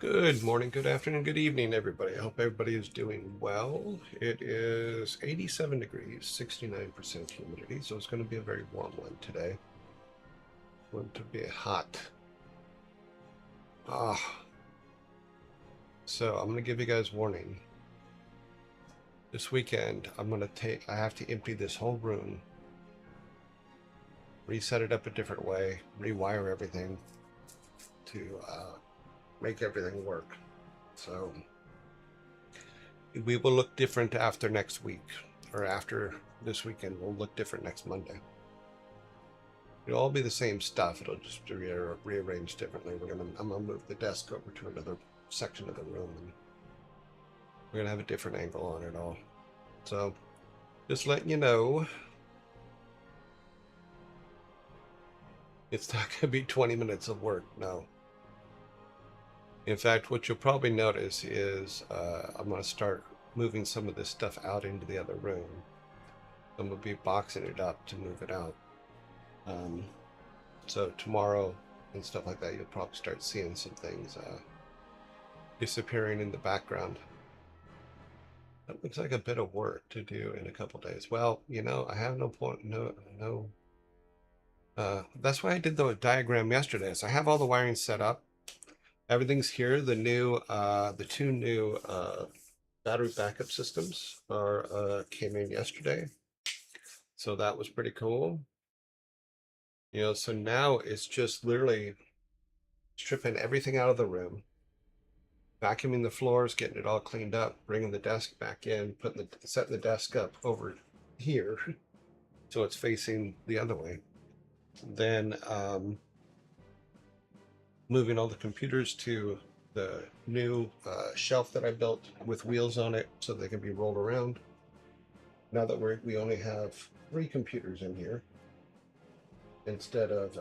Good morning, good afternoon, good evening, everybody. I hope everybody is doing well. It is 87 degrees, 69% humidity, so it's going to be a very warm one today. Going to be hot. So I'm going to give you guys warning. This weekend, I have to empty this whole room, reset it up a different way, rewire everything to make everything work. So we will look different after next week, or after this weekend. We'll look different next Monday. It'll all be the same stuff. It'll just be rearranged differently. I'm gonna move the desk over to another section of the room, and we're gonna have a different angle on it all. So, just letting you know, it's not gonna be 20 minutes of work. No. In fact, what you'll probably notice is I'm gonna start moving some of this stuff out into the other room. I'm gonna be boxing it up to move it out. So tomorrow and stuff like that, you'll probably start seeing some things disappearing in the background. That looks like a bit of work to do in a couple days. Well, I have no point, no. That's why I did the diagram yesterday. So I have all the wiring set up. Everything's here. The two new battery backup systems came in yesterday. So that was pretty cool. So now it's just literally stripping everything out of the room, vacuuming the floors, getting it all cleaned up, bringing the desk back in, setting the desk up over here so it's facing the other way. Then moving all the computers to the new shelf that I built with wheels on it so they can be rolled around. Now that we only have 3 computers in here instead of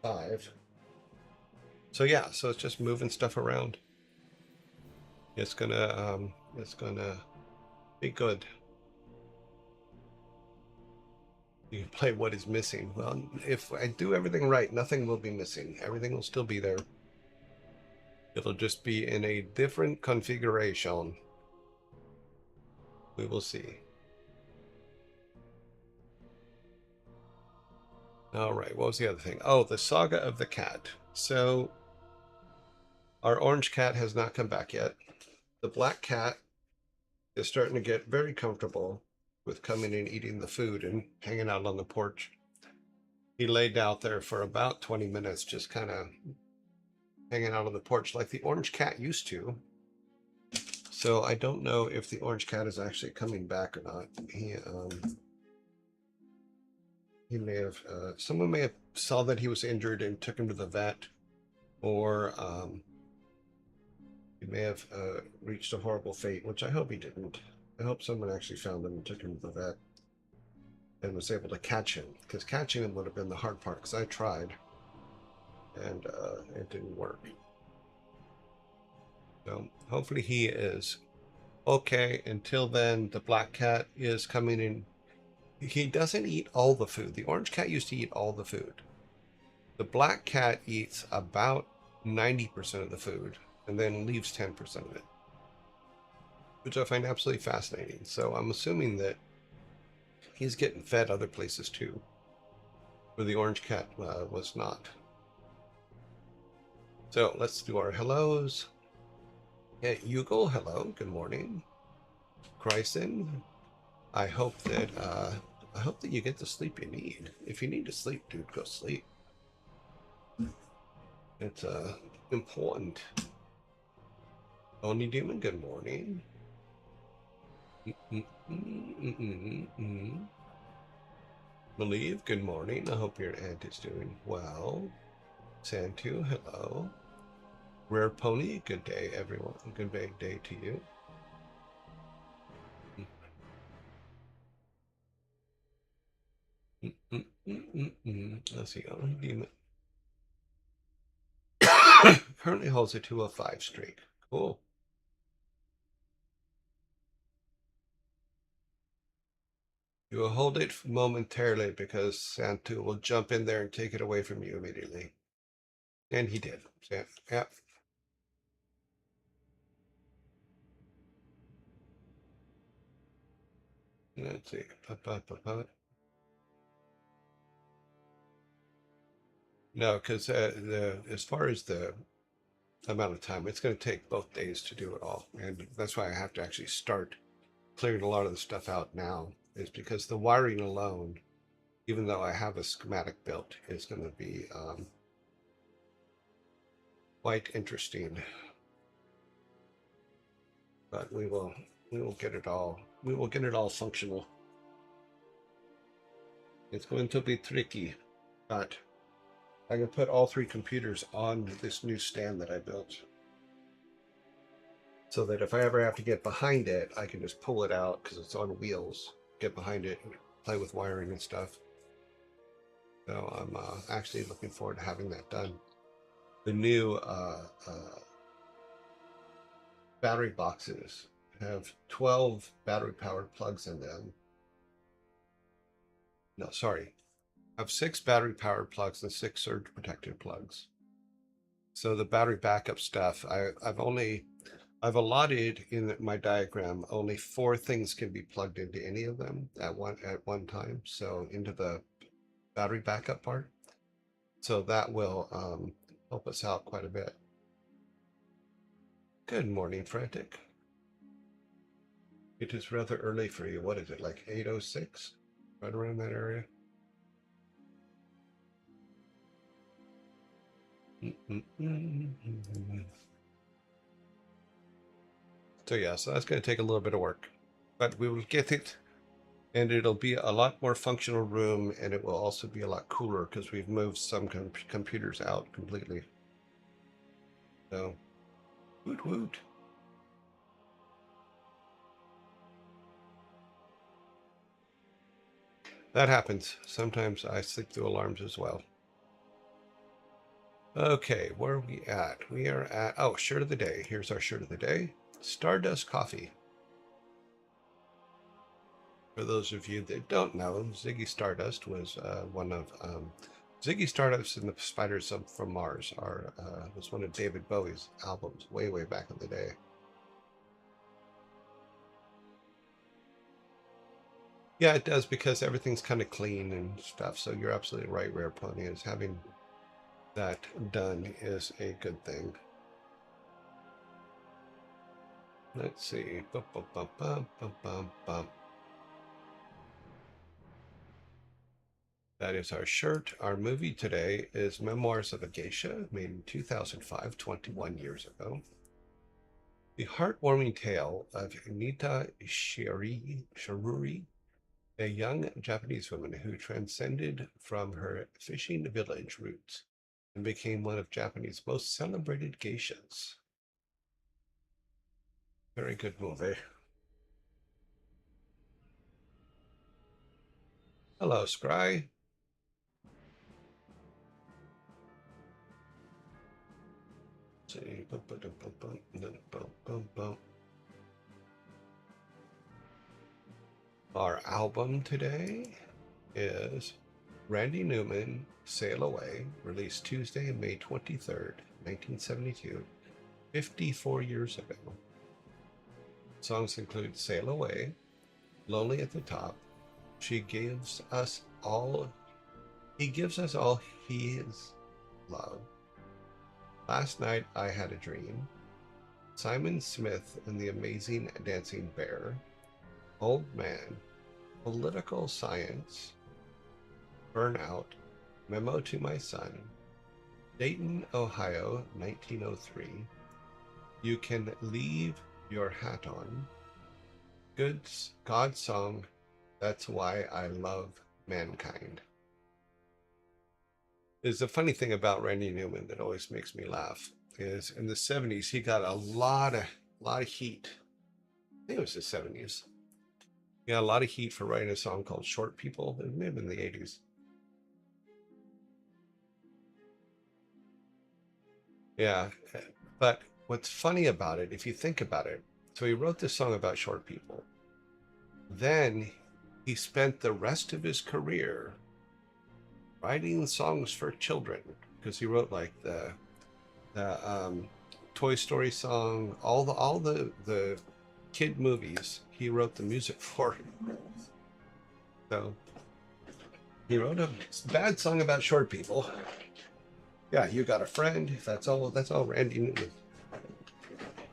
5. So yeah, so it's just moving stuff around. It's gonna be good. You can play what is missing. Well, if I do everything right, nothing will be missing. Everything will still be there. It'll just be in a different configuration. We will see. All right, what was the other thing? Oh, the saga of the cat. So our orange cat has not come back yet. The black cat is starting to get very comfortable with coming and eating the food and hanging out on the porch. He laid out there for about 20 minutes, just kind of hanging out on the porch like the orange cat used to. So I don't know if the orange cat is actually coming back or not. He may have, someone may have saw that he was injured and took him to the vet, or he may have reached a horrible fate, which I hope he didn't. I hope someone actually found him and took him to the vet and was able to catch him, because catching him would have been the hard part, because I tried and it didn't work. So hopefully he is okay. Until then, the black cat is coming in. He doesn't eat all the food. The orange cat used to eat all the food. The black cat eats about 90% of the food and then leaves 10% of it, which I find absolutely fascinating. So I'm assuming that he's getting fed other places too, where the orange cat was not. So let's do our hellos. Yeah, Yugal, hello, good morning. Chryson, I hope that you get the sleep you need. If you need to sleep, dude, go sleep. It's important. Only Demon, good morning. Believe, good morning. I hope your aunt is doing well. Santu, hello. Rare Pony, good day, everyone. Good day to you. Let's see. Demon currently holds a 205 streak. Cool. You will hold it momentarily because Santu will jump in there and take it away from you immediately. And he did. Yeah. Let's see. No, because as far as the amount of time, it's going to take both days to do it all, and that's why I have to actually start clearing a lot of the stuff out now. Is because the wiring alone, even though I have a schematic built, is going to be quite interesting. But we will get it all functional. It's going to be tricky, but I can put all 3 computers on this new stand that I built, so that if I ever have to get behind it, I can just pull it out because it's on wheels, get behind it, and play with wiring and stuff. So I'm actually looking forward to having that done. The new battery boxes have 12 battery-powered plugs in them. No, sorry. I have 6 battery-powered plugs and 6 surge-protected plugs. So the battery backup stuff, I've allotted in my diagram only 4 things can be plugged into any of them at one time. So into the battery backup part. So that will help us out quite a bit. Good morning, Frantic. It is rather early for you. What is it, like 8:06? Right around that area? So yeah, so that's going to take a little bit of work, but we will get it, and it'll be a lot more functional room, and it will also be a lot cooler because we've moved some computers out completely. So, woot woot. That happens. Sometimes I sleep through alarms as well. Okay, where are we at? We are at, oh, shirt of the day. Here's our shirt of the day. Stardust Coffee. For those of you that don't know, Ziggy Stardust was one of Ziggy Stardust and the Spiders from Mars was one of David Bowie's albums way back in the day. Yeah, it does, because everything's kind of clean and stuff. So you're absolutely right, Rare Pony, is having that done is a good thing. Let's see. Bum, bum, bum, bum, bum, bum, bum. That is our shirt. Our movie today is Memoirs of a Geisha, made in 2005, 21 years ago. The heartwarming tale of Nita Shiruri, a young Japanese woman who transcended from her fishing village roots and became one of Japanese most celebrated geishas. Very good movie. Hello, Scry. See. Our album today is Randy Newman, Sail Away, released Tuesday, May 23rd, 1972, 54 years ago. Songs include Sail Away, Lonely at the Top, He gives us all his love, Last Night I Had a Dream, Simon Smith and the Amazing Dancing Bear, Old Man, Political Science, Burnout, Memo to My Son, Dayton, Ohio, 1903, You Can Leave Your Hat On, God's Song, That's Why I Love Mankind. There's a funny thing about Randy Newman that always makes me laugh is in the 70s he got a lot of heat. I think it was the 70s. He got a lot of heat for writing a song called Short People. It may have been the 80s. Yeah, but what's funny about it, if you think about it, so he wrote this song about short people. Then he spent the rest of his career writing songs for children, because he wrote like the Toy Story song, all the kid movies he wrote the music for. So he wrote a bad song about short people. Yeah, you got a friend. That's all. That's all Randy Newman.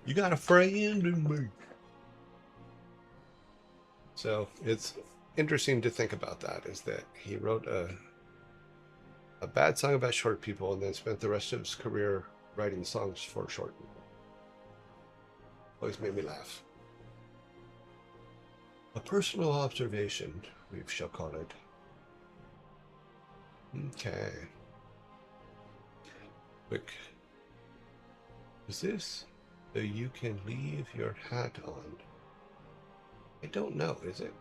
You got a friend in me. So it's interesting to think about that, is that he wrote a bad song about short people and then spent the rest of his career writing songs for short people. Always made me laugh. A personal observation, we shall call it. Okay. Quick. Is this so you can leave your hat on? I don't know, is it?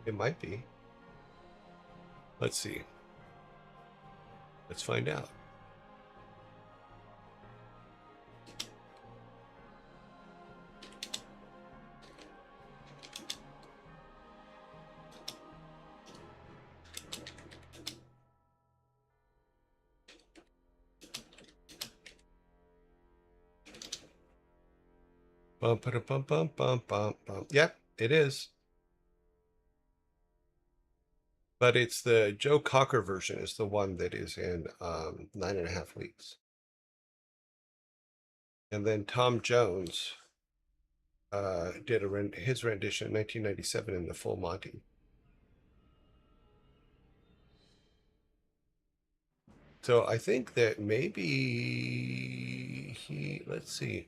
It might be. Let's see. Let's find out. Bum, bum, bum, bum, bum, bum, bum. Yep, it is. But it's the Joe Cocker version is the one that is in 9.5 weeks. And then Tom Jones did his rendition in 1997 in the Full Monty. So I think that maybe let's see.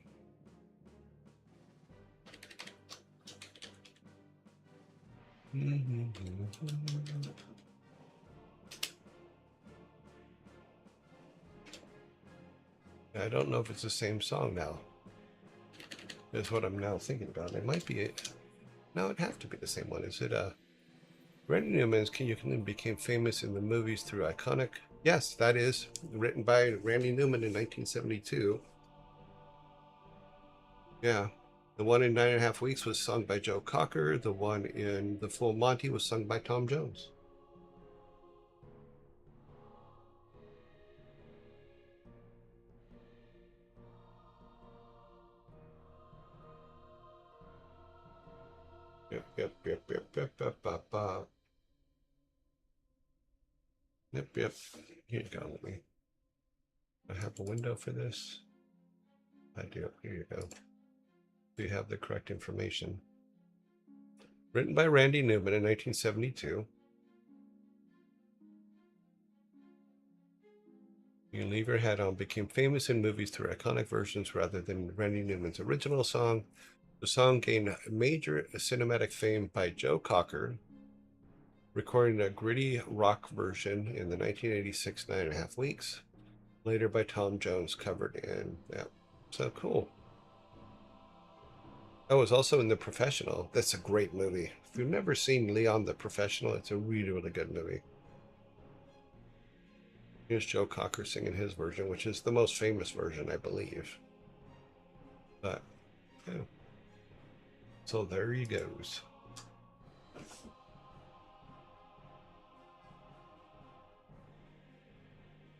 I don't know if it's the same song now. That's what I'm now thinking about. It might be it. No, it'd have to be the same one. Is it Randy Newman's Can You Come became famous in the movies through iconic? Yes, that is written by Randy Newman in 1972. Yeah. The one in 9.5 weeks was sung by Joe Cocker. The one in The Full Monty was sung by Tom Jones. Yep, yep, yep, yep, yep, yep, yep, yep. Yep, yep. Here you go. Let me. I have a window for this. I do. Here you go. So you have the correct information. Written by Randy Newman in 1972. You Leave Your Hat On became famous in movies through iconic versions rather than Randy Newman's original song. The song gained major cinematic fame by Joe Cocker, recording a gritty rock version in the 1986 9.5 weeks, later by Tom Jones, covered in. Yeah, so cool. I was also in The Professional. That's a great movie. If you've never seen Leon the Professional, it's a really, really good movie. Here's Joe Cocker singing his version, which is the most famous version, I believe. But, yeah. So there he goes.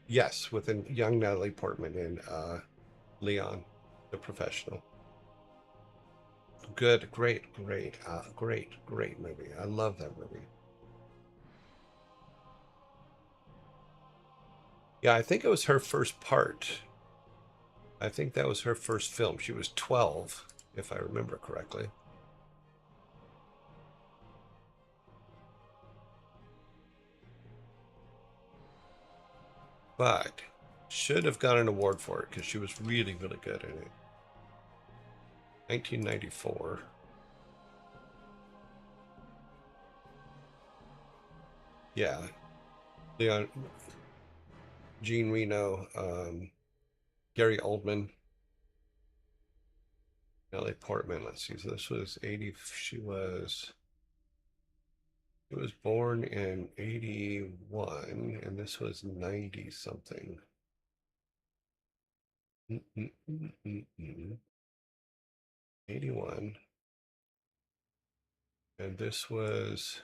Yes, with a young Natalie Portman in Leon the Professional. Good, great, great movie. I love that movie. Yeah, I think it was her first part. I think that was her first film. She was 12, if I remember correctly. But should have got an award for it because she was really, really good in it. 1994. Yeah, Leon, Jean Reno, Gary Oldman, Natalie Portman. Let's see. So this was 80. She was born in 81, and this was 90 something. 81, and this was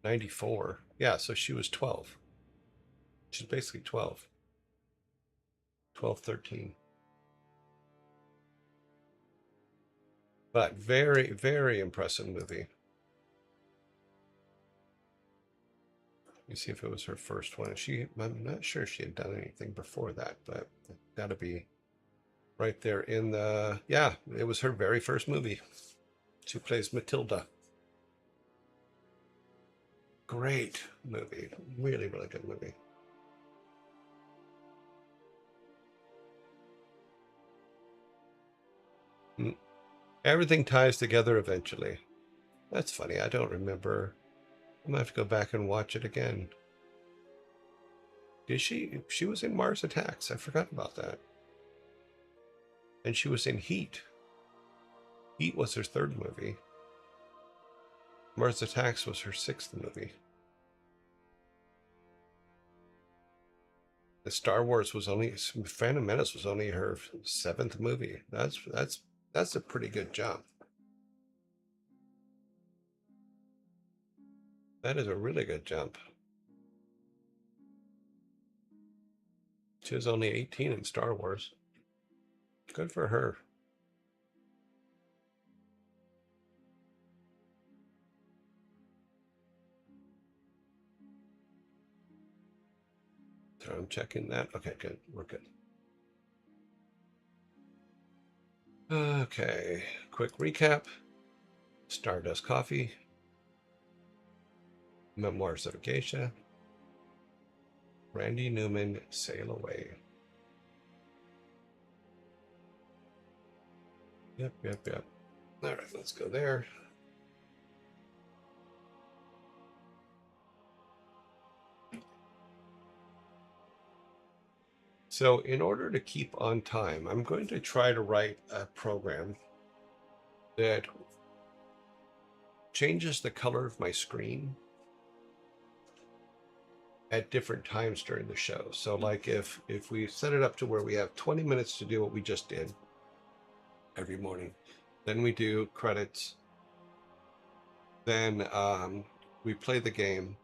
94. Yeah, so she was 12. She's basically 12. 12, 13. But very, very impressive movie. You see if it was her first one. I'm not sure she had done anything before that, but that'll be right there in the, yeah, it was her very first movie. She plays Matilda. Great movie. Really, really good movie. Everything ties together eventually. That's funny. I don't remember. I'm gonna have to go back and watch it again. Did she? She was in Mars Attacks. I forgot about that. And she was in Heat. Heat was her third movie. Mars Attacks was her sixth movie. The Star Wars was only Phantom Menace was only her seventh movie. That's a pretty good jump. That is a really good jump. She was only 18 in Star Wars. Good for her. So I'm checking that. Okay, good. We're good. Okay, quick recap. Stardust Coffee. Memoirs of a Geisha. Randy Newman, Sail Away. Yep. All right, let's go there. So in order to keep on time, I'm going to try to write a program that changes the color of my screen at different times during the show. So like if we set it up to where we have 20 minutes to do what we just did every morning, then we do credits, then we play the game,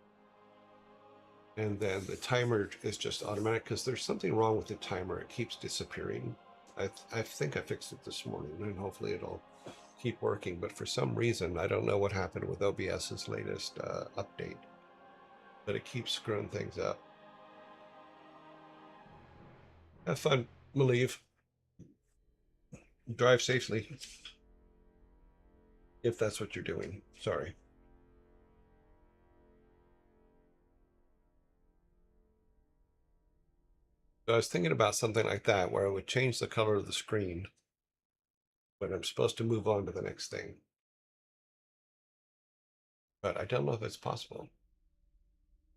and then the timer is just automatic because there's something wrong with the timer. It keeps disappearing. I think I fixed it this morning, and hopefully it'll keep working. But for some reason, I don't know what happened with OBS's latest update, but it keeps screwing things up. Have fun, Malieve. Drive safely, if that's what you're doing. Sorry. So I was thinking about something like that, where I would change the color of the screen when I'm supposed to move on to the next thing. But I don't know if it's possible.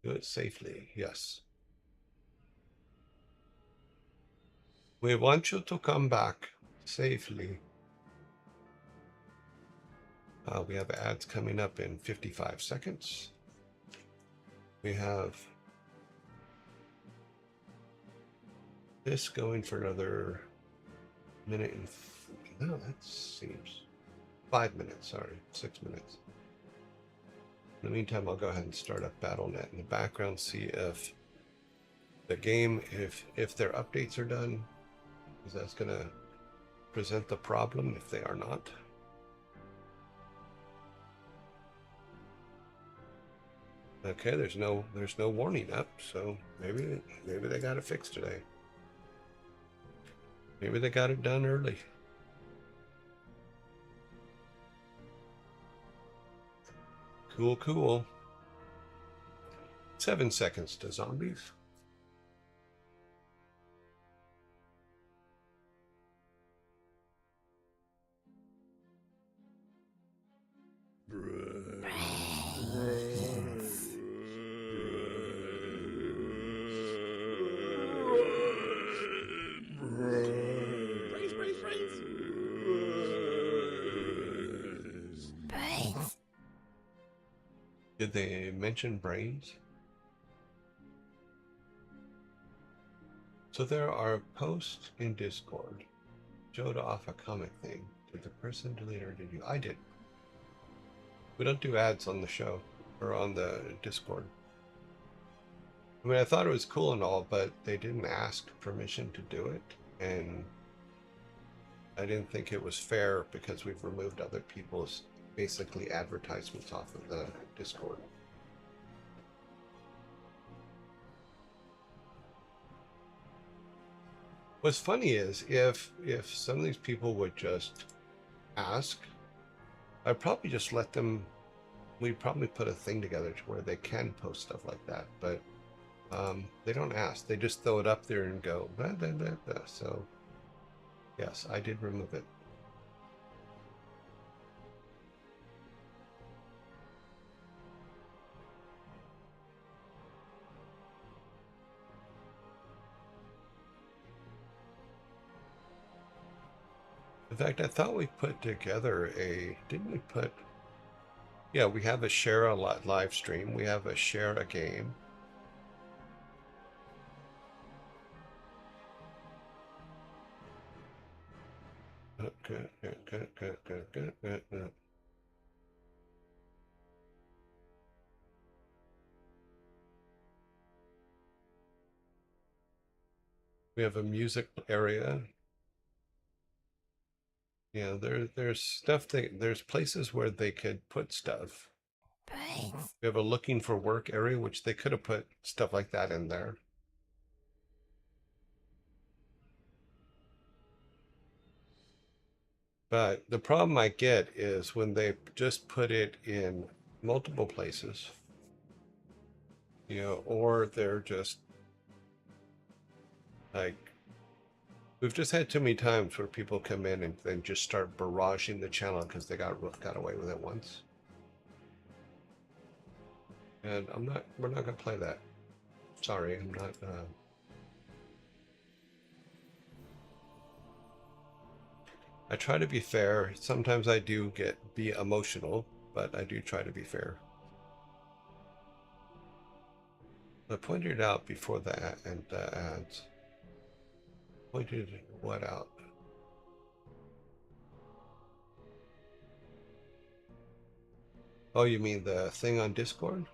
Do it safely, yes. We want you to come back safely. We have ads coming up in 55 seconds. We have this going for another minute and no, that seems 5 minutes. Sorry, 6 minutes. In the meantime, I'll go ahead and start up BattleNet in the background, see if the game, if their updates are done, because that's going to present the problem if they are not. Okay, there's no warning up, so maybe they got it fixed today. Maybe they got it done early. Cool. 7 seconds to zombies. Did they mention brains? So there are posts in Discord. Showed off a comic thing. Did the person delete or did you? I did. We don't do ads on the show or on the Discord. I mean, I thought it was cool and all, but they didn't ask permission to do it. And I didn't think it was fair because we've removed other people's basically advertisements off of the Discord. What's funny is if some of these people would just ask, I'd probably just let them. We'd probably put a thing together to where they can post stuff like that, but they don't ask. They just throw it up there and go blah, blah, blah, blah. So yes, I did remove it. In fact, I thought we put together a. Didn't we put? Yeah, we have a share a live stream. We have a share a game. We have a music area. Yeah, there's stuff there's places where they could put stuff. We have a looking for work area, which they could have put stuff like that in there. But the problem I get is when they just put it in multiple places, or they're just like, we've just had too many times where people come in and then just start barraging the channel because they got away with it once. And we're not gonna play that. Sorry, I'm not. I try to be fair. Sometimes I do be emotional, but I do try to be fair. I pointed it out before the ads. Pointed what out? Oh, you mean the thing on Discord?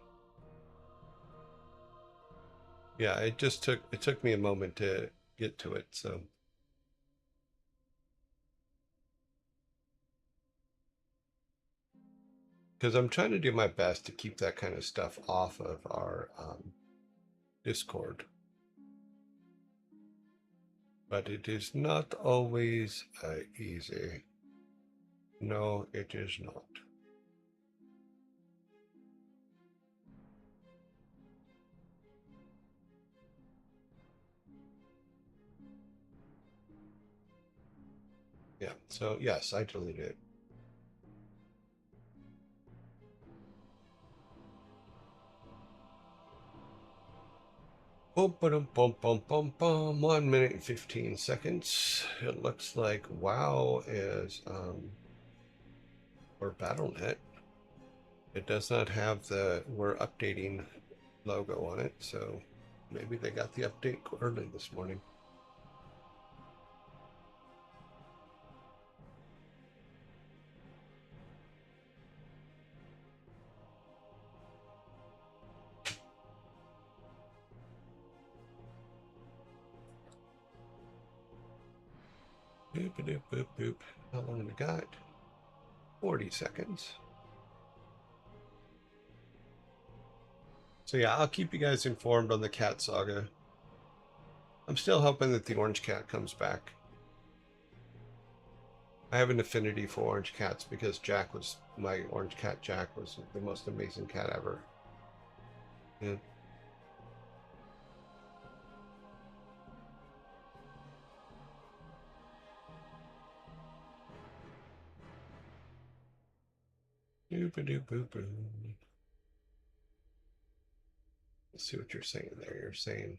Yeah, it took me a moment to get to it, so. Because I'm trying to do my best to keep that kind of stuff off of our Discord. But it is not always easy. No, it is not. Yeah, so yes, I deleted it. Boom, boom, boom, boom, boom, boom. 1 minute and 15 seconds. It looks like WoW is or BattleNet. It does not have the "we're updating" logo on it, so maybe they got the update early this morning. Boop, boop, boop, boop. How long have we got? 40 seconds. So yeah, I'll keep you guys informed on the cat saga. I'm still hoping that the orange cat comes back. I have an affinity for orange cats because my orange cat Jack was the most amazing cat ever. Yeah. Let's see what you're saying there. You're saying,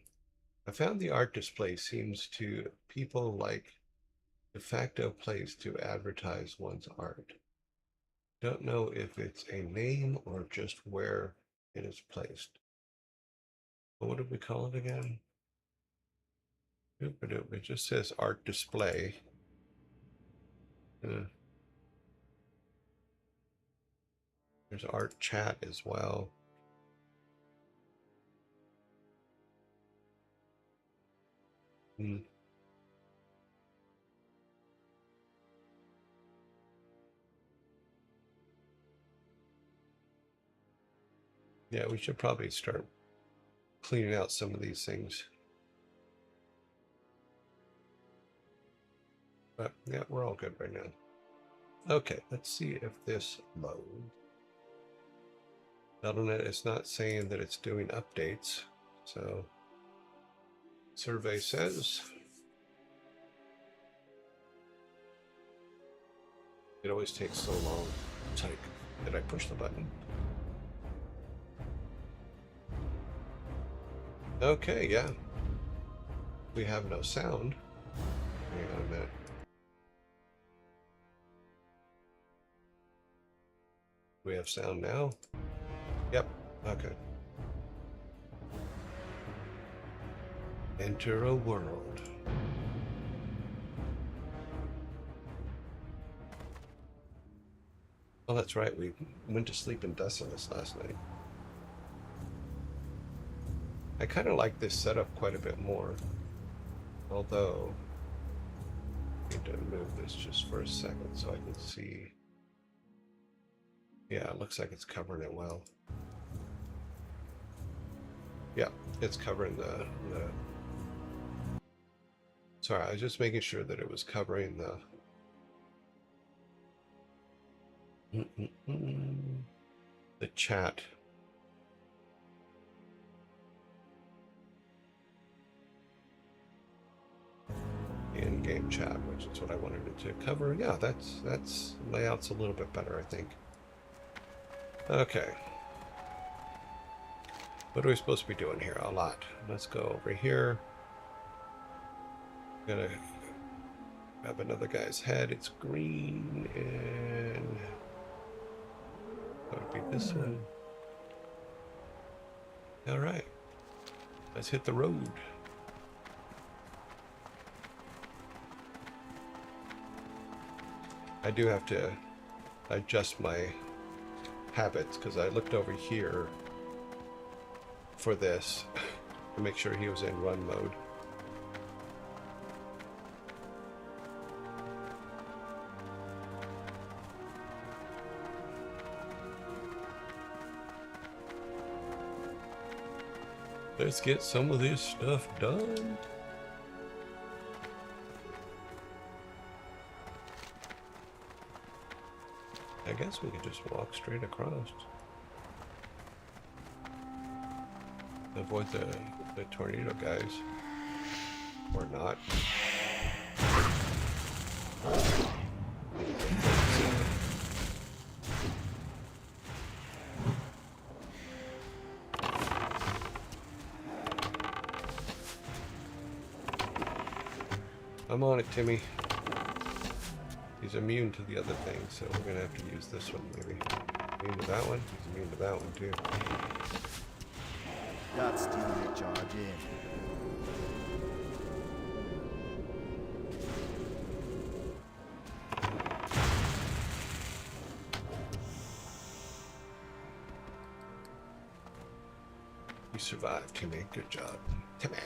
I found the art display seems to people like de facto place to advertise one's art. Don't know if it's a name or just where it is placed. But what did we call it again? It just says art display. Uh, there's art chat as well. Hmm. Yeah, we should probably start cleaning out some of these things. But yeah, we're all good right now. Okay, let's see if this loads. Battle.net is not saying that it's doing updates, so survey says it always takes so long. It's like, did I push the button? Okay, yeah. We have no sound. Hang on a minute. We have sound now? Yep, okay. Enter a world. Oh, that's right. We went to sleep in Desolus last night. I kind of like this setup quite a bit more. Although, I need to move this just for a second so I can see. Yeah, it looks like it's covering it well. Yeah, it's covering the... Sorry, I was just making sure that it was covering the chat. In-game chat, which is what I wanted it to cover. Yeah, that's layout's a little bit better, I think. Okay. What are we supposed to be doing here? A lot. Let's go over here. Gonna grab another guy's head. It's green, and that would be this one. All right. Let's hit the road. I do have to adjust my habits because I looked over here for this to make sure he was in run mode. Let's get some of this stuff done. I guess we could just walk straight across. Avoid the tornado guys. Or not. I'm on it, Timmy. He's immune to the other thing, so we're gonna have to use this one maybe. Immune to that one? He's immune to that one too. That's teammate charge in. You survived, Timmy. Good job. Timmy!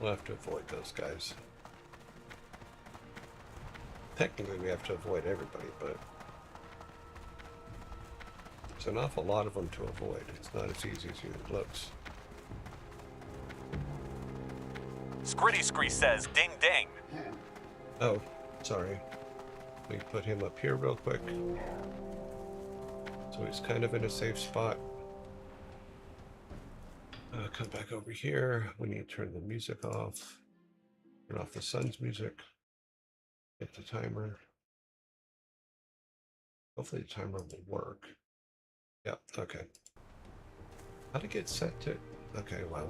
We'll have to avoid those guys. Technically, we have to avoid everybody, but there's an awful lot of them to avoid. It's not as easy as it looks. Scritty Scree says ding ding. Oh, sorry. We put him up here real quick. So he's kind of in a safe spot. Come back over here. We need to turn the music off. Turn off the sun's music. Hit the timer. Hopefully the timer will work. Yep, okay. How'd it get set to? Okay, well.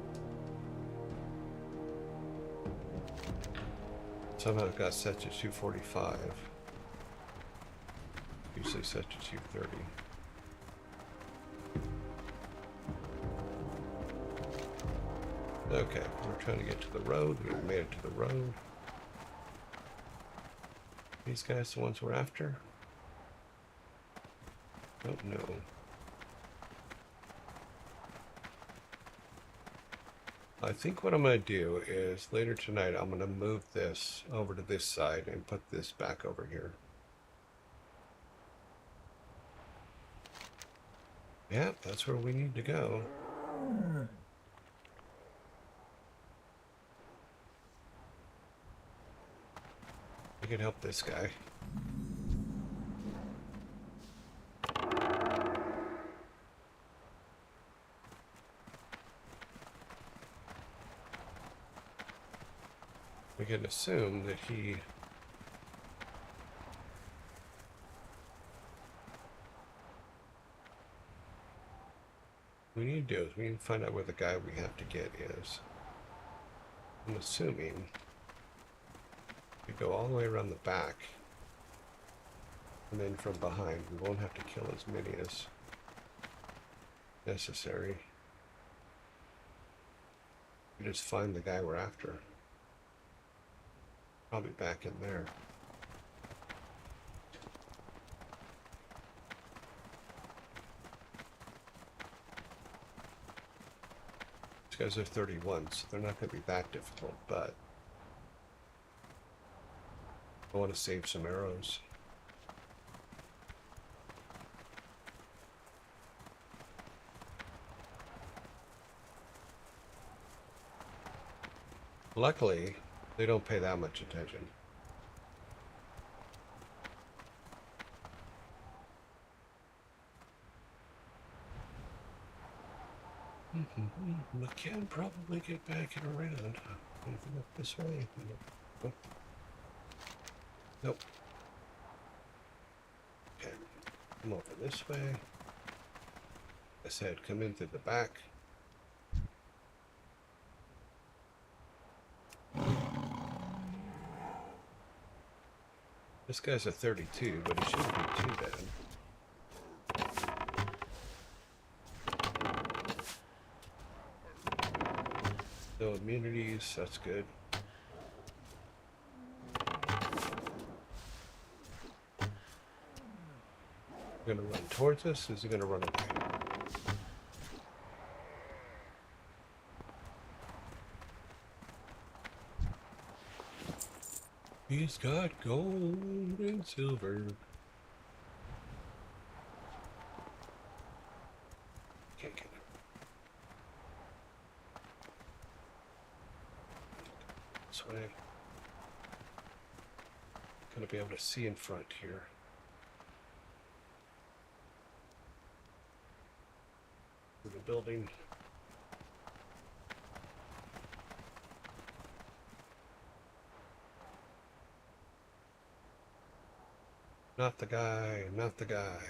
Somehow it got set to 245. Usually set to 230. Okay, we're trying to get to the road. We made it to the road. These guys the ones we're after? Oh no. I think what I'm going to do is later tonight, I'm going to move this over to this side and put this back over here. Yeah, that's where we need to go. We can help this guy. We can assume that he... What we need to do is we need to find out where the guy we have to get is. I'm assuming we go all the way around the back, and then from behind. We won't have to kill as many as necessary. We just find the guy we're after. Probably back in there. These guys are 31, so they're not going to be that difficult, but I want to save some arrows. Luckily, they don't pay that much attention. We can probably get back and around. Anything up this way? Nope. Nope. Okay. Come over this way. I said come in through the back. This guy's a 32, but he shouldn't be too bad. No immunities, that's good. Gonna run towards us? Is he gonna run away? He's got gold and silver. Can't get him. This way. Gonna be able to see in front here. The building. Not the guy, not the guy.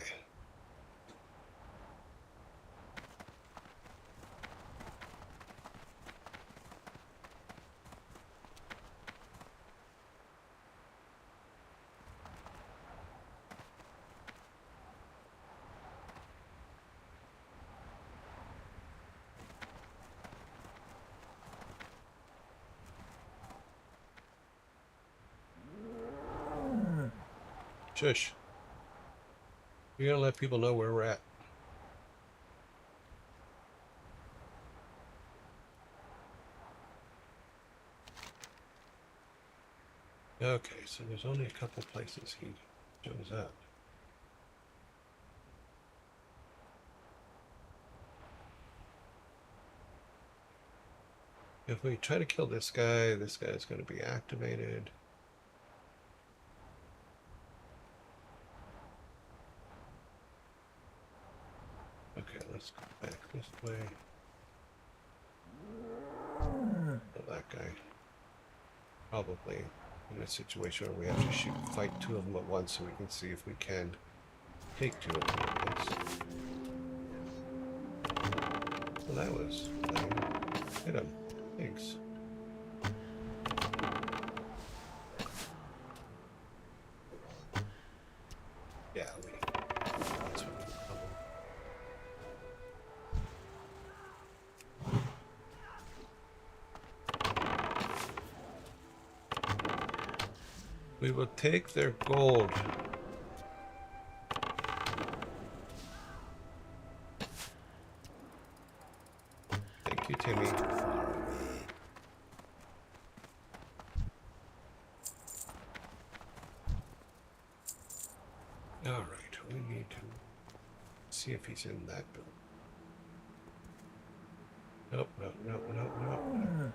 Shush. We gotta let people know where we're at. Okay, so there's only a couple places he shows up. If we try to kill this guy's going to be activated. Okay, let's go back this way. Kill that guy. Probably in a situation where we have to fight two of them at once so we can see if we can take two of them at once. Well, that was lame. Hit him. Thanks. Yeah, that's what the problem. We will take their gold. Thank you, Timmy. Far away. see if he's in that building. Nope, nope, nope, nope, nope.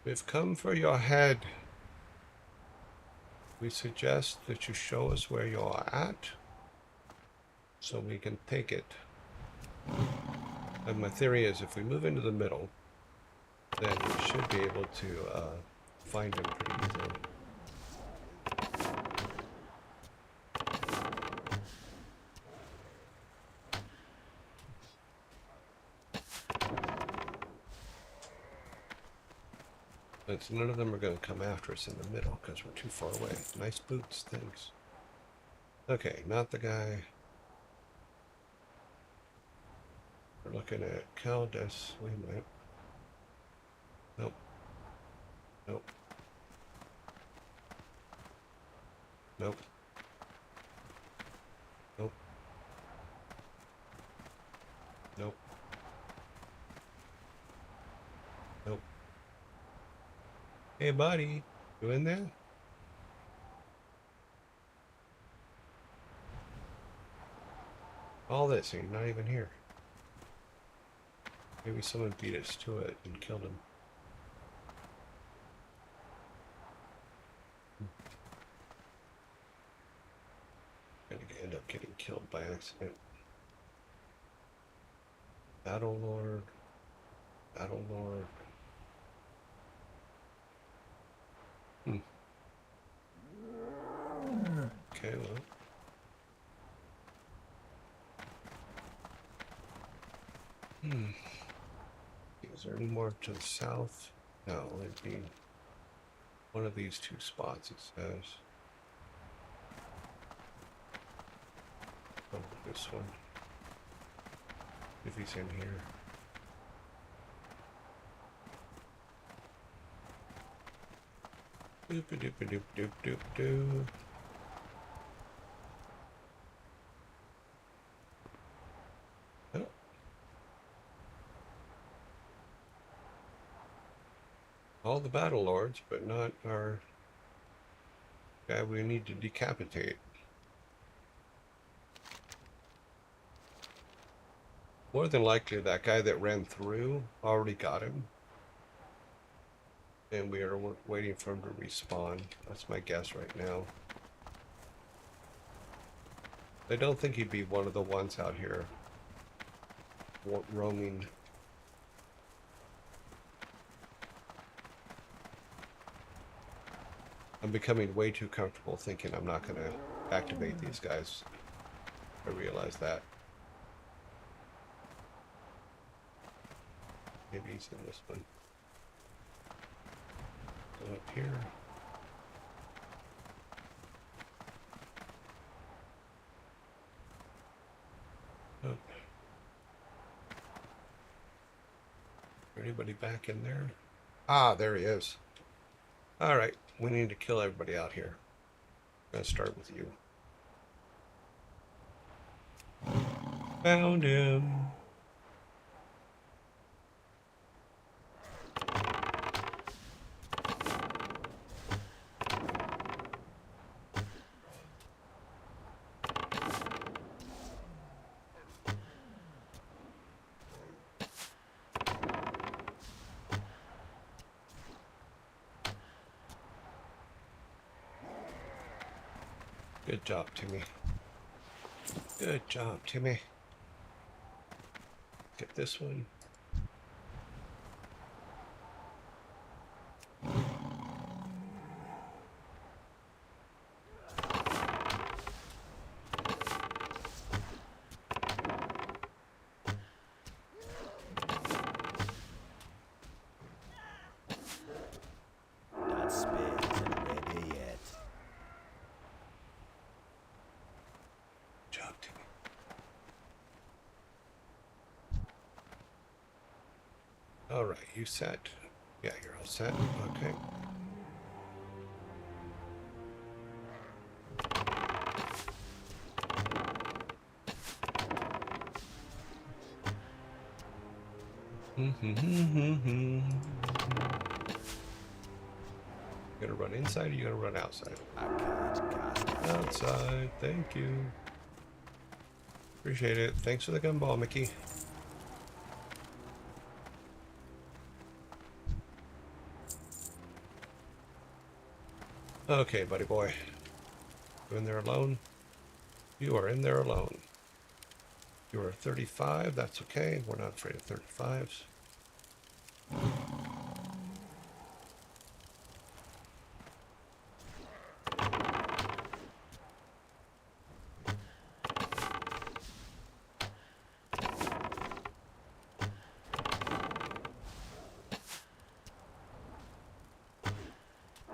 We've come for your head. We suggest that you show us where you are at so we can take it. And my theory is if we move into the middle, then we should be able to find him pretty easily. But none of them are going to come after us in the middle because we're too far away. Nice boots, thanks. Okay, not the guy. We're looking at Caldas. Wait a minute. Nope. Nope. Nope. Nope. Nope. Nope. Hey, buddy. You in there? All this, and you're not even here. Maybe someone beat us to it and killed him. Gonna end up getting killed by accident. Battle Lord. Battle Lord. Okay, well. Is there any more to the south? No, it'd be one of these two spots, it says. Oh, this one. If he's in here. Doop doop doop doop doop doop. Oh. All the battle lords, but not our guy we need to decapitate. More than likely, that guy that ran through already got him. And we are waiting for him to respawn. That's my guess right now. I don't think he'd be one of the ones out here roaming. I'm becoming way too comfortable thinking I'm not going to activate these guys. I realize that. Maybe he's in this one. Go up here. Oh. Anybody back in there? Ah, there he is. All right, we need to kill everybody out here. I'm gonna start with you. Found him. Good job, Timmy. Good job, Timmy. Get this one. That spear isn't ready yet. Good job, Timmy. All right, you set? Yeah, you're all set. Okay. You gonna run inside or you gonna run outside? I can't cast a spell. Outside, thank you. Appreciate it. Thanks for the gumball, Mickey. Okay, buddy boy. You in there alone? You are in there alone. You are 35, that's okay. We're not afraid of 35s.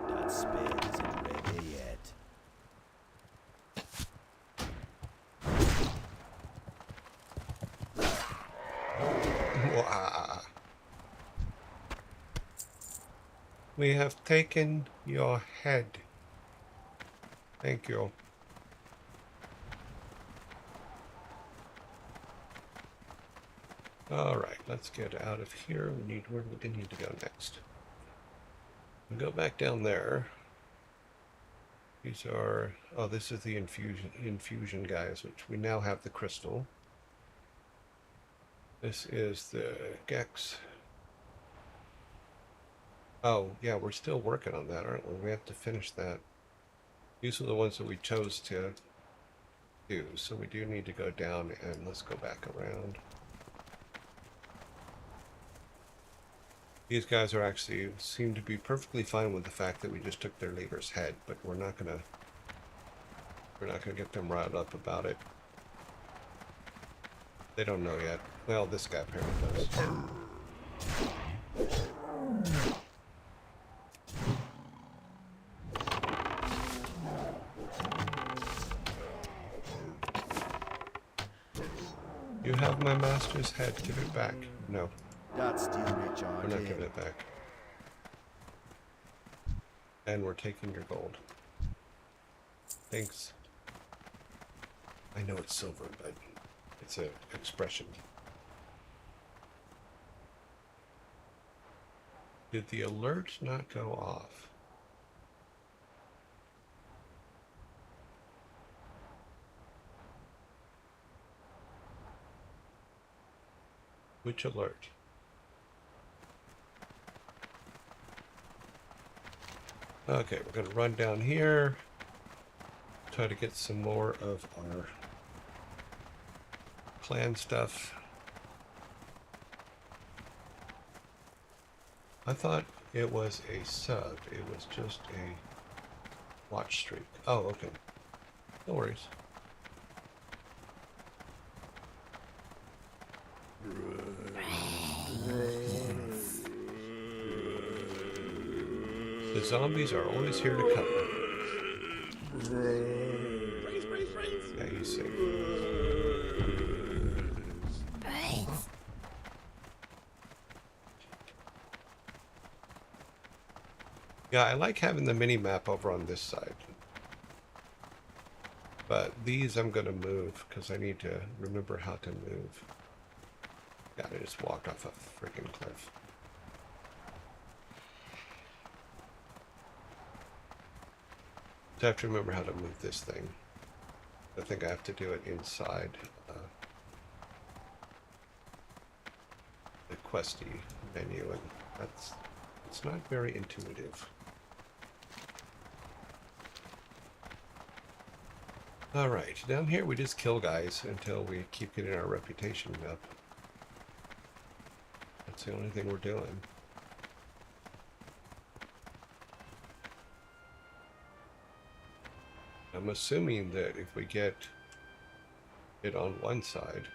That spade isn't ready yet. Wah. We have taken your head. Thank you. Alright, let's get out of here. Where do we need to go next? We'll go back down there. These are, oh, this is the infusion guys, which we now have the crystal. This is the Gex. Oh, yeah, we're still working on that, aren't we? We have to finish that. These are the ones that we chose to do, so we do need to go down and let's go back around. These guys are actually seem to be perfectly fine with the fact that we just took their leader's head, but we're not gonna get them riled up about it. They don't know yet. Well, this guy apparently does. You have my master's head. Give it back. No. That's still We're recharging. not giving it back. And we're taking your gold. Thanks. I know it's silver, but it's an expression. Did the alert not go off? Which alert? Okay, we're gonna run down here, try to get some more of our clan stuff. I thought it was a sub. It was just a watch streak. Oh, okay. No worries. The zombies are always here to cover. Yeah, he's safe. Yeah, I like having the mini map over on this side. But these I'm going to move because I need to remember how to move. God, I just walked off a freaking cliff. So I have to remember how to move this thing. I think I have to do it inside the questy menu, and it's not very intuitive. Alright, down here we just kill guys until we keep getting our reputation up. That's the only thing we're doing. I'm assuming that if we get it on one side,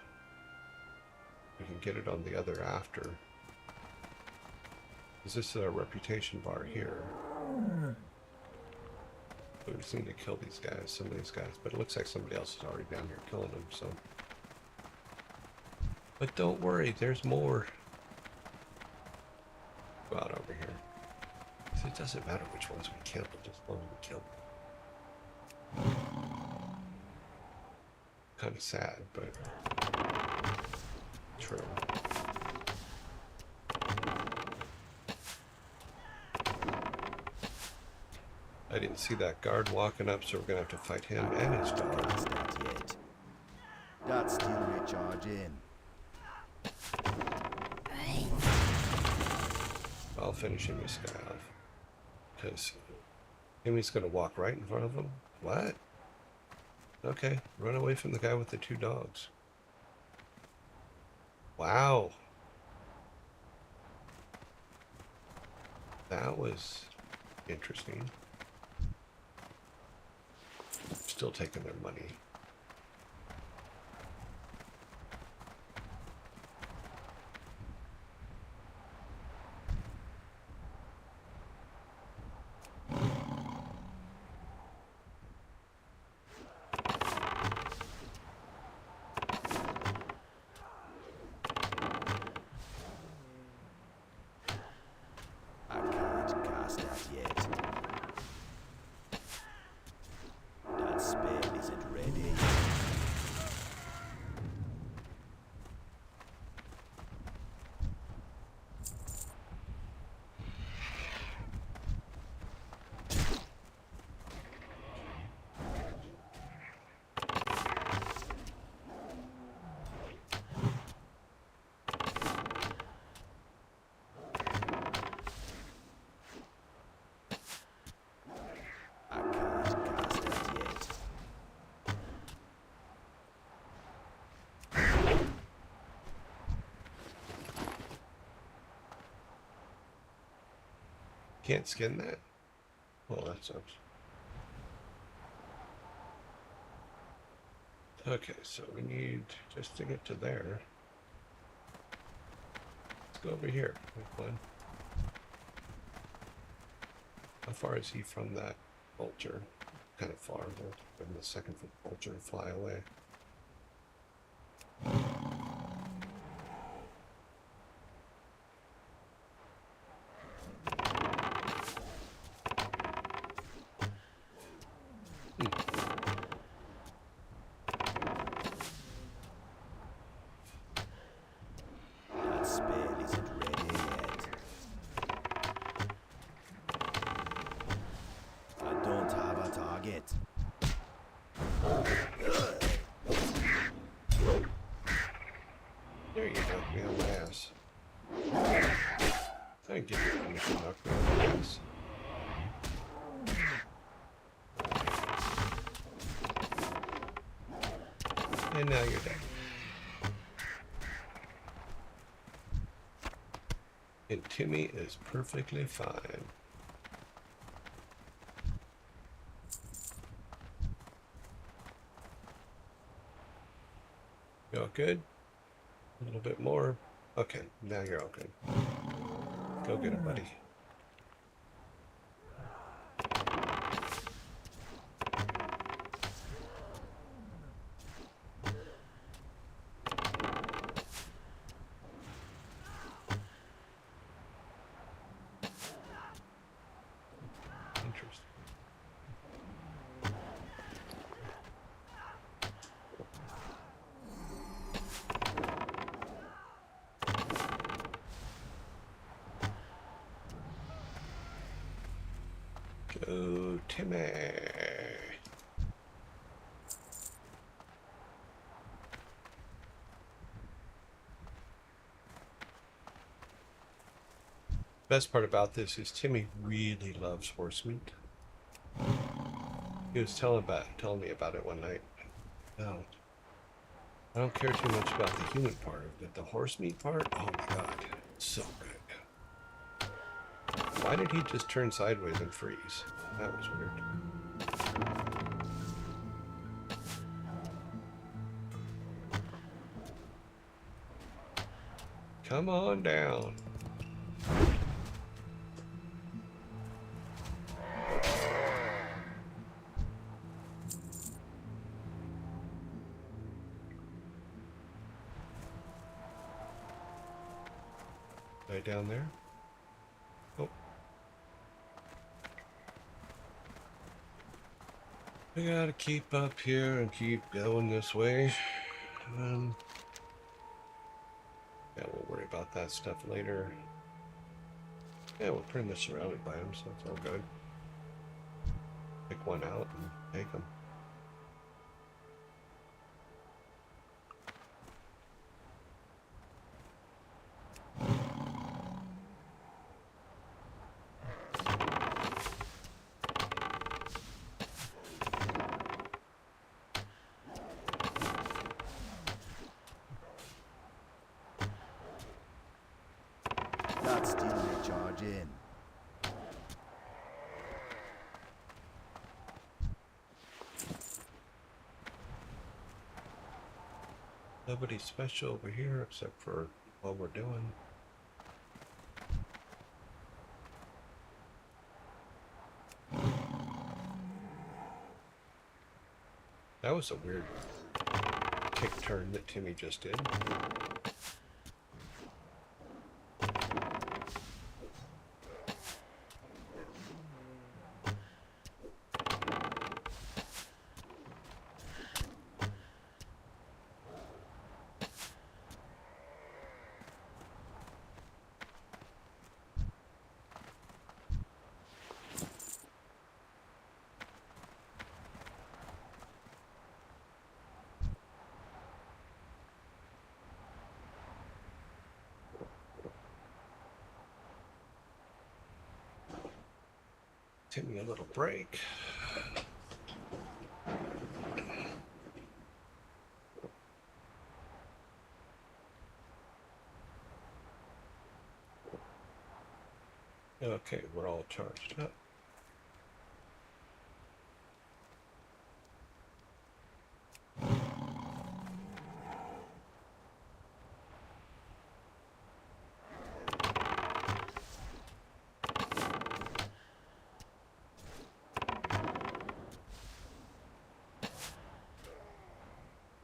we can get it on the other after. Because this is our reputation bar here. We just need to kill these guys, some of these guys, but it looks like somebody else is already down here killing them, so. But don't worry, there's more. Go out over here. So it doesn't matter which ones we kill, just one we kill. Kind of sad, but true. I didn't see that guard walking up, so we're gonna have to fight him and his dog. Cast that yet. That's still recharging. I'll finish him this guy off. Because Timmy's gonna walk right in front of him. What? Okay, run away from the guy with the two dogs. Wow. That was interesting. Still taking their money. I can't cast that yet. That spell isn't ready. I can't cast that yet. Can't skin that? Well, that sucks. Okay, so we need, just to get to there, let's go over here. Come on. How far is he from that vulture? Kind of far. We'll give him a second for the vulture to fly away. That spell isn't ready yet. I don't have a target. There you go, me on my ass. I get you when you can knock me on my ass. And now you're dead. And Timmy is perfectly fine. You all good? A little bit more. Okay, now you're all good. Go get it, buddy. Interesting. Go, Timmy. Best part about this is Timmy really loves horse meat. He was telling me about it one night. No, I don't care too much about the human part, but the horse meat part, oh my god, it's so good. Why did he just turn sideways and freeze? That was weird. Come on down. Right down there. Oh. We gotta keep up here and keep going this way. Yeah, we'll worry about that stuff later. Yeah, we're pretty much surrounded by them, so it's all good. pick one out and take them. That's still a charge in. Nobody special over here except for what we're doing. That was a weird kick turn that Timmy just did. Timmy a little break. Okay, we're all charged up.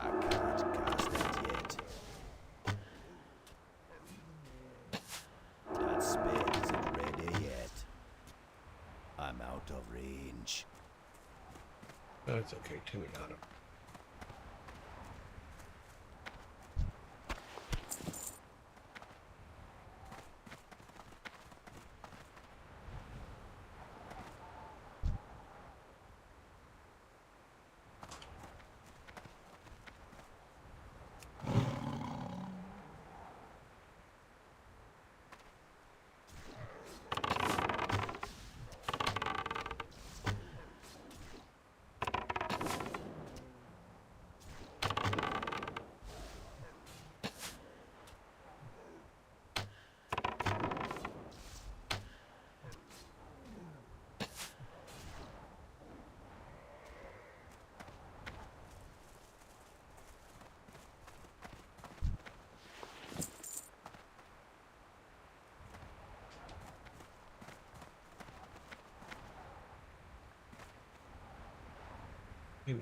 I can't cast that yet. That spade isn't ready yet. I'm out of range. That's okay, Timmy got him.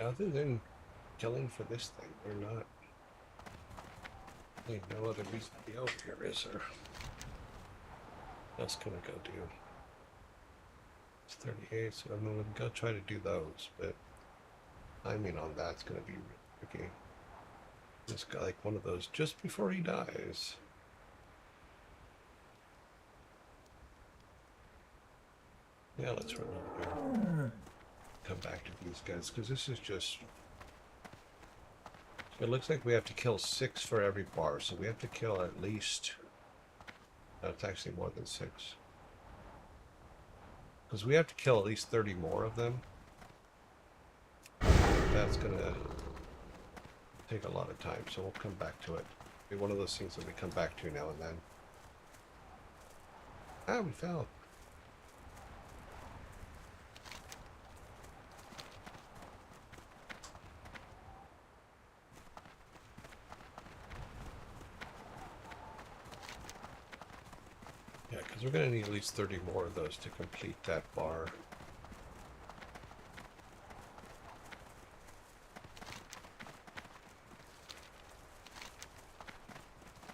Other than killing for this thing, we're not. Ain't no other reason to be over here, is there? What else can we go do? It's 38, so I'm gonna go try to do those, but timing on that's gonna be really tricky. This guy, like one of those just before he dies. Yeah, let's run over here. Come back to these guys, because this is just... It looks like we have to kill 6 for every bar, so we have to kill at least... No, it's actually more than 6. Because we have to kill at least 30 more of them. That's gonna take a lot of time, so we'll come back to it. It'll be one of those things that we come back to now and then. Ah, we fell. Yeah, because we're going to need at least 30 more of those to complete that bar.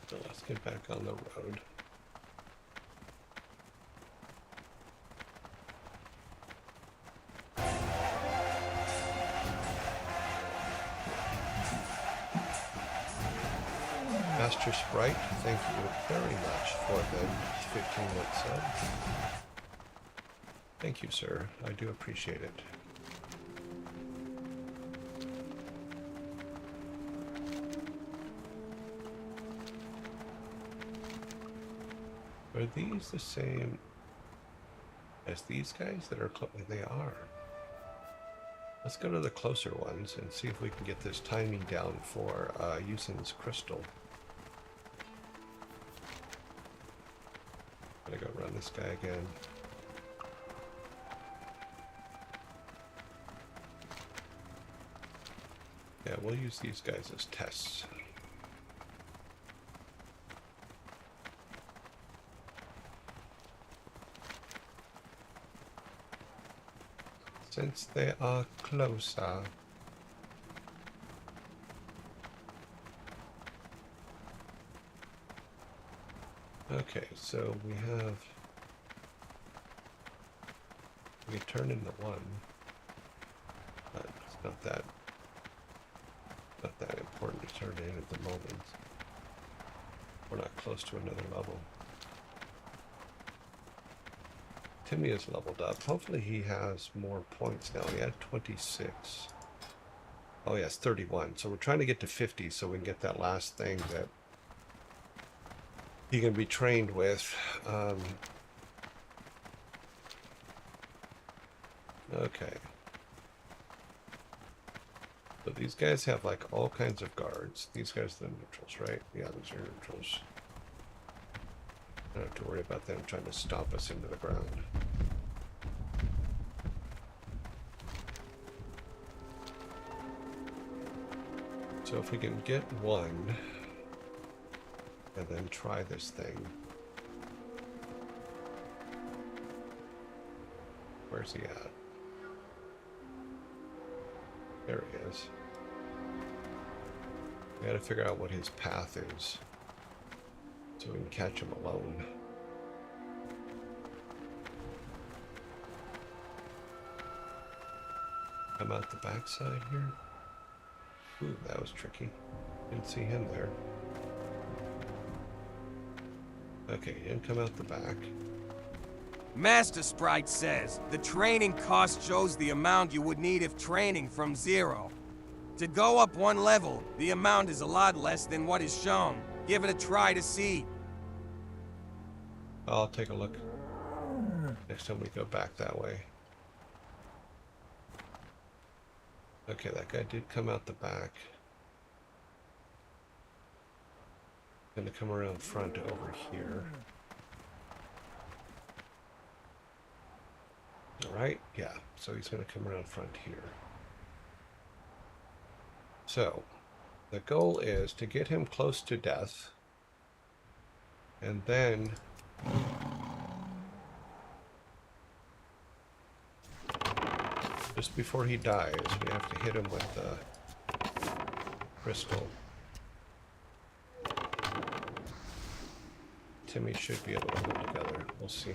So let's get back on the road. Master Sprite, thank you very much for the 15-month sub. Thank you, sir. I do appreciate it. Are these the same as these guys that are they are. Let's go to the closer ones and see if we can get this timing down for using this crystal. Gotta go run this guy again. Yeah, we'll use these guys as tests. Since they are closer. Okay, so we turn into one, but it's not that important to turn in at the moment. We're not close to another level. Timmy is leveled up. Hopefully he has more points now. He had 26. Oh yes, 31. So we're trying to get to 50 so we can get that last thing that he can be trained with. Okay. So these guys have like all kinds of guards. These guys are the neutrals, right? Yeah, these are neutrals. I don't have to worry about them trying to stomp us into the ground. So if we can get one and then try this thing. Where's he at? There he is. We gotta figure out what his path is so we can catch him alone. Come out the backside here. Ooh, that was tricky. Didn't see him there. Okay, he didn't come out the back. Master Sprite says the training cost shows the amount you would need if training from zero. To go up one level, the amount is a lot less than what is shown. Give it a try to see. I'll take a look next time we go back that way. Okay, that guy did come out the back. Gonna come around front over here. Alright, yeah, so he's gonna come around front here. So, the goal is to get him close to death, and then just before he dies, we have to hit him with the crystal. Timmy should be able to hold together. We'll see.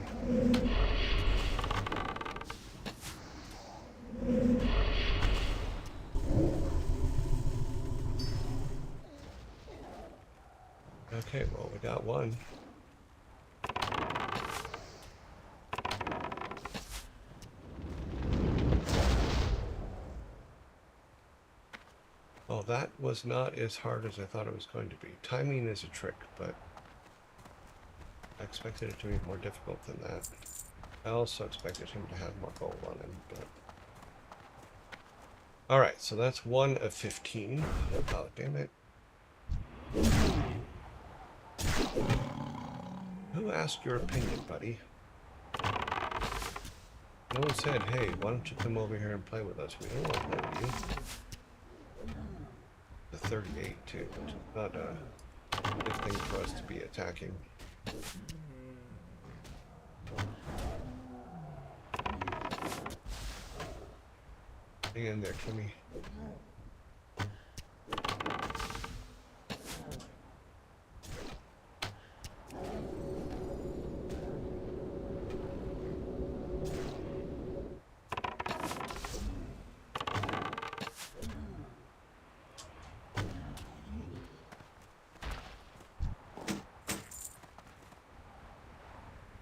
Okay, well, we got one. Oh, that was not as hard as I thought it was going to be. Timing is a trick, but I expected it to be more difficult than that. I also expected him to have more gold on him, but... Alright, so that's 1 of 15. Oh, damn it. Who asked your opinion, buddy? No one said, hey, why don't you come over here and play with us? We don't want to play with you. The 38, too, which is not a good thing for us to be attacking. Hang in there, Kimmy.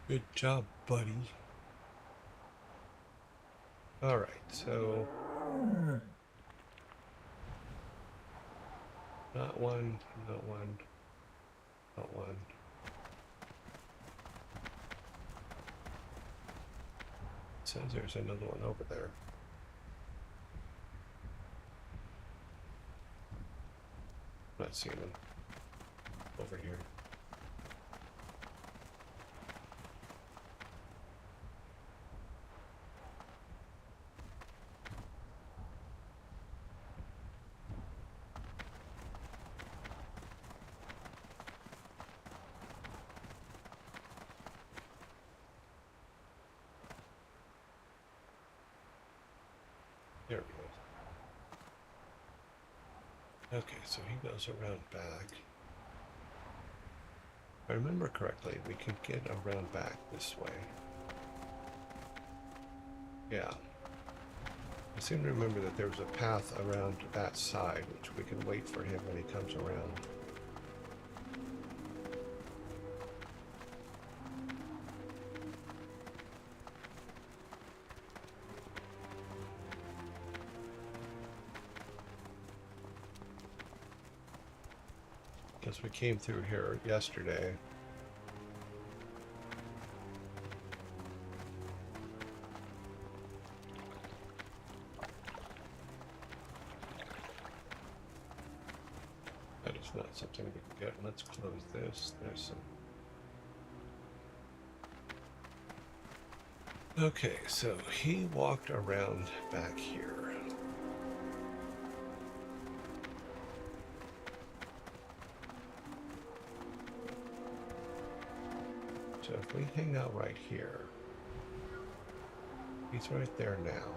Good job, buddy. Alright, so... Not one, not one, not one. says there's another one over there. Not seeing him. Over here. There he goes. Okay, so he goes around back. If I remember correctly, we can get around back this way. Yeah. I seem to remember that there was a path around that side, which we can wait for him when he comes around. Because we came through here yesterday. That is not something we can get. Let's close this. There's some. Okay, so he walked around back here. So if we hang out right here, he's right there now.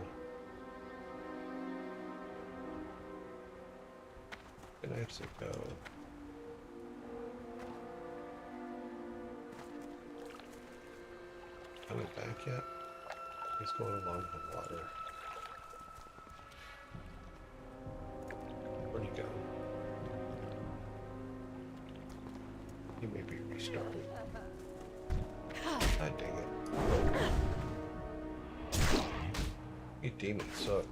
And I have to go. Coming back yet? He's going along the water. Where'd he go? He may be restarting. God dang it. You demons suck.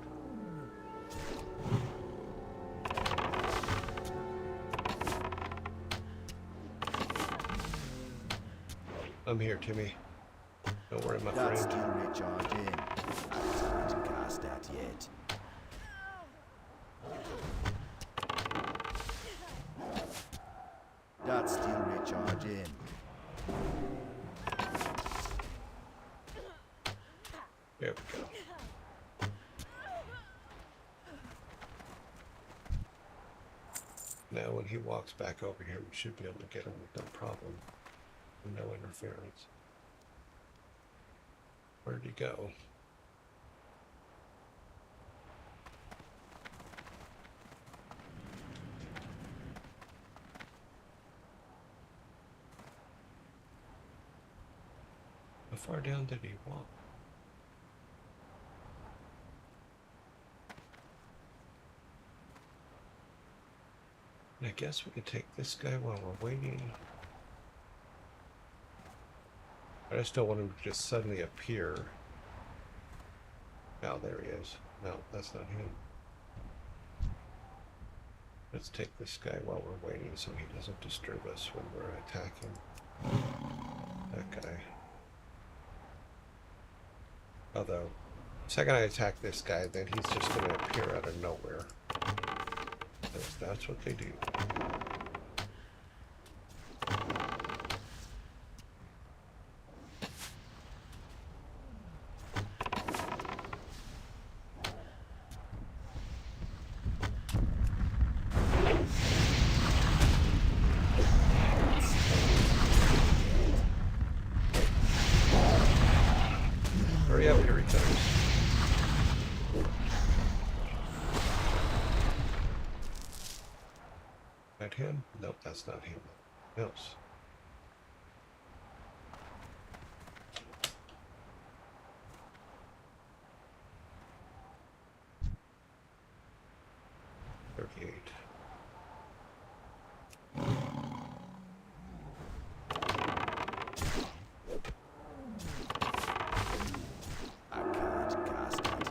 I'm here, Timmy. Don't worry, my That's friend. still recharging. I haven't cast that yet. That's still recharging. There we go. Now when he walks back over here, we should be able to get him with no problem. No interference. Where'd he go? How far down did he walk? And I guess we could take this guy while we're waiting. I just don't want him to just suddenly appear. Oh, there he is. No, that's not him. Let's take this guy while we're waiting so he doesn't disturb us when we're attacking. That guy. Although, the second I attack this guy, then he's just going to appear out of nowhere. That's what they do. Hurry up, here he comes. That him? Nope, that's not him. Else. I can't cast that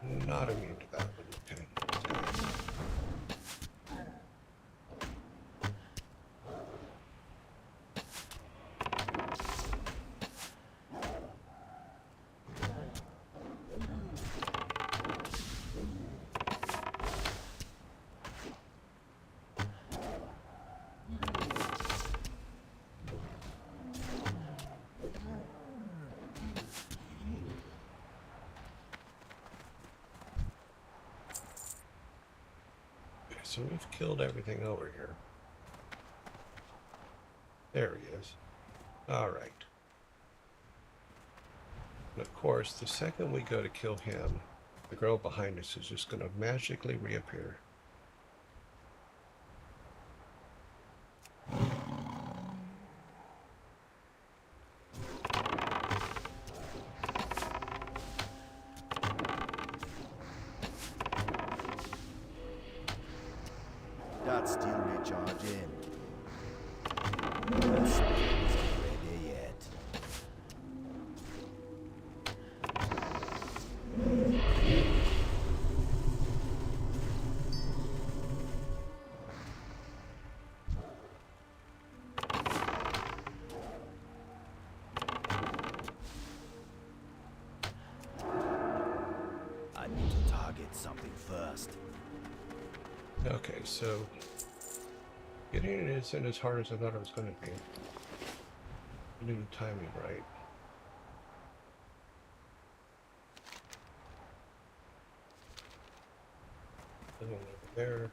yet. Not immune to that one. Okay. so we've killed everything over here. There he is. All right. And of course, the second we go to kill him, the girl behind us is just going to magically reappear. That's still recharging. The spirit isn't ready yet. I need to target something first. Okay, so getting it isn't as hard as I thought it was going to be. Getting the timing right. And then over there.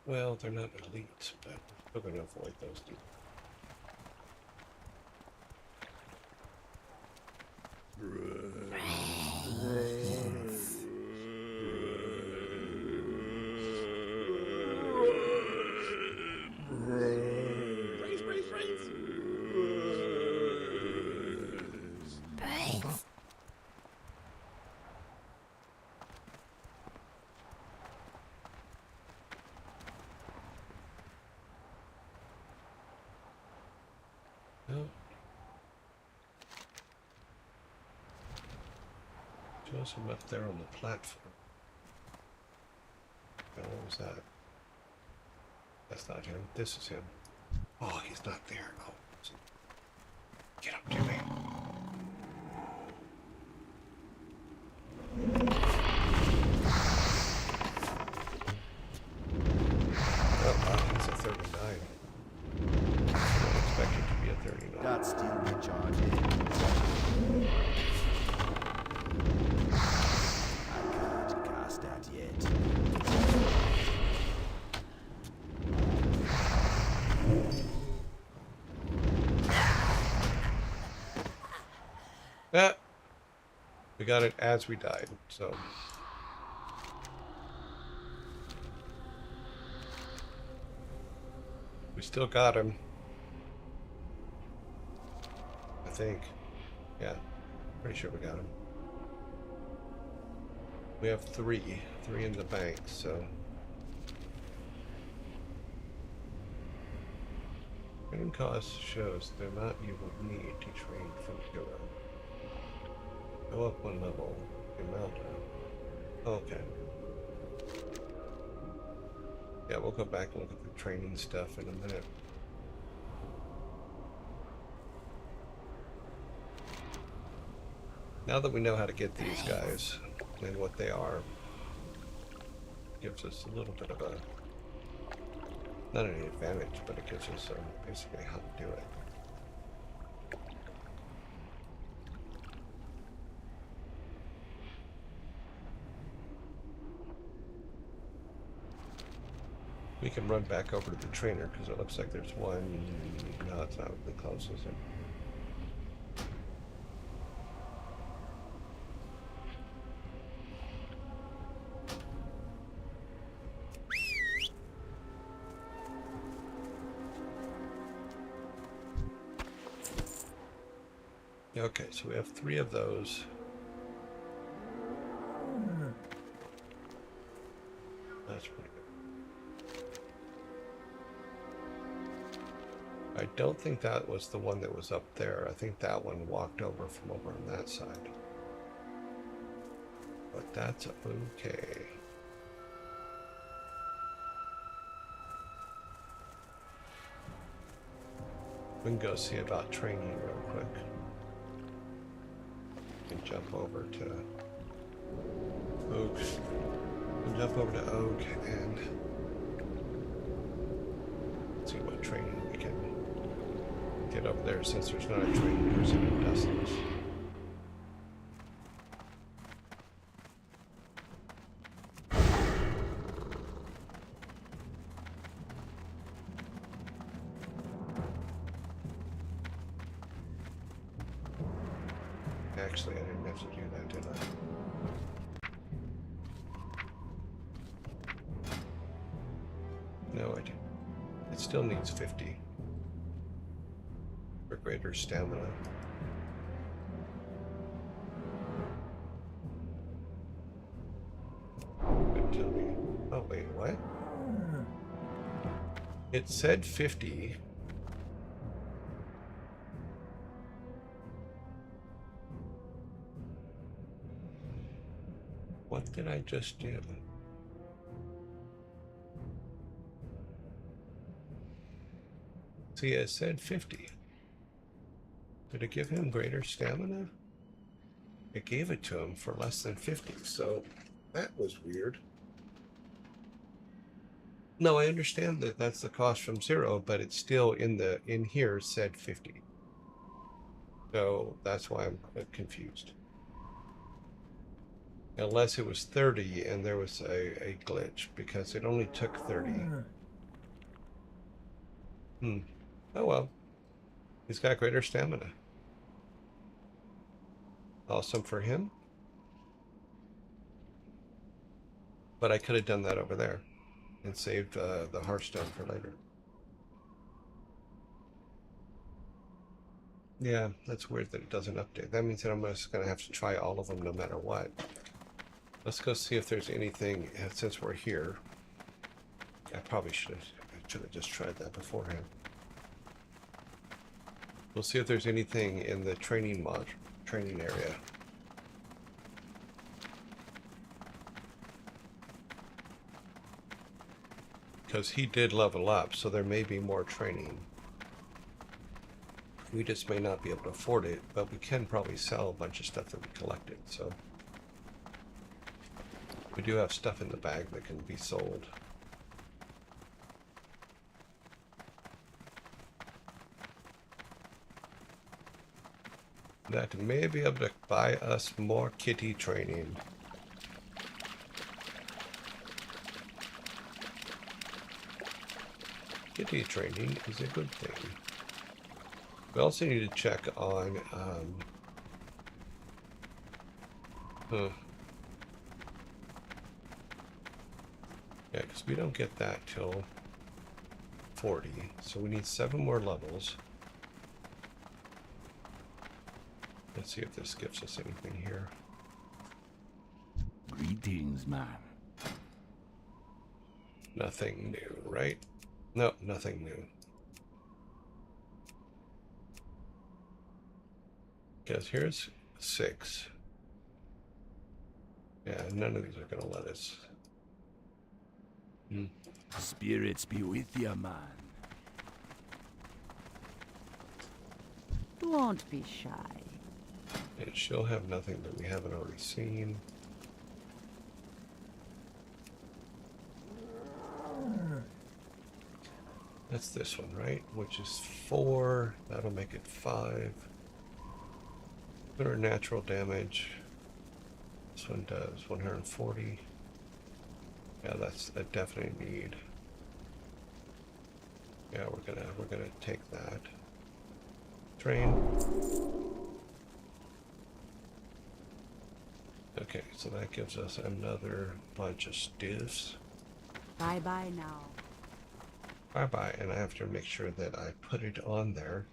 Well, they're not elites, but we're going to avoid those two. No. Shows him up there on the platform. Oh, what was that? That's not him. This is him. Oh, he's not there. Oh, get up to me. Oh, he's a 39. I don't expect it to be a 39. That's still recharging. I can't cast that yet. Ah, we got it as we died, so. We still got him. I think. Yeah, pretty sure we got him. We have three in the bank, so. Training cost shows the amount you will need to train from hero. Go up one level. The amount of. Okay. Yeah, we'll go back and look at the training stuff in a minute. Now that we know how to get these guys and what they are, gives us a little bit of a, not an advantage, but it gives us basically how to do it. We can run back over to the trainer because it looks like there's one. No, it's not the closest. Okay, so we have 3 of those. That's pretty good. I don't think that was the one that was up there. I think that one walked over from over on that side. But that's okay. We can go see about training real quick. We can jump over to Oak. We can jump over to Oak and see what training we can get over there since there's not a trained person who does this. Actually, I didn't have to do that, did I? No, I didn't. It still needs 50 for greater stamina. But tell me. Oh, wait, what? It said 50. What did I just do? See, it said 50. Did it give him greater stamina? It gave it to him for less than 50, so that was weird. No, I understand that that's the cost from 0, but it's still in here said 50. So that's why I'm confused. Unless it was 30 and there was a glitch, because it only took 30. Oh well. He's got greater stamina. Awesome for him. But I could have done that over there and saved the Hearthstone for later. Yeah, that's weird that it doesn't update. That means that I'm just going to have to try all of them no matter what. Let's go see if there's anything, since we're here. I probably should have just tried that beforehand. We'll see if there's anything in the training area. Because he did level up, so there may be more training. We just may not be able to afford it, but we can probably sell a bunch of stuff that we collected, so. We do have stuff in the bag that can be sold. That may be able to buy us more kitty training. Kitty training is a good thing. We also need to check on, yeah, because we don't get that till 40, so we need 7 more levels. Let's see if this gives us anything here. Greetings, man. Nothing new, right? No, nothing new. Because here's 6. Yeah, none of these are going to let us. Spirits be with you, man. Don't be shy. And she'll have nothing that we haven't already seen. That's this one, right? Which is 4. That'll make it 5. Better natural damage. This one does 140. Yeah, that's a definite need. Yeah, we're gonna take that. Train. Okay, so that gives us another bunch of stiffs. Bye-bye now. Bye-bye, and I have to make sure that I put it on there.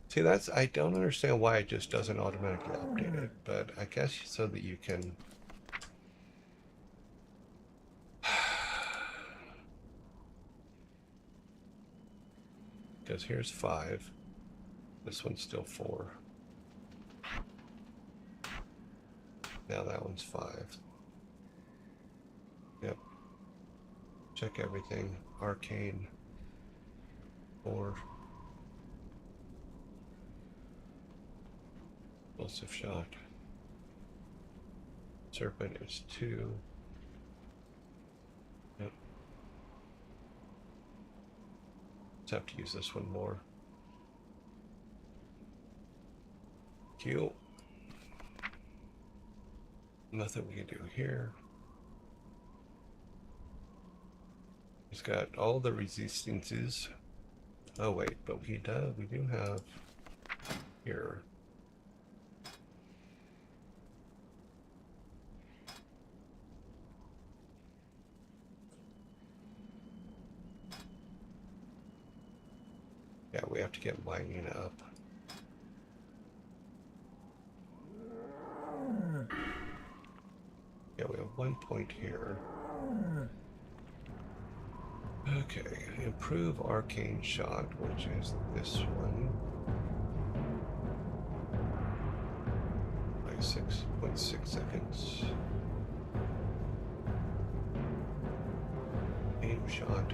See, I don't understand why it just doesn't automatically update it, but I guess so that you can... Because here's 5. This one's still 4. Now that one's 5. Yep. Check everything. Arcane. 4. Explosive shot. Serpent is 2. Yep. Just have to use this one more. Thank you. Nothing we can do here. He's got all the resistances. Oh wait, but we do have here. Yeah, we have to get mining up. Yeah, we have 1 point here. Okay, improve arcane shot, which is this one. By 6.6 seconds. Aim shot.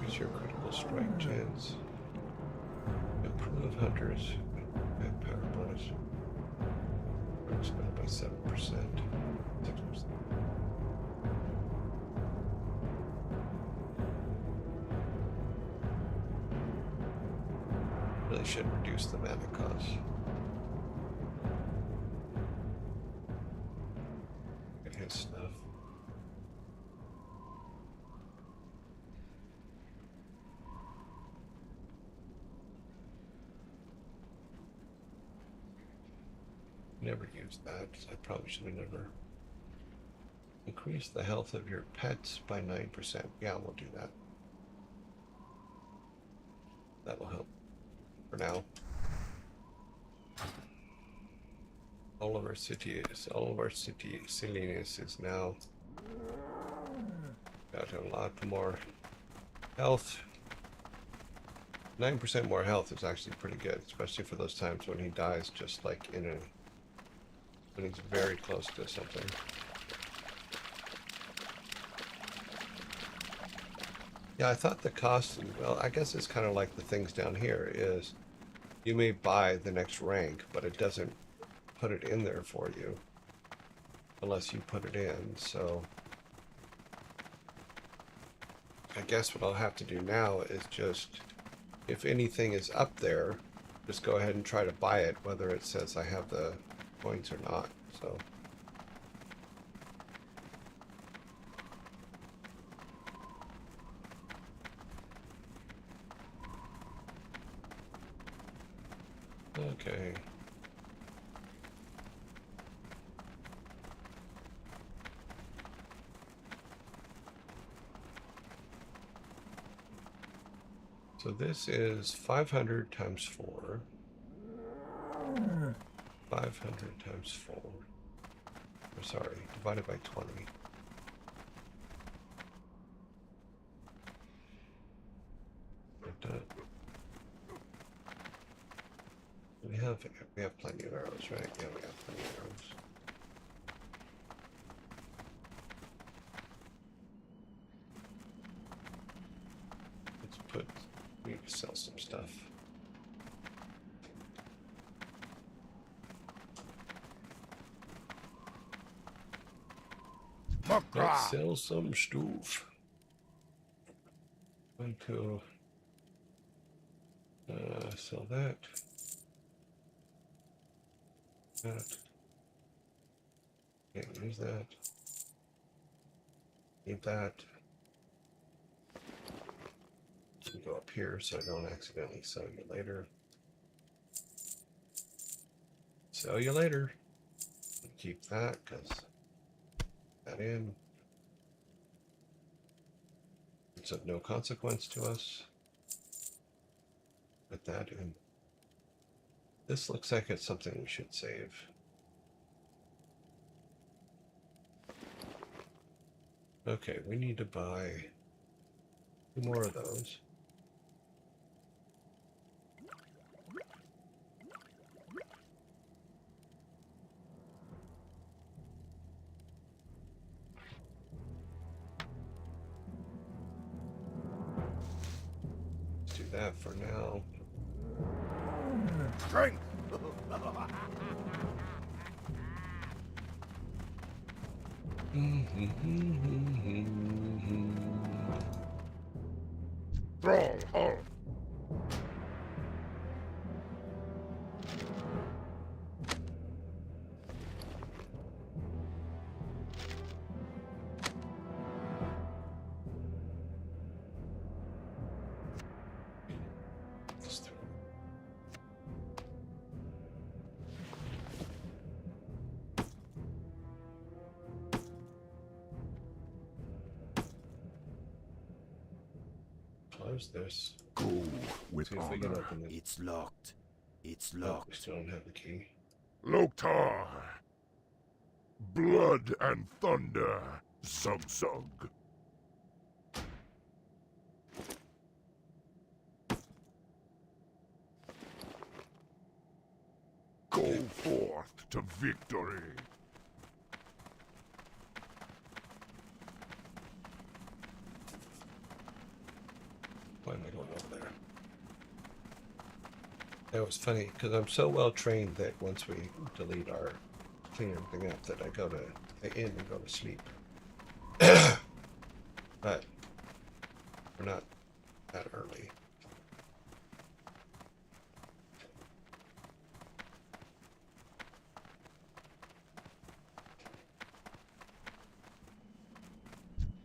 Increase your critical strike chance. Improve hunters and power bonus. Expanded by 7%. 6%. Really should reduce the mana cost. Get his stuff. Never used that. I probably should have never. Increase the health of your pets by 9%. Yeah, we'll do that. That will help for now. All of our silliness is now got a lot more health. 9% more health is actually pretty good, especially for those times when he dies, just like when he's very close to something. Yeah, I thought the cost, well, I guess it's kind of like the things down here is you may buy the next rank, but it doesn't put it in there for you unless you put it in. So I guess what I'll have to do now is just, if anything is up there, just go ahead and try to buy it, whether it says I have the points or not. So okay. So this is 500 times 4. 500 times 4. I'm sorry, divided by 20. But, we have plenty of arrows, right? Yeah, we have plenty of arrows. We need to sell some stuff. Let's sell some stuff. Going to sell that. Can't use that. Need that. Go up here so I don't accidentally sell you later. Sell you later. Keep that because that in. It's of no consequence to us. Put that in. This looks like it's something we should save. Okay, we need to buy 2 more of those. Let's do that for now. Drink! Close this. Go with See if we can honor. open it. It's locked. It's Oh, we locked. still don't have the key. Loktar. Blood and thunder. Zug zug. Go forth to victory. Why am I going over there? That was funny because I'm so well trained that once we delete our clean everything up, that I go to the inn and go to sleep. But we're not that early.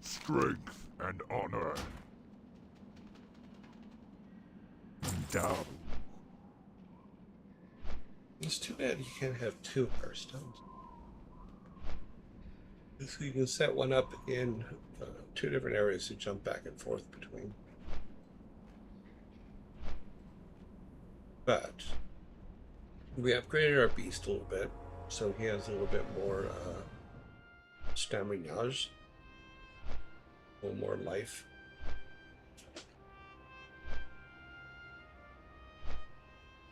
Strength and honor. Down. It's too bad you can't have two Hearthstones. So you can set one up in two different areas to jump back and forth between. But we upgraded our beast a little bit, so he has a little bit more stamina, a little more life.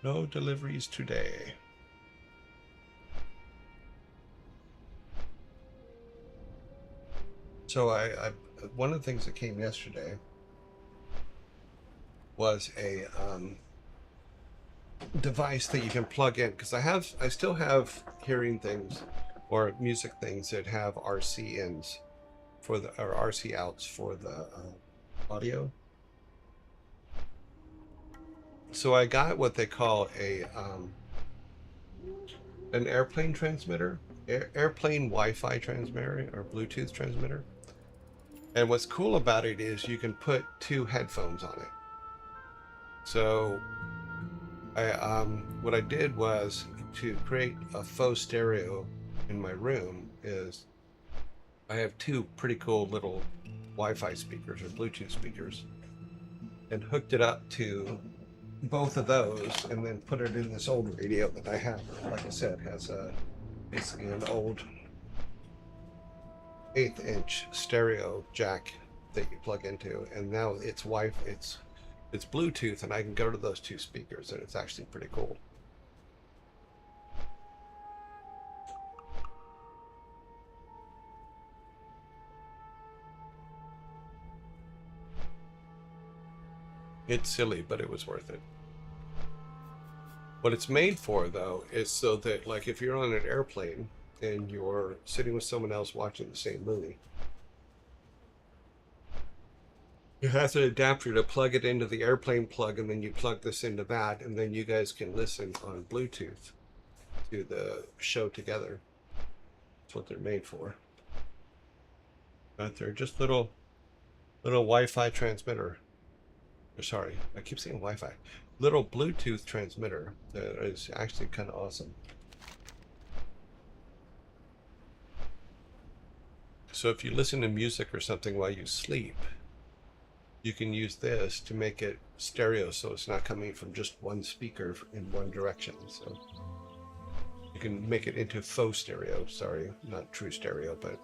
No deliveries today. So I one of the things that came yesterday was a device that you can plug in, because I still have hearing things or music things that have RC ins for the, or RC outs for the audio. So I got what they call a an airplane transmitter, airplane Wi-Fi transmitter or Bluetooth transmitter. And what's cool about it is you can put two headphones on it. So I what I did was to create a faux stereo in my room is I have two pretty cool little Wi-Fi speakers or Bluetooth speakers and hooked it up to both of those and then put it in this old radio that I have. Like I said, has a basically an old 1/8 inch stereo jack that you plug into, and now it's it's Bluetooth, and I can go to those two speakers, and it's actually pretty cool. It's silly, but it was worth it. What it's made for, though, is so that, like, if you're on an airplane and you're sitting with someone else watching the same movie, you have an adapter to plug it into the airplane plug, and then you plug this into that, and then you guys can listen on Bluetooth to the show together. That's what they're made for. But they're just little Wi-Fi transmitter. Sorry, I keep saying Wi-Fi. Little Bluetooth transmitter that is actually kind of awesome. So if you listen to music or something while you sleep, you can use this to make it stereo, so it's not coming from just one speaker in one direction. So you can make it into faux stereo. Sorry, not true stereo, but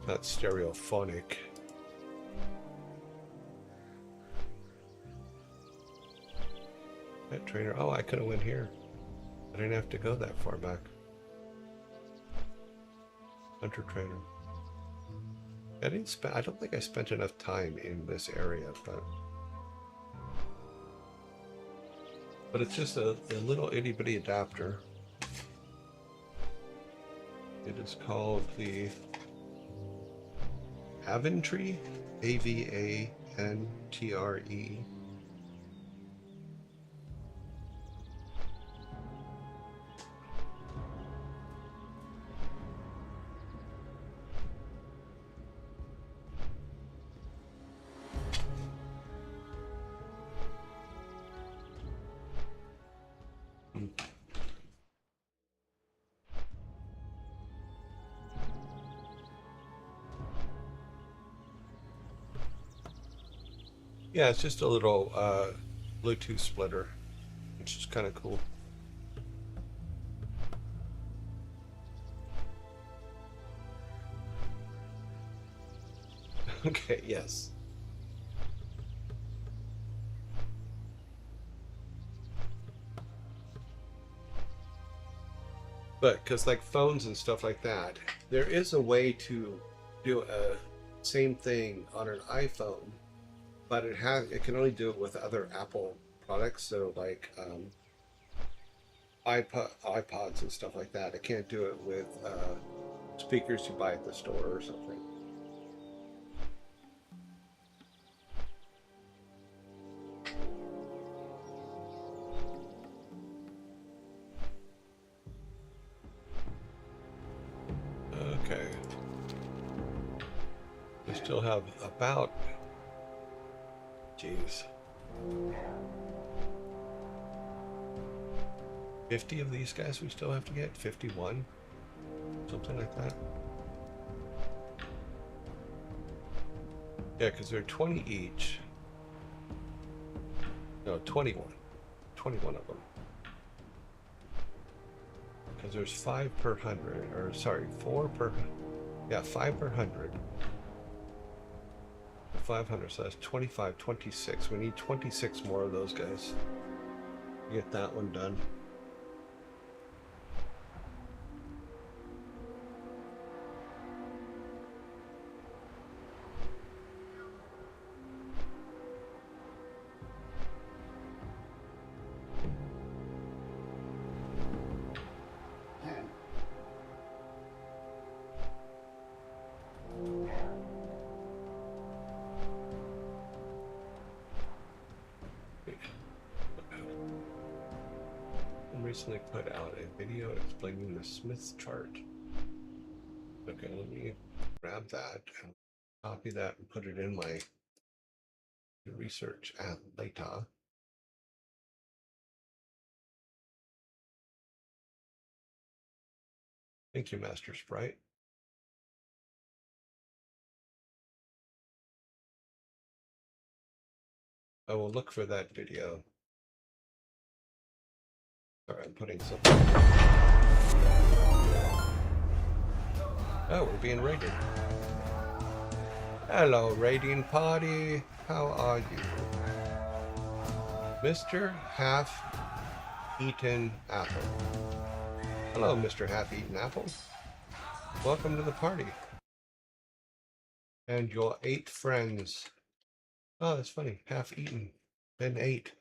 not stereophonic. That trainer. Oh, I could have went here. I didn't have to go that far back. Hunter trainer. I don't think I spent enough time in this area, but it's just a little itty bitty adapter. It is called the Avantre, Avantre. Yeah, it's just a little Bluetooth splitter, which is kind of cool. Okay, yes. But because like phones and stuff like that, there is a way to do a same thing on an iPhone, but it can only do it with other Apple products. So like iPods and stuff like that. It can't do it with speakers you buy at the store or something. Okay. We still have about, geez, 50 of these guys we still have to get. 51, something like that. Yeah, because they're 20 each. No, 21. 21 of them. Because there's 5 per 100, or sorry, 4 per, yeah, 5 per 100. 500, so that's 25, 26. We need 26 more of those guys to get that one done. Recently put out a video explaining the Smith chart. Okay, let me grab that, copy that, and put it in my research app later. Thank you, Master Sprite. I will look for that video. Sorry, I'm putting something. Oh, we're being raided. Hello, raiding party. How are you? Mr. Half-Eaten Apple. Hello, Mr. Half-Eaten Apple. Welcome to the party. And your 8 friends. Oh, that's funny. Half-eaten. Then 8.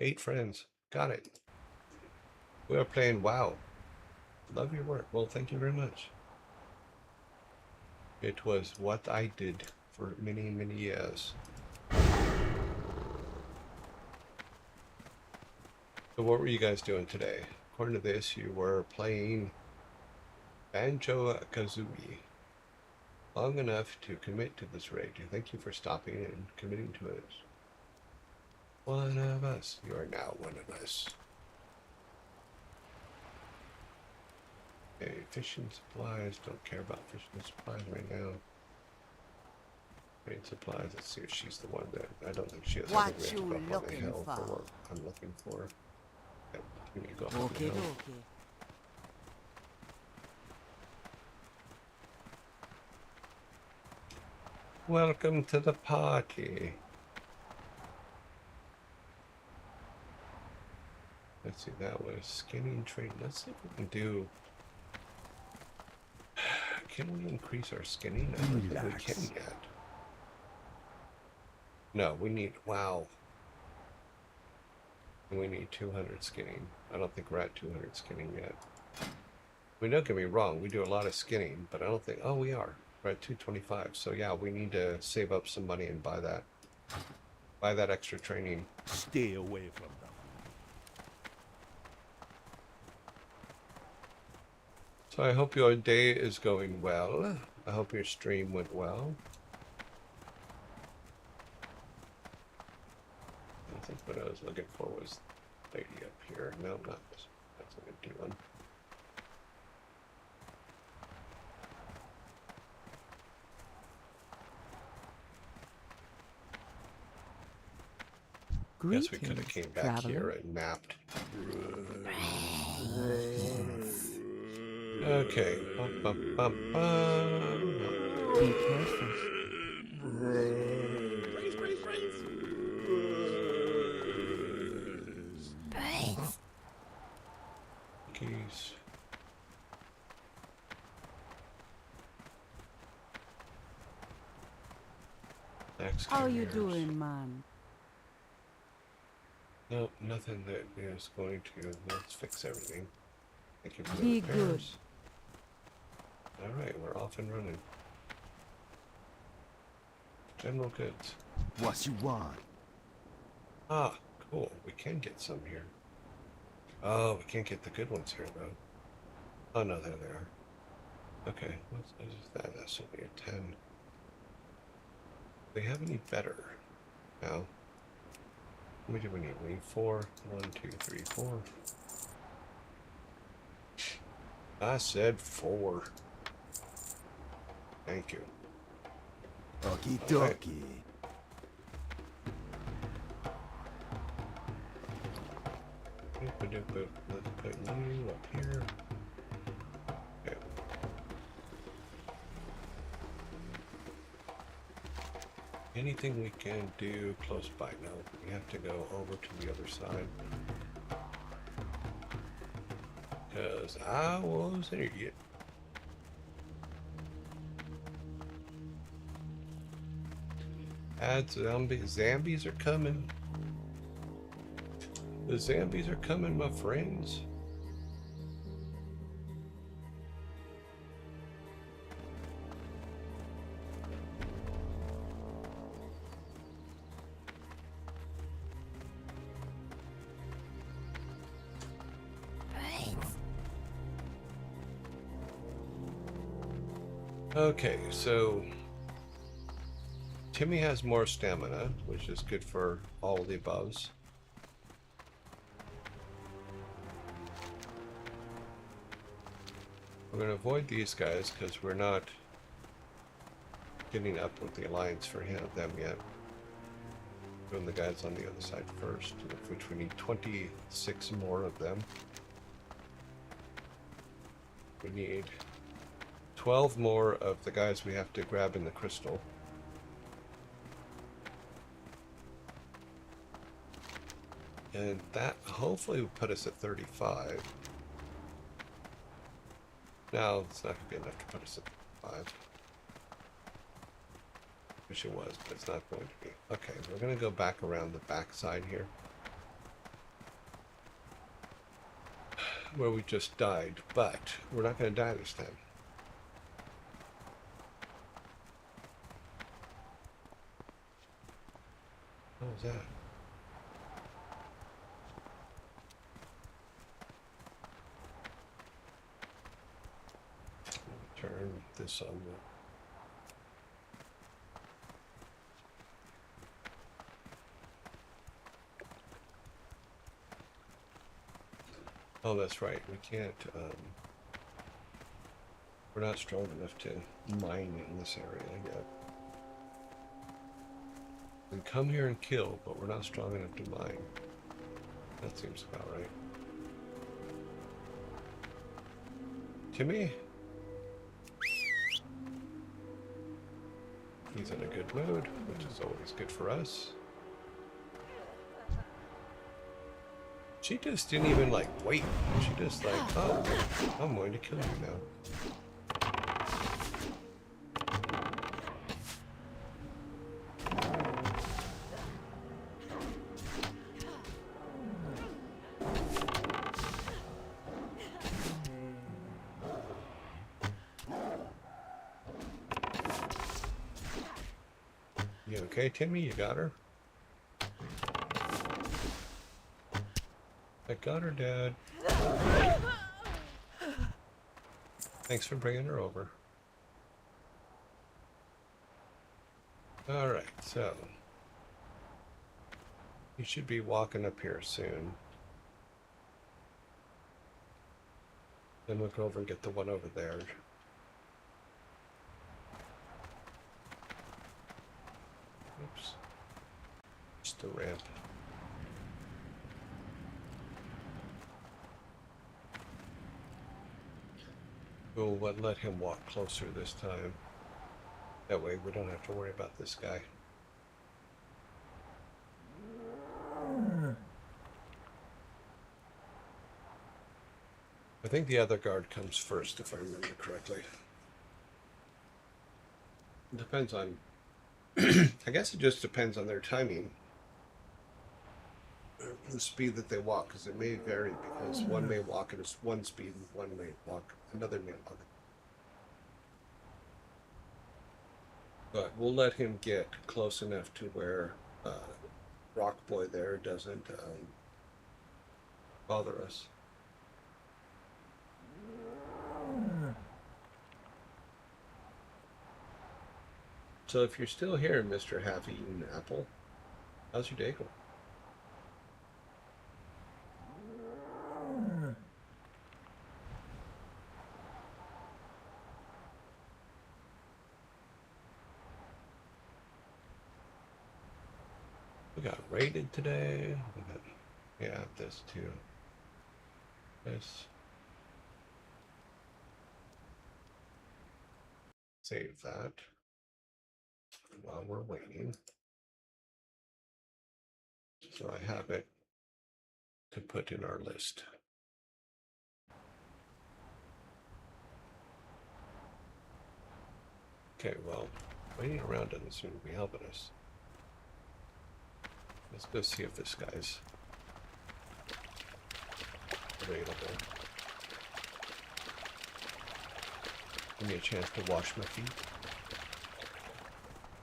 8 friends. Got it. We are playing WoW. Love your work. Well, thank you very much. It was what I did for many, many years. So what were you guys doing today? According to this, you were playing Banjo-Kazooie long enough to commit to this raid. Thank you for stopping and committing to it. One of us. You are now one of us. Okay, fishing supplies. Don't care about fishing supplies right now. Trade supplies. Let's see if she's the one that I don't think she is. What I think we have to you go up on the looking hill for? what I'm looking for. Yep, we need to go up on the Okay, hill. okay. Welcome to the party. Let's see, that was skinning trade. Let's see if we can do. Can we increase our skinning? I don't think we can yet. No, we need. Wow. We need 200 skinning. I don't think we're at 200 skinning yet. I mean, don't get me wrong, we do a lot of skinning, but I don't think, oh, we are. We're at 225. So yeah, we need to save up some money and buy that. Buy that extra training. Stay away from them. So I hope your day is going well. I hope your stream went well. I think what I was looking for was lady up here. No, not this. That's an empty one. Guess we could have came back here and mapped. Okay. Be careful. Keys. How you doing, man? Nope, nothing that is going to. Let's fix everything. Thank you for the Be good. repairs. Alright, we're off and running. General goods. What you want? Ah, cool. We can get some here. Oh, we can't get the good ones here, though. Oh, no, there they are. Okay, what's that? That's only a 10. Do they have any better? No. How many do we need? We need 4. 1, 2, 3, 4. I said 4. Thank you. Okie Alright. dokie. Let's put you up here. Okay. Anything we can do close by? No, we have to go over to the other side. Because I was an idiot. Zombies are coming. The zombies are coming, my friends. Okay, so Timmy has more stamina, which is good for all the aboves. We're going to avoid these guys because we're not getting up with the alliance for them yet. Doing the guys on the other side first, which we need 26 more of them. We need 12 more of the guys we have to grab in the crystal. And that hopefully will put us at 35. No, it's not going to be enough to put us at 5. Wish it was, but it's not going to be. Okay, we're going to go back around the back side here. Where we just died, but we're not going to die this time. What was that? Turn this on. Oh, that's right. We can't. We're not strong enough to mine in this area yet. We can come here and kill, but we're not strong enough to mine. That seems about right. Timmy? He's in a good mood, which is always good for us. She just didn't even like wait. She just like, oh, I'm going to kill you now. You okay, Timmy? You got her? I got her, Dad. Thanks for bringing her over. Alright, so you should be walking up here soon. Then we'll go over and get the one over there. Oops. Just the ramp. We'll let him walk closer this time. That way we don't have to worry about this guy. I think the other guard comes first, if I remember correctly. It depends on... I guess it just depends on their timing. The speed that they walk, because it may vary, because one may walk at one speed and one may walk, another may walk. But we'll let him get close enough to where Rock Boy there doesn't bother us. So if you're still here, Mr. Half-Eaten Apple, how's your day going? We got raided today. Yeah, this too. This. Save that while we're waiting. So I have it to put in our list. Okay, well, waiting around doesn't seem to be helping us. Let's go see if this guy's available. Give me a chance to wash my feet.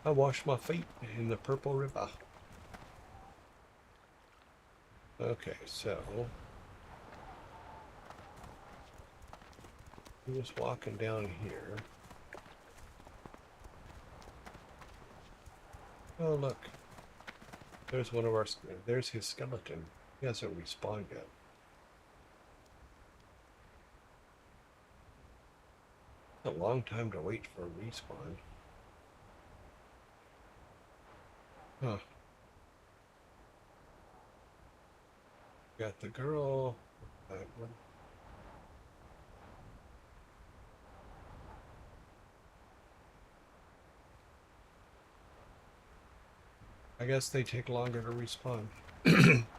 I wash my feet in the Purple River. Okay, so he was walking down here. Oh, look. There's one of our... There's his skeleton. He hasn't respawned yet. A long time to wait for a respawn. Huh. Got the girl. That one. I guess they take longer to respawn.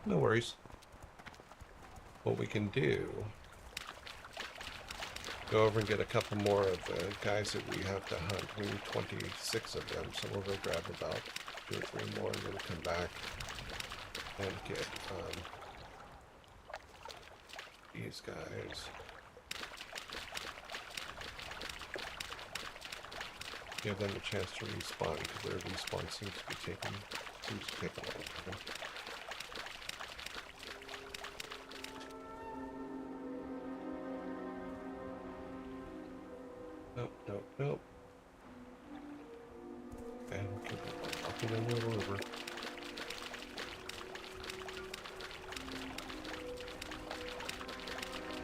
No worries. What we can do, go over and get a couple more of the guys that we have to hunt. We need 26 of them, so we'll go grab about 2 or 3 more and then come back and get these guys. Give them a chance to respawn, because their respawn seems to take a long time. Nope. And keep walking in the river.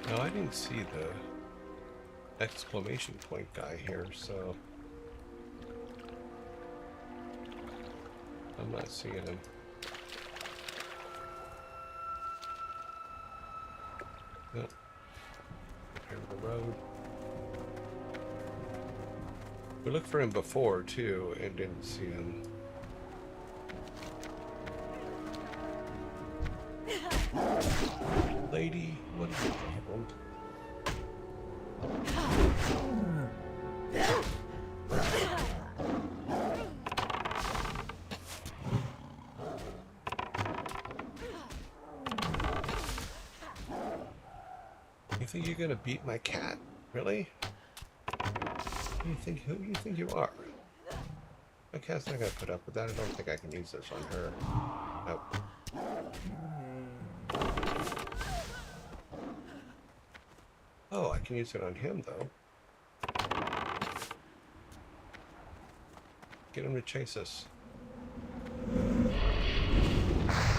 Now I didn't see the exclamation point guy here, so I'm not seeing him. Nope. Prepare the road. We looked for him before, too, and didn't see him. Lady, what is your problem? You think you're gonna beat my cat? Really? Who do you think you are? My cat's not gonna put up with that. I don't think I can use this on her. Nope. Oh, I can use it on him, though. Get him to chase us.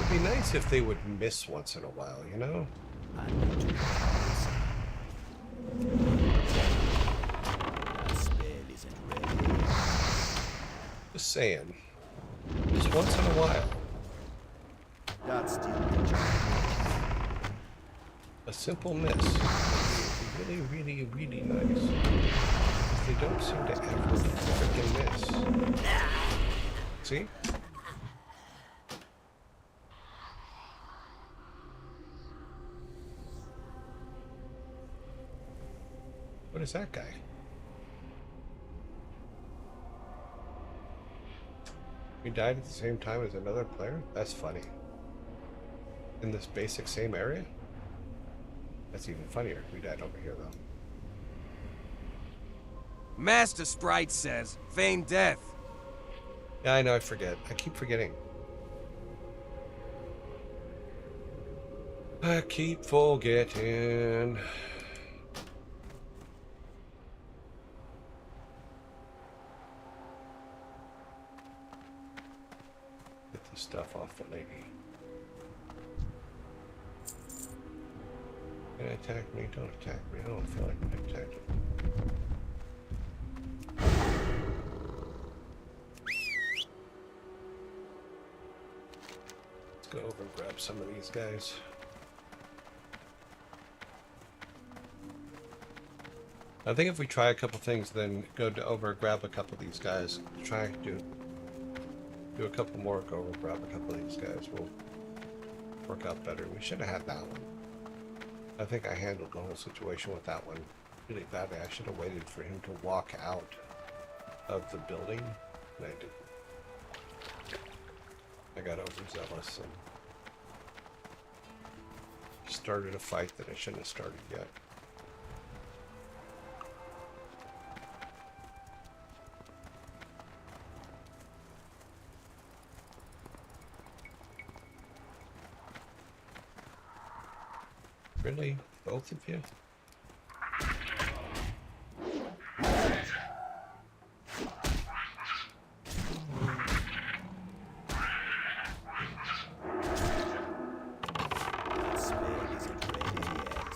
It'd be nice if they would miss once in a while, you know? I need to that spell isn't ready. Just saying. Just once in a while. That's still the job. A simple miss would be really, really, really nice. They don't seem to ever freaking miss. See? What is that guy? We died at the same time as another player? That's funny. In this basic same area? That's even funnier. We died over here, though. Master Sprite says, feign death. Yeah, I know, I forget. I keep forgetting. I keep forgetting. Get the stuff off the lady. Can I attack me? Don't attack me. I don't feel like I'm attacking. Let's go over and grab some of these guys. I think if we try a couple things, then go to over grab a couple of these guys. Try do a couple more. Go over grab a couple of these guys. We'll work out better. We should have had that one. I think I handled the whole situation with that one really badly. I should have waited for him to walk out of the building, and I didn't. I got overzealous and started a fight that I shouldn't have started yet. Really? Both of you? That spell isn't ready yet.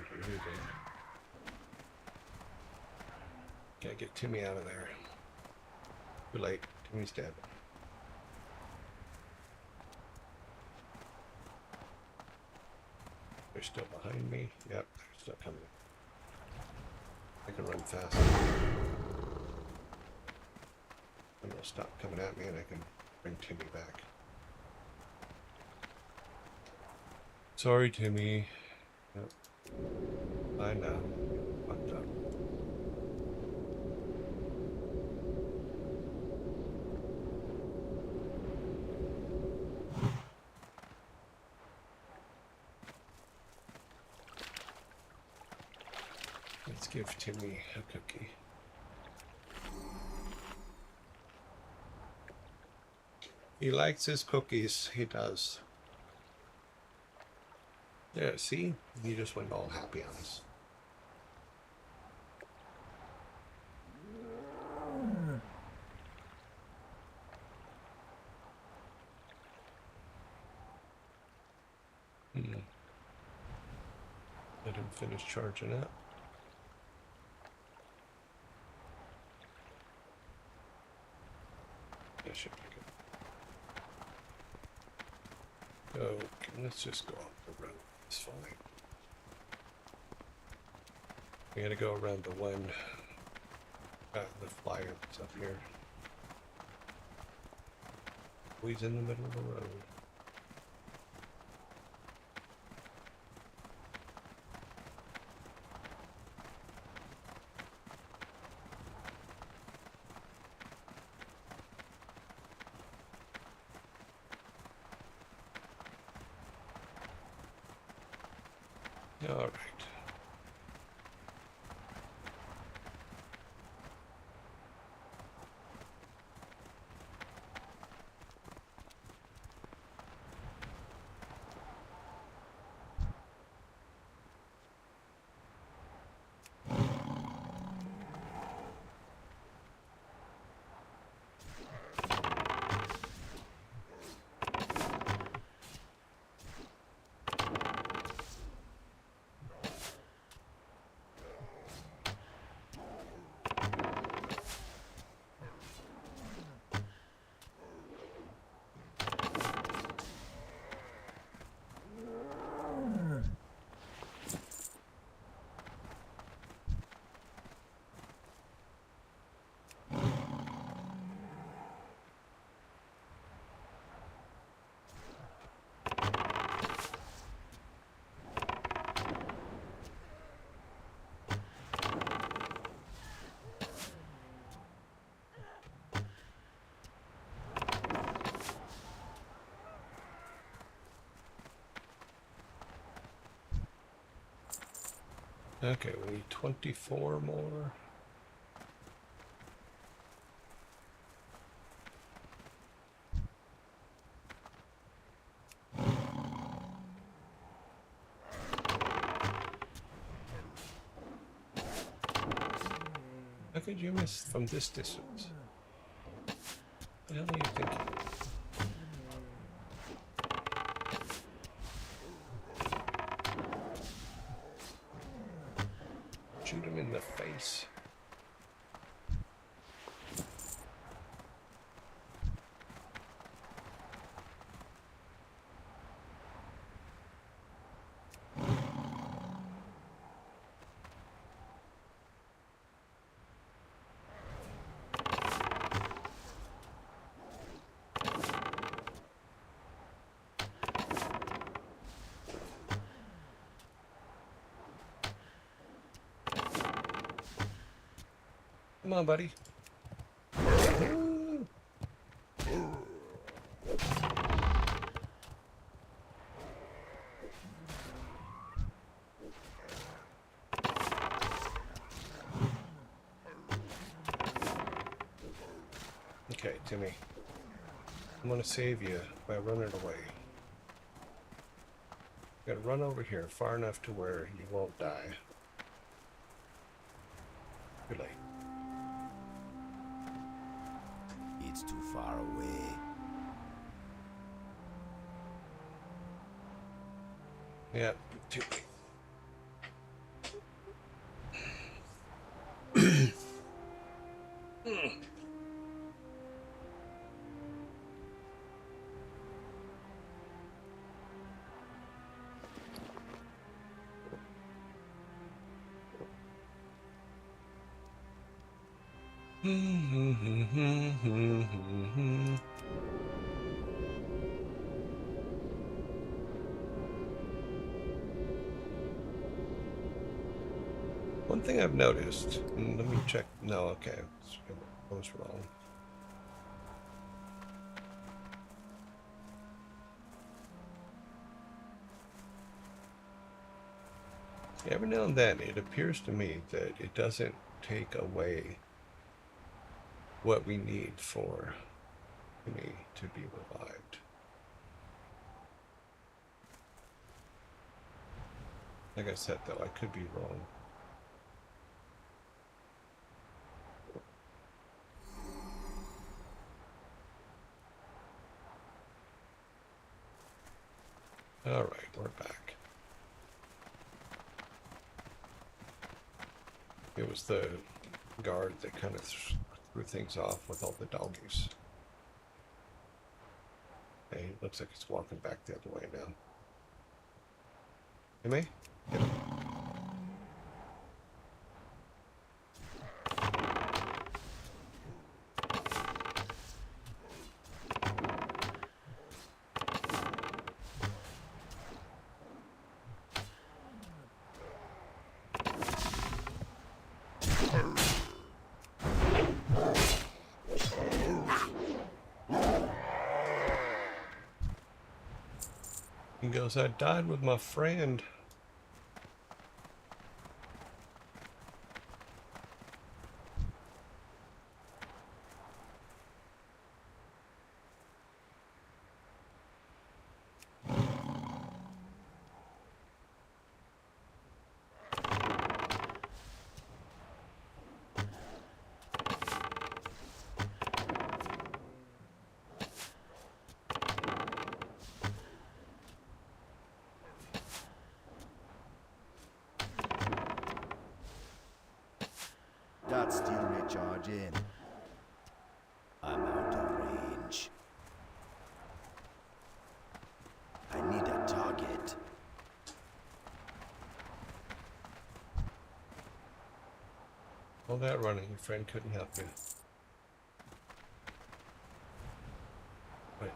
Timmy's dying. Gotta get Timmy out of there. Too late. Timmy's dead. They're still behind me. Yep, they're still coming. I can run fast. And they'll stop coming at me and I can bring Timmy back. Sorry, Timmy. Yep. I know. Fucked up. Let's give Timmy a cookie. He likes his cookies. He does. Yeah, see? He just went all happy on us. Let him finish charging up. That should be good. Okay, let's just go off the road. It's fine. We gotta go around the one, the flyer that's up here. He's in the middle of the road. All right. Okay, we need 24 more. How could you miss from this distance? What the hell are you thinking? Shoot him in the face. Come on, buddy. Okay, Timmy. I'm gonna save you by running away. You gotta run over here far enough to where you won't die. Too late. It's too far away. Yeah, too late. One thing I've noticed, and let me check. No, okay, I was wrong. Every now and then, it appears to me that it doesn't take away what we need for me to be revived. Like I said, though, I could be wrong. All right, we're back. It was the guard that kind of threw things off with all the doggies. Hey, looks like it's walking back the other way now. Timmy? Get him. He goes, I died with my friend. All that running, your friend couldn't help you. But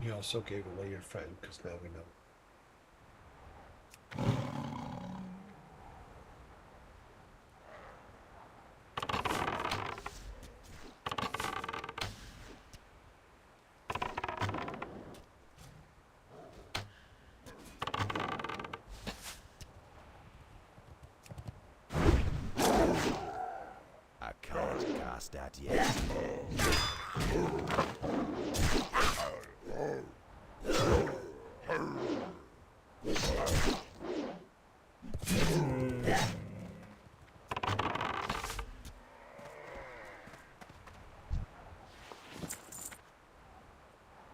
you also gave away your friend, because now we know. I can't cast that yet.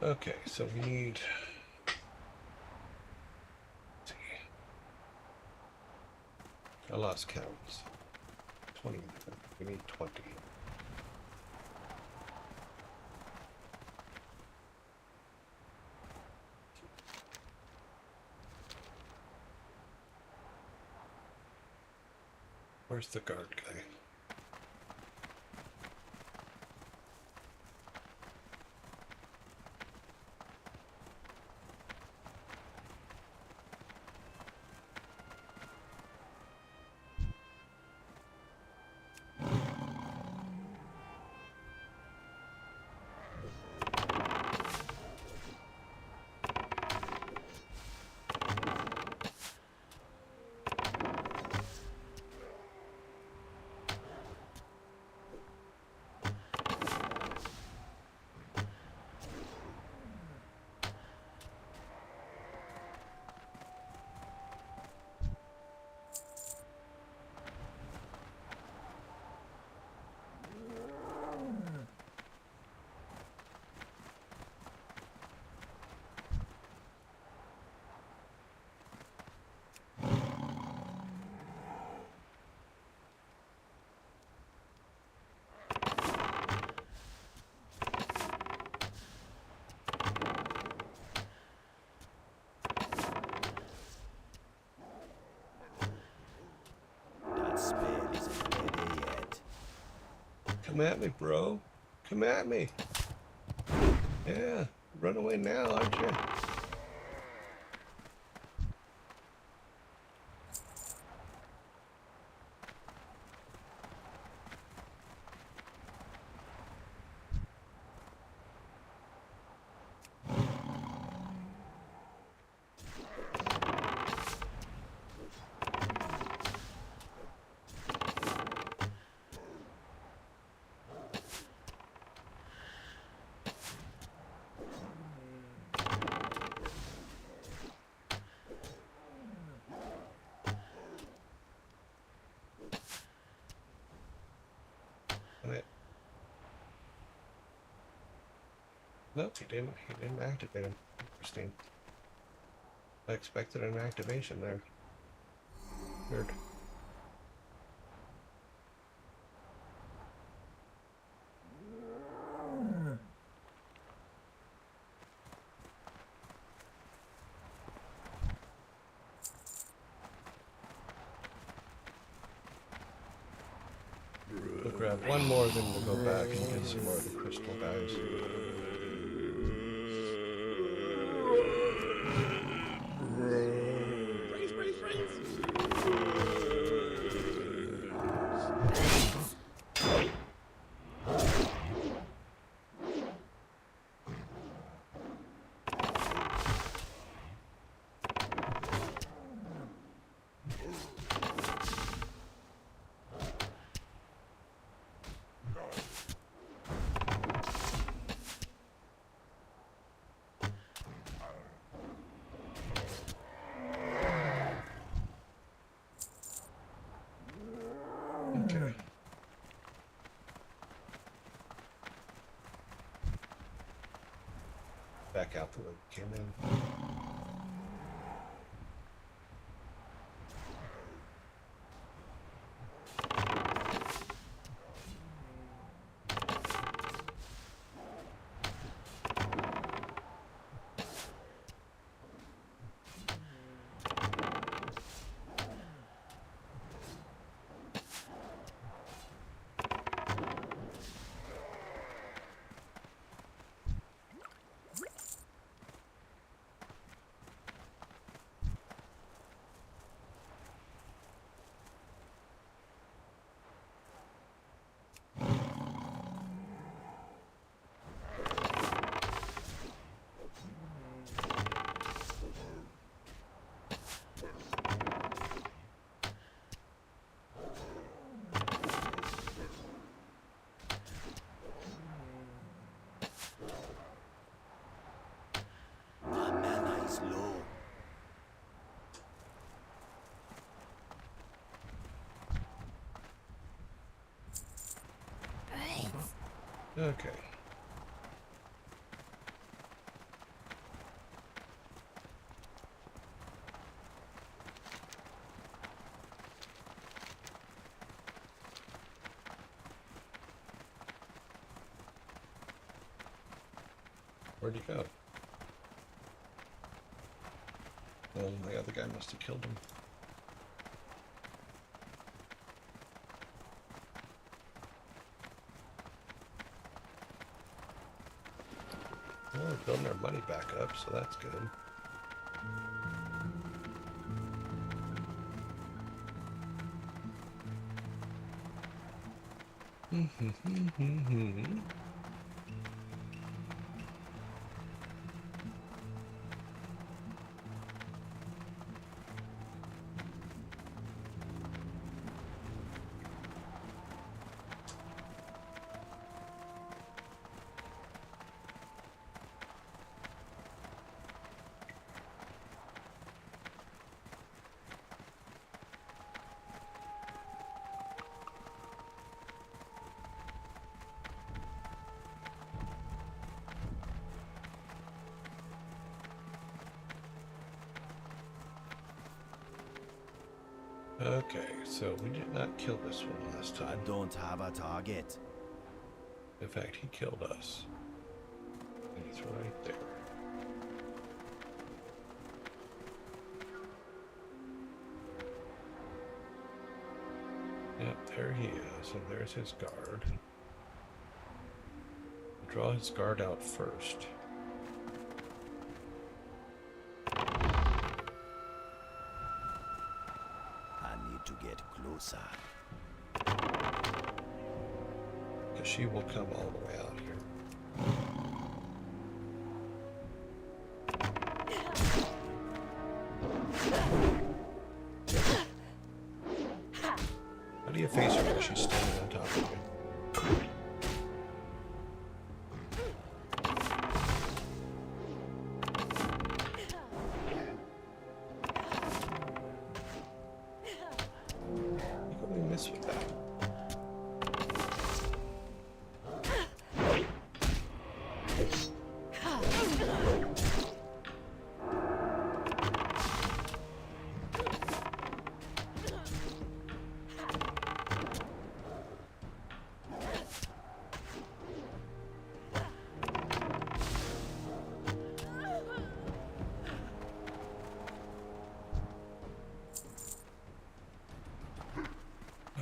Okay, so we need... let's see. I lost counts. 20. We need 20. Where's the guard guy? That spell isn't ready yet. Come at me, bro. Come at me. Yeah, run away now, aren't you? Wait. Nope, he didn't. He didn't activate him. Interesting. I expected an activation there. Weird. We'll grab one more, then we'll go back and get some more of the crystal guys. Okay. Back out the way we came in. Okay. Where'd he go? Well, the other guy must have killed him. Well, we're building our money back up, so that's good. Okay, so we did not kill this one last I time. don't have a target. In fact, he killed us. And he's right there. Yep, there he is, and there's his guard. Draw his guard out first. I need to get closer. Because she will come all the way out here. How do you face her when she's standing on top of you? Look what we miss with that.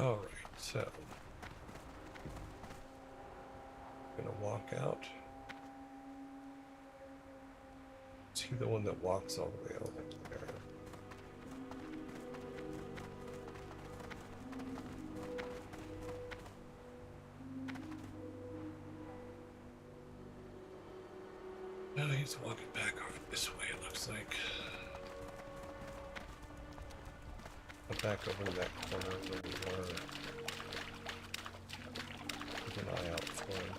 All right, so I'm gonna walk out. Is he the one that walks all the way over there? No, he's walking back over this way, it looks like. Back over in that corner where we were. Keep an eye out for him.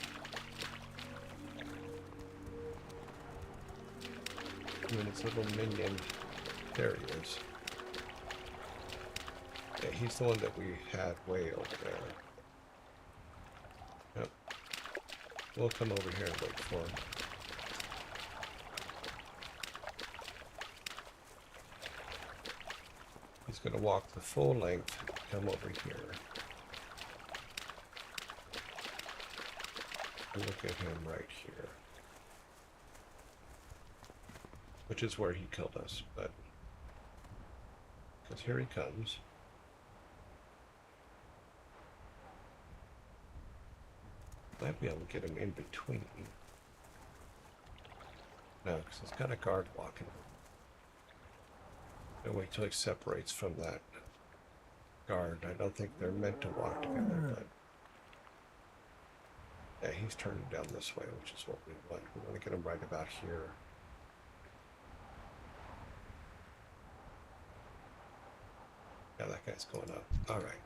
Doing his little minion. There he is. Yeah, he's the one that we had way over there. Yep. We'll come over here and wait for him. He's going to walk the full length, come over here. And look at him right here. Which is where he killed us, but... because here he comes. Might be able to get him in between. No, because he's got a guard walking. And wait till he separates from that guard. I don't think they're meant to walk together, but yeah, he's turning down this way, which is what we want. We want to get him right about here. Yeah, that guy's going up. All right.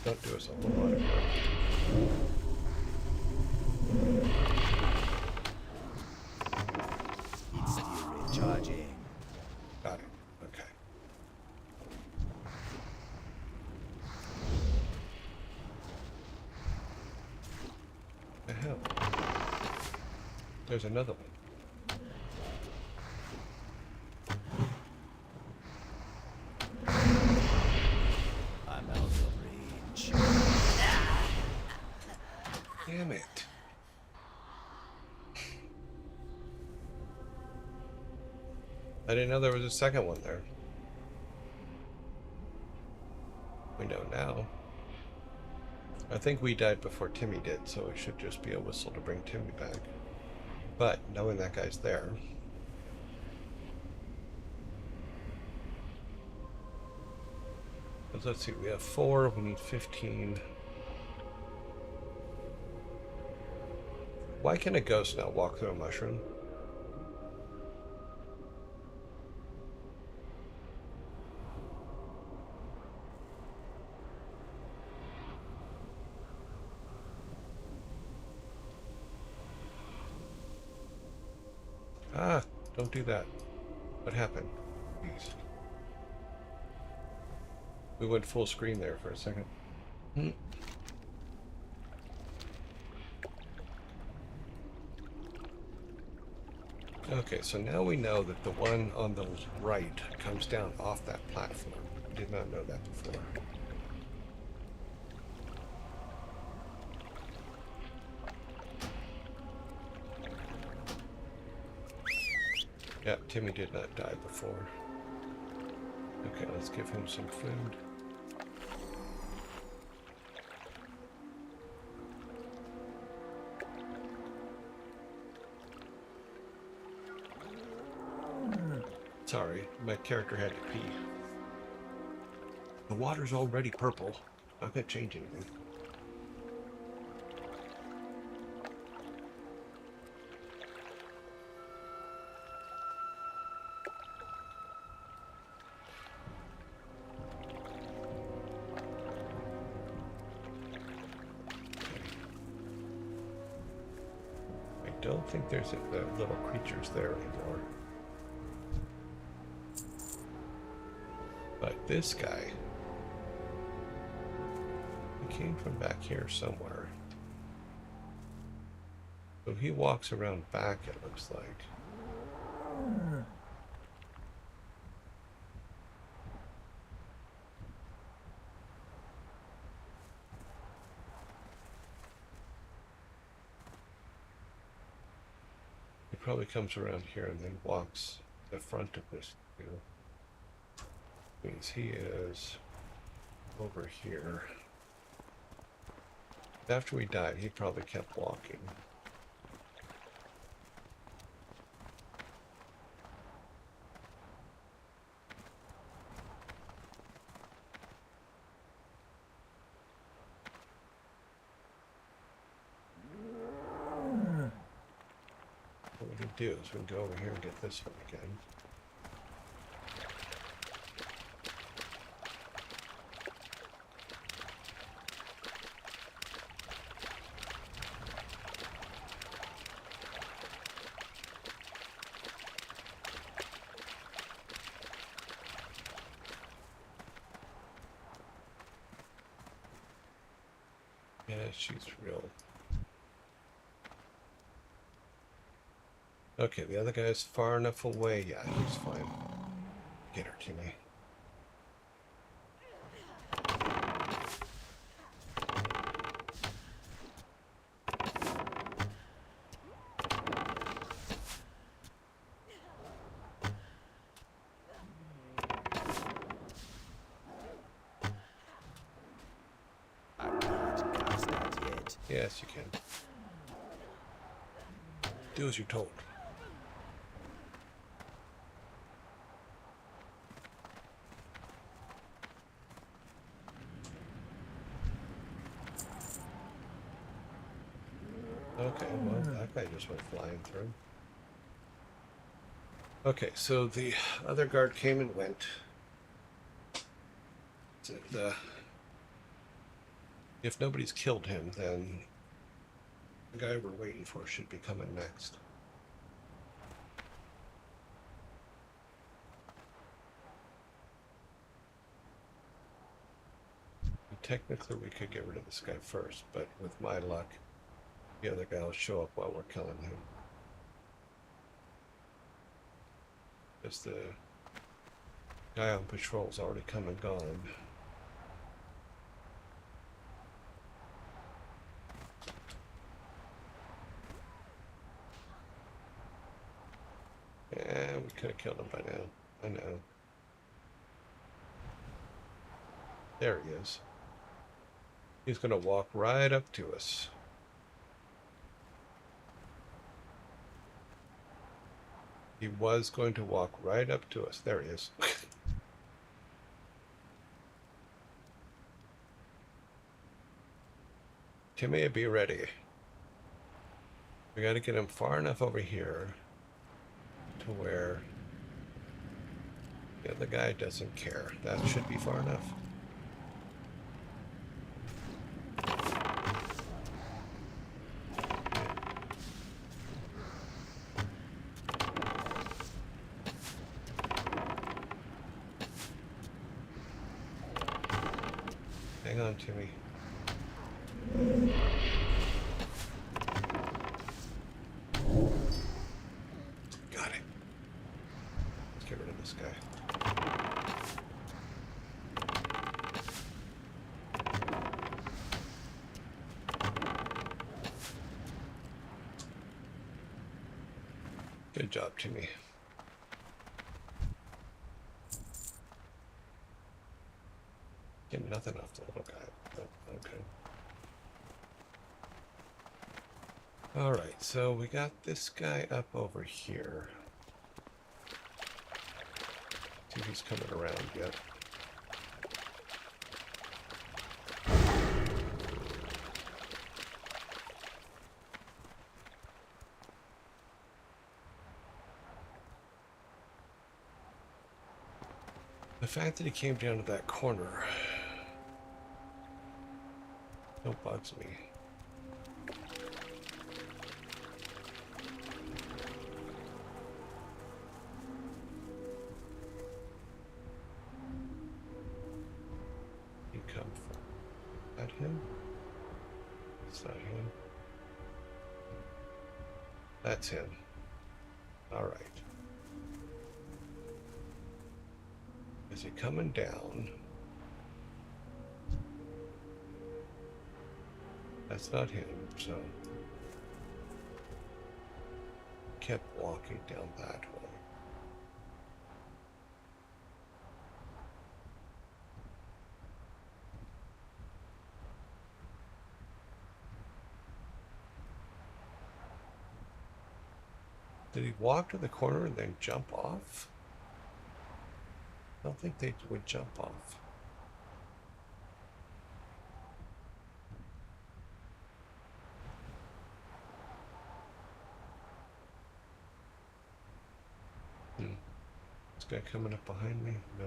don't do us a whole lot of good. It's still recharging. Got it. Okay. The hell? There's another one. I'm out of range. Damn it. I didn't know there was a second one there. We know now. I think we died before Timmy did, so it should just be a whistle to bring Timmy back. But knowing that guy's there. Let's see, we have 4, we need 15. Why can a ghost not walk through a mushroom? Ah, don't do that. What happened? Jeez. We went full screen there for a second. Okay, so now we know that the one on the right comes down off that platform. I did not know that before. Yeah, Timmy did not die before. Okay, let's give him some food. Sorry, my character had to pee. The water's already purple. Not gonna change anything. I don't think there's the little creatures there anymore. But this guy, he came from back here somewhere. So he walks around back, it looks like. He probably comes around here and then walks the front of this, you know. Means he is over here. After we died, he probably kept walking. What we can do is we can go over here and get this one again. Yeah, she's real. Okay, the other guy's far enough away. Yeah, he's fine. Get her, Timmy. I can't cast that yet. Yes, you can. Do as you're told. Okay, well, that guy just went flying through. Okay, so the other guard came and went. If nobody's killed him, then the guy we're waiting for should be coming next. Technically, we could get rid of this guy first, but with my luck, the other guy will show up while we're killing him. Because the guy on patrol's already come and gone. Yeah, we could have killed him by now. I know. There he is. He's going to walk right up to us. He was going to walk right up to us. There he is. Timmy, be ready. We got to get him far enough over here to where the other guy doesn't care. That should be far enough. Hang on, Timmy. Got it. Let's get rid of this guy. Good job, Timmy. Get nothing off the little guy. Oh, okay. Alright, so we got this guy up over here. See if he's coming around yet. The fact that he came down to that corner don't bugs me. He come from that him? It's not him. That's him. All right. Is he coming down? That's not him, so kept walking down that way. Did he walk to the corner and then jump off? I don't think they would jump off. This guy coming up behind me? No.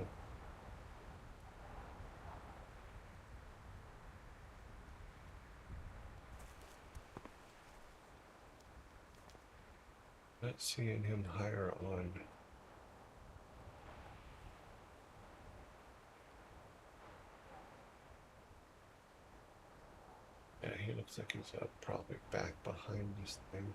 Not seeing him higher on. Yeah, he looks like he's probably back behind this thing.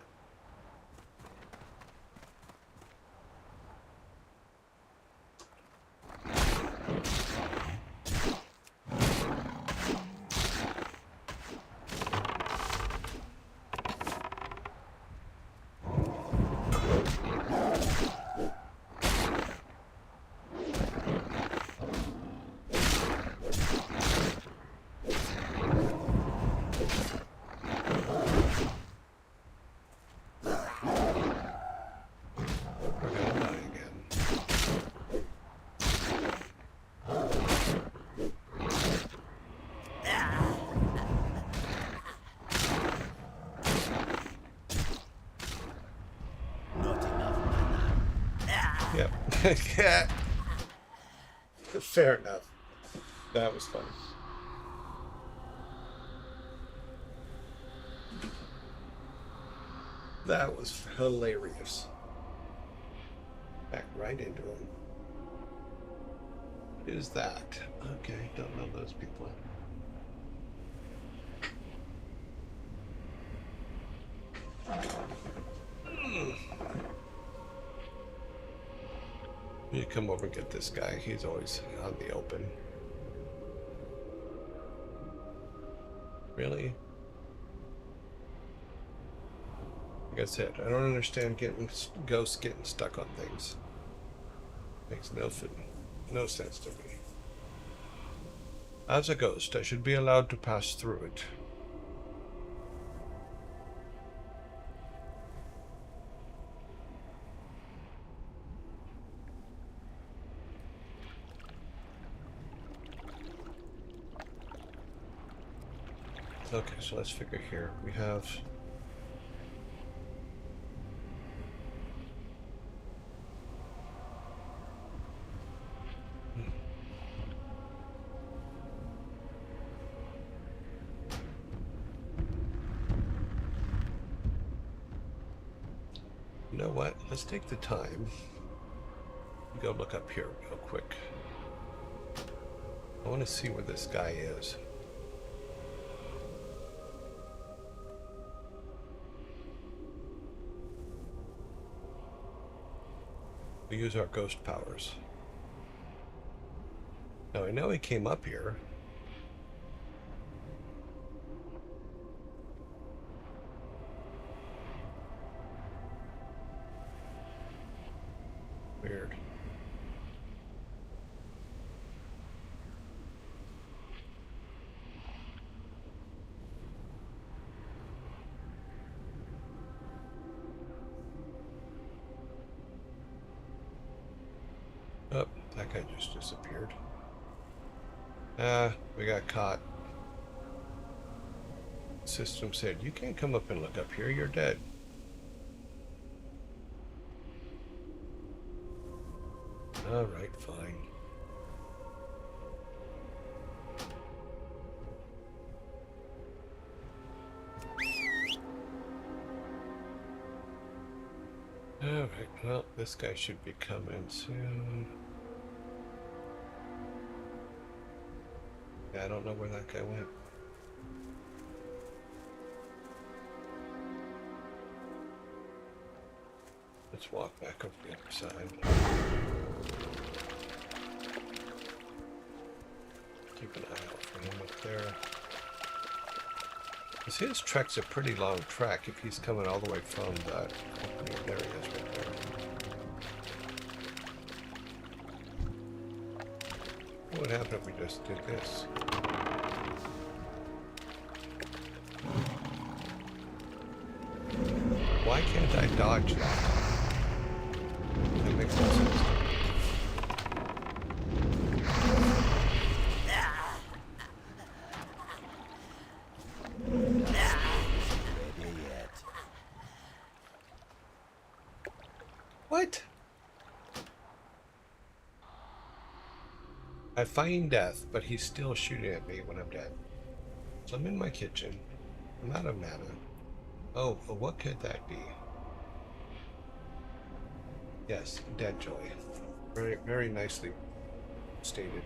Yeah. Fair enough. That was funny. That was hilarious. Back right into him. What is that? Okay, don't know those people. You come over and get this guy. He's always out in the open. Really? Like I said, I don't understand ghosts getting stuck on things. Makes no sense to me. As a ghost, I should be allowed to pass through it. Okay, so let's figure here. We have... You know what? Let's take the time. Go look up here real quick. I want to see where this guy is. We use our ghost powers. Now I know he came up here. Weird. Oh, that guy just disappeared. We got caught. System said, you can't come up and look up here, you're dead. Alright, fine. Alright, well, this guy should be coming soon. Yeah, I don't know where that guy went. Let's walk back over the other side. Keep an eye out for him up there. Because his trek's a pretty long trek if he's coming all the way from that opening. There he is right there. What would happen if we just did this? Why can't I dodge that? That makes no sense. Ready yet. What? I find death, but he's still shooting at me when I'm dead. So I'm in my kitchen. I'm out of mana. Oh, what could that be? Yes, dead joy. Very, very nicely stated.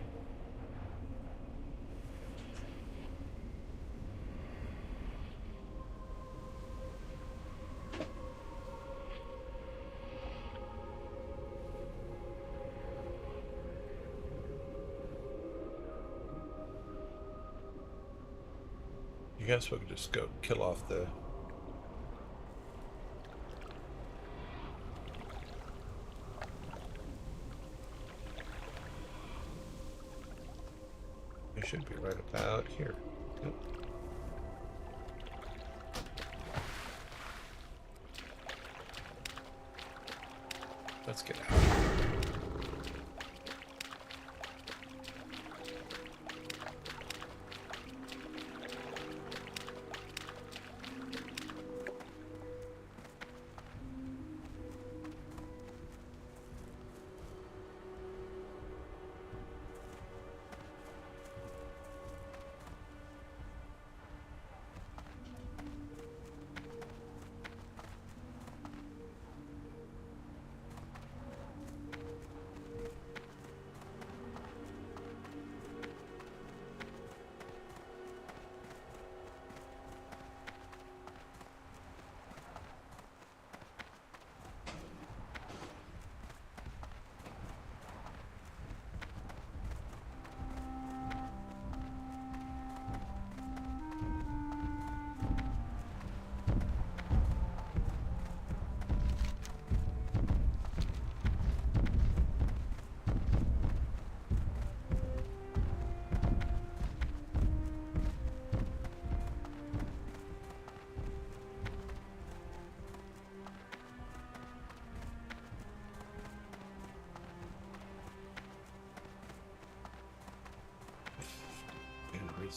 I guess we could just go kill off the... It should be right about here. Yep. Let's get out.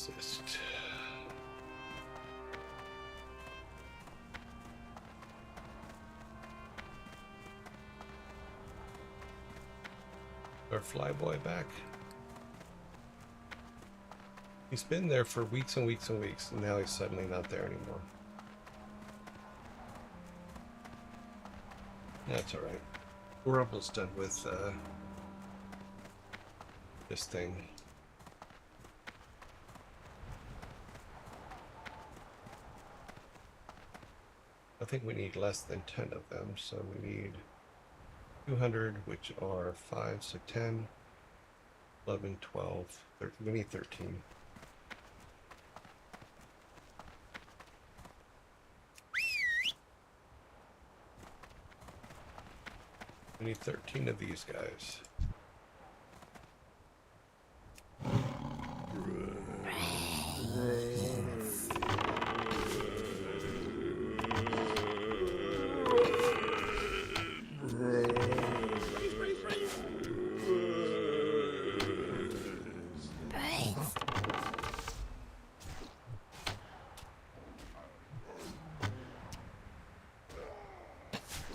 Resist. Our flyboy back. He's been there for weeks and weeks and weeks, and now he's suddenly not there anymore. That's all right. We're almost done with this thing. I think we need less than 10 of them, so we need 200, which are 5, so 10, 11, 12, 13. We need 13. We need 13 of these guys.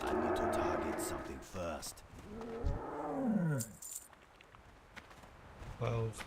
I need to target something first. 12.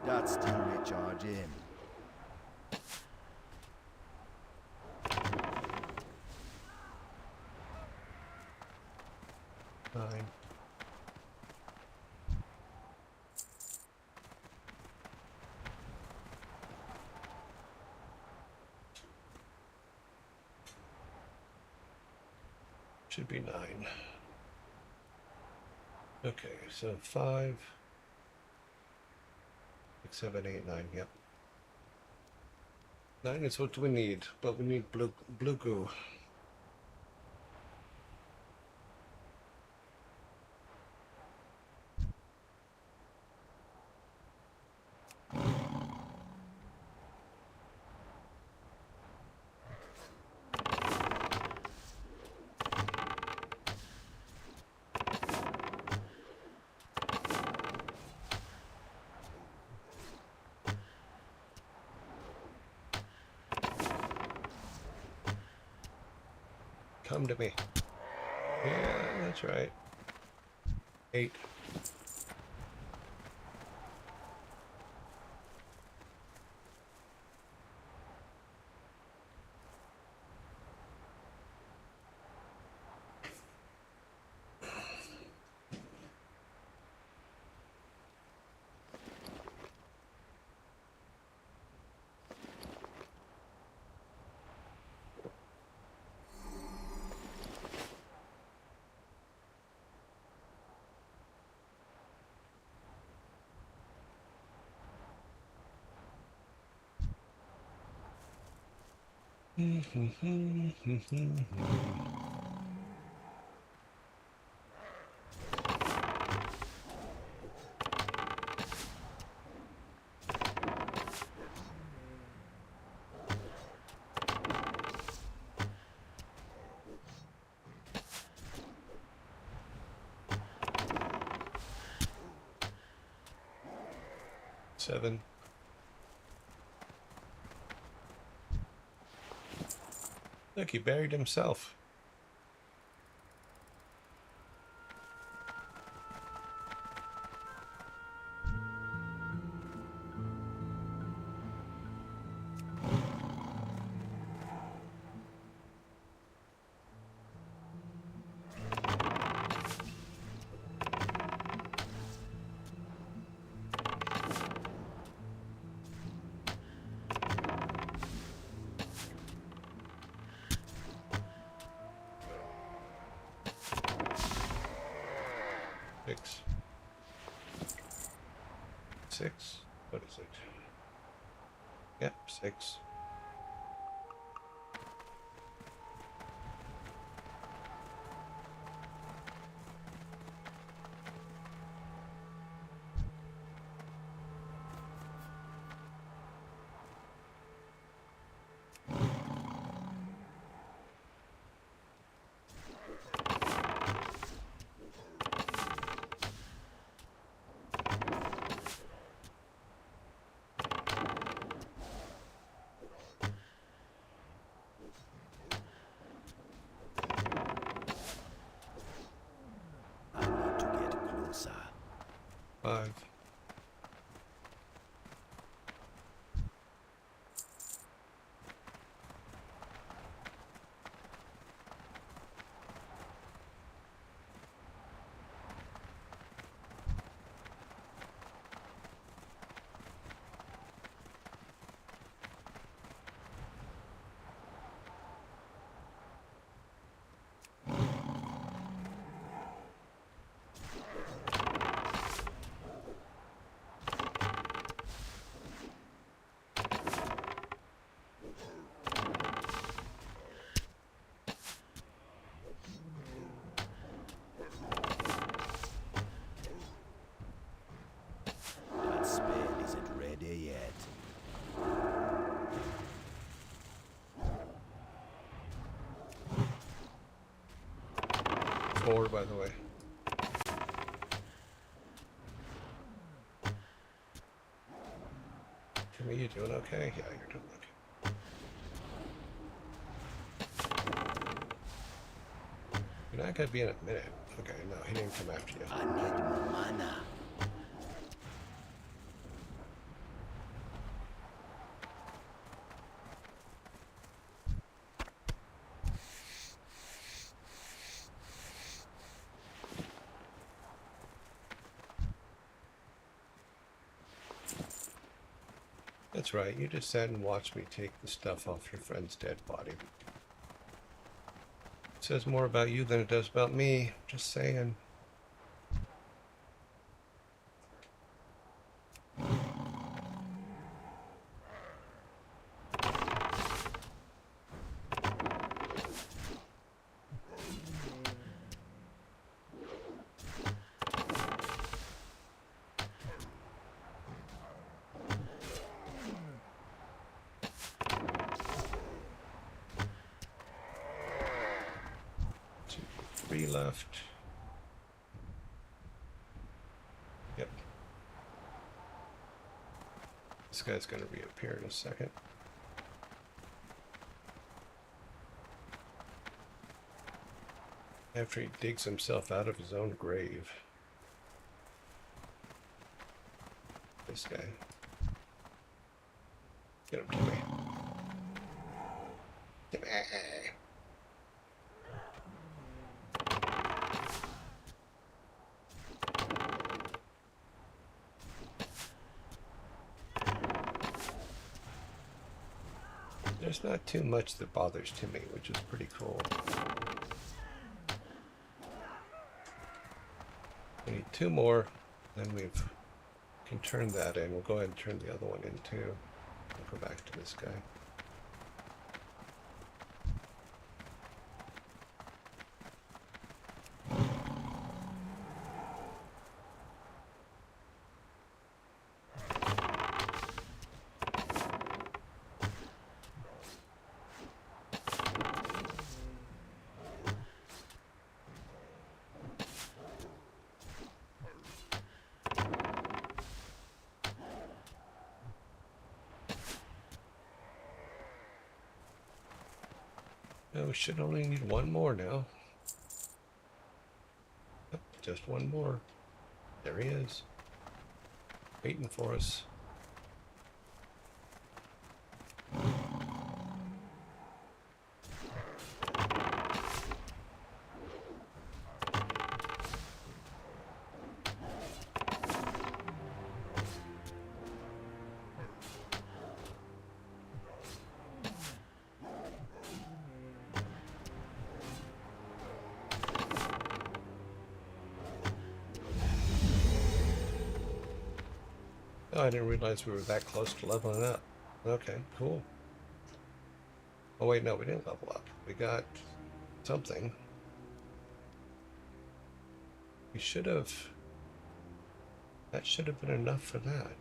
That stingray charge in. Nine. Should be 9. Okay, so 5, 6, 7, 8, 9. Yep. 9 is what we need, but we need blue goo. Come to me. Yeah, that's right. 8. 7. Look, he buried himself. Six. 6? What is it? Yep, 6. I need to get closer. 5. That spell isn't ready yet. 4, by the way. Timmy, you doing okay? Yeah, you're doing okay. You're not gonna be in a minute. Okay, no, he didn't come after you. I need more mana. That's right, you just sat and watched me take the stuff off your friend's dead body. It says more about you than it does about me. Just saying. Left. Yep. This guy's going to reappear in a second. After he digs himself out of his own grave. This guy. Get him, Timmy. Timmy. There's not too much that bothers Timmy, which is pretty cool. We need 2 more, then we can turn that in. We'll go ahead and turn the other one in too. We'll go back to this guy. Oh, we should only need one more now. Yep, just one more. There he is. Waiting for us. Oh, I didn't realize we were that close to leveling up. Okay, cool. Oh wait, no, we didn't level up. We got something. We should have... That should have been enough for that.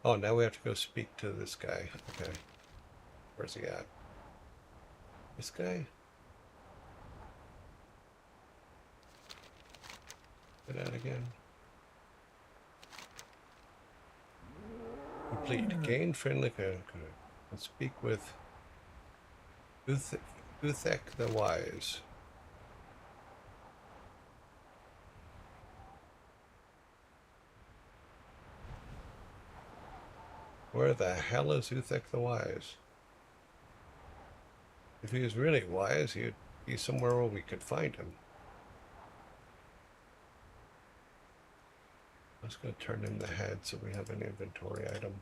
Oh, now we have to go speak to this guy. Okay. Where's he at? This guy? Get out again. Complete. Gain friendly character. And speak with Uthek the Wise. Where the hell is Uthek the Wise? If he was really wise, he'd be somewhere where we could find him. Let's go turn in the head so we have an inventory item.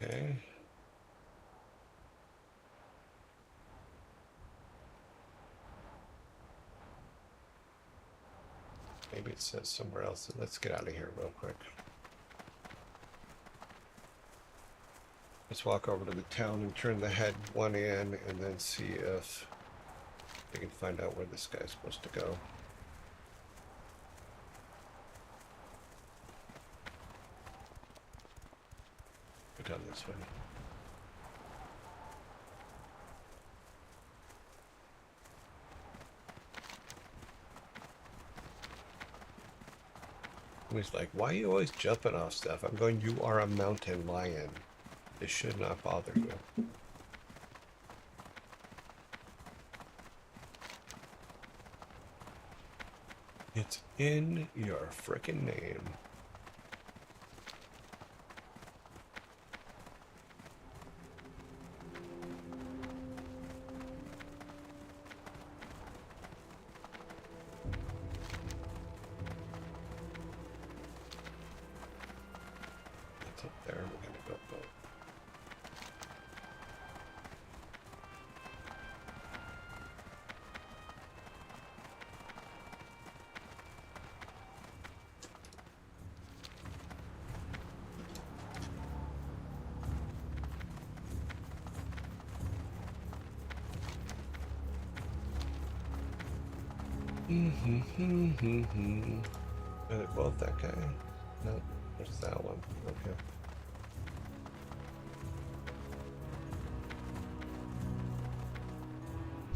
Okay. Maybe it says somewhere else. Let's get out of here real quick. Let's walk over to the town and turn the head one in and then see if we can find out where this guy's supposed to go. Go down this way. And he's like, why are you always jumping off stuff? I'm going, you are a mountain lion. This should not bother you. It's in your frickin' name. It's up there. We're gonna go both. Are they both that guy? No, there's that one. Okay.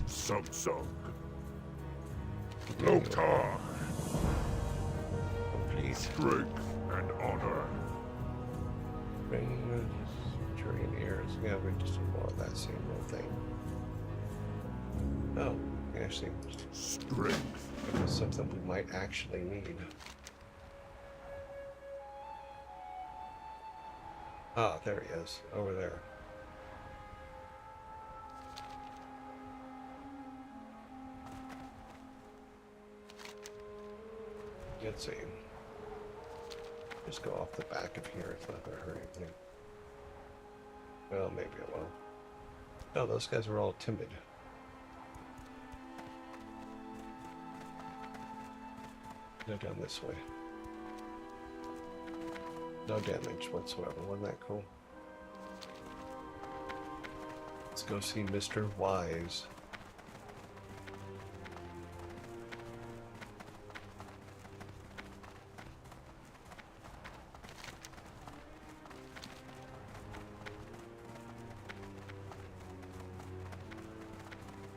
Sung. Lotar, Complete. strength and honor. Bring Turian ears. Yeah, we just do more of that same little thing. Oh, actually, Strength. it was something we might actually need. Ah, there he is, over there. Let's see. Just go off the back of here. It's not going to hurt anything. Well, maybe it will. No, those guys were all timid. Go down this way. No damage whatsoever. Wasn't that cool? Let's go see Mr. Wise.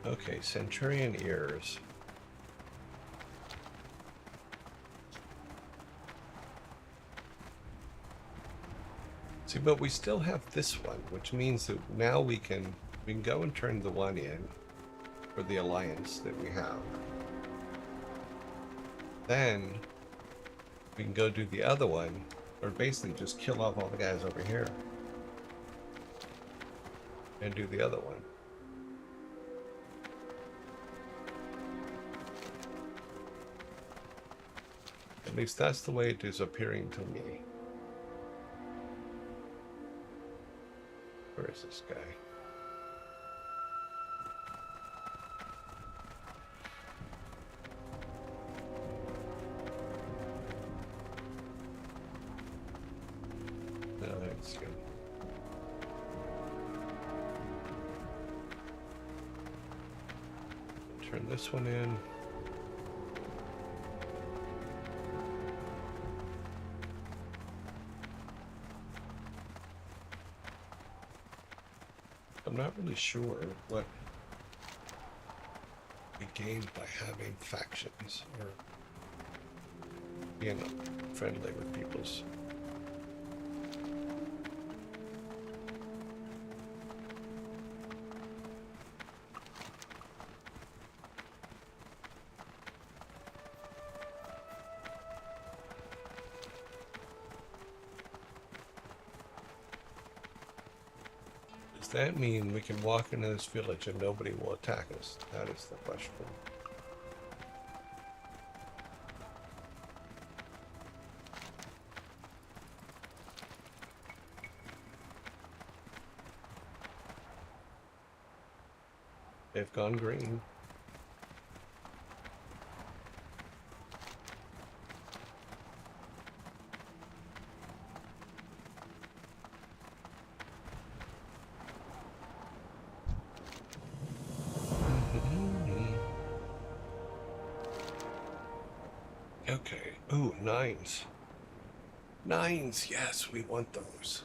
Okay, Centurion ears. See, but we still have this one, which means that now we can go and turn the one in for the alliance that we have. Then we can go do the other one, or basically just kill off all the guys over here and do the other one. At least that's the way it is appearing to me. Where is this guy? No, that's good. Turn this one in. I'm not really sure what we gained by having factions or being friendly with people's. Does that mean we can walk into this village and nobody will attack us? That is the question. They've gone green. Okay. Ooh, nines. Nines, yes, we want those.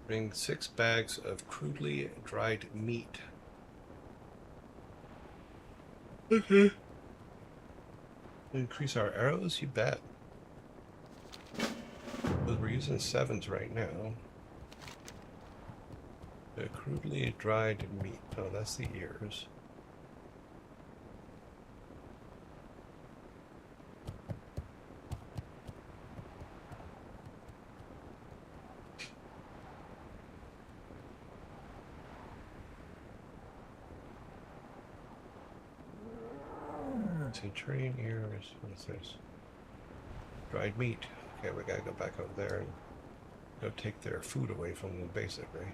Bring 6 bags of crudely dried meat. Okay. Increase our arrows? You bet. Because we're using 7s right now. The crudely dried meat. Oh, that's the ears. Centurion ears. What is this? Dried meat. Okay, we gotta go back over there and go take their food away from them, basically.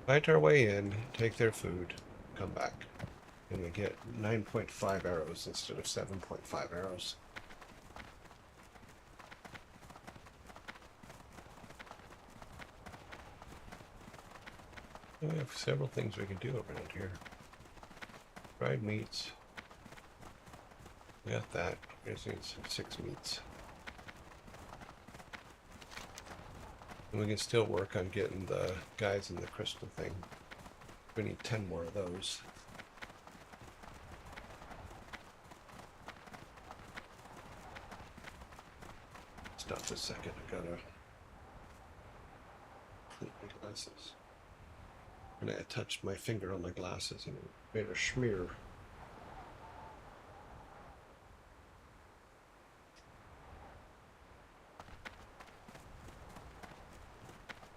Fight our way in, take their food, come back. And we get 9.5 arrows instead of 7.5 arrows. We have several things we can do around here. Dried meats. We got that. We just need 6 meats. And we can still work on getting the guys in the crystal thing. We need 10 more of those. Stop a second. I gotta clean my glasses. And I touched my finger on my glasses and it made a smear.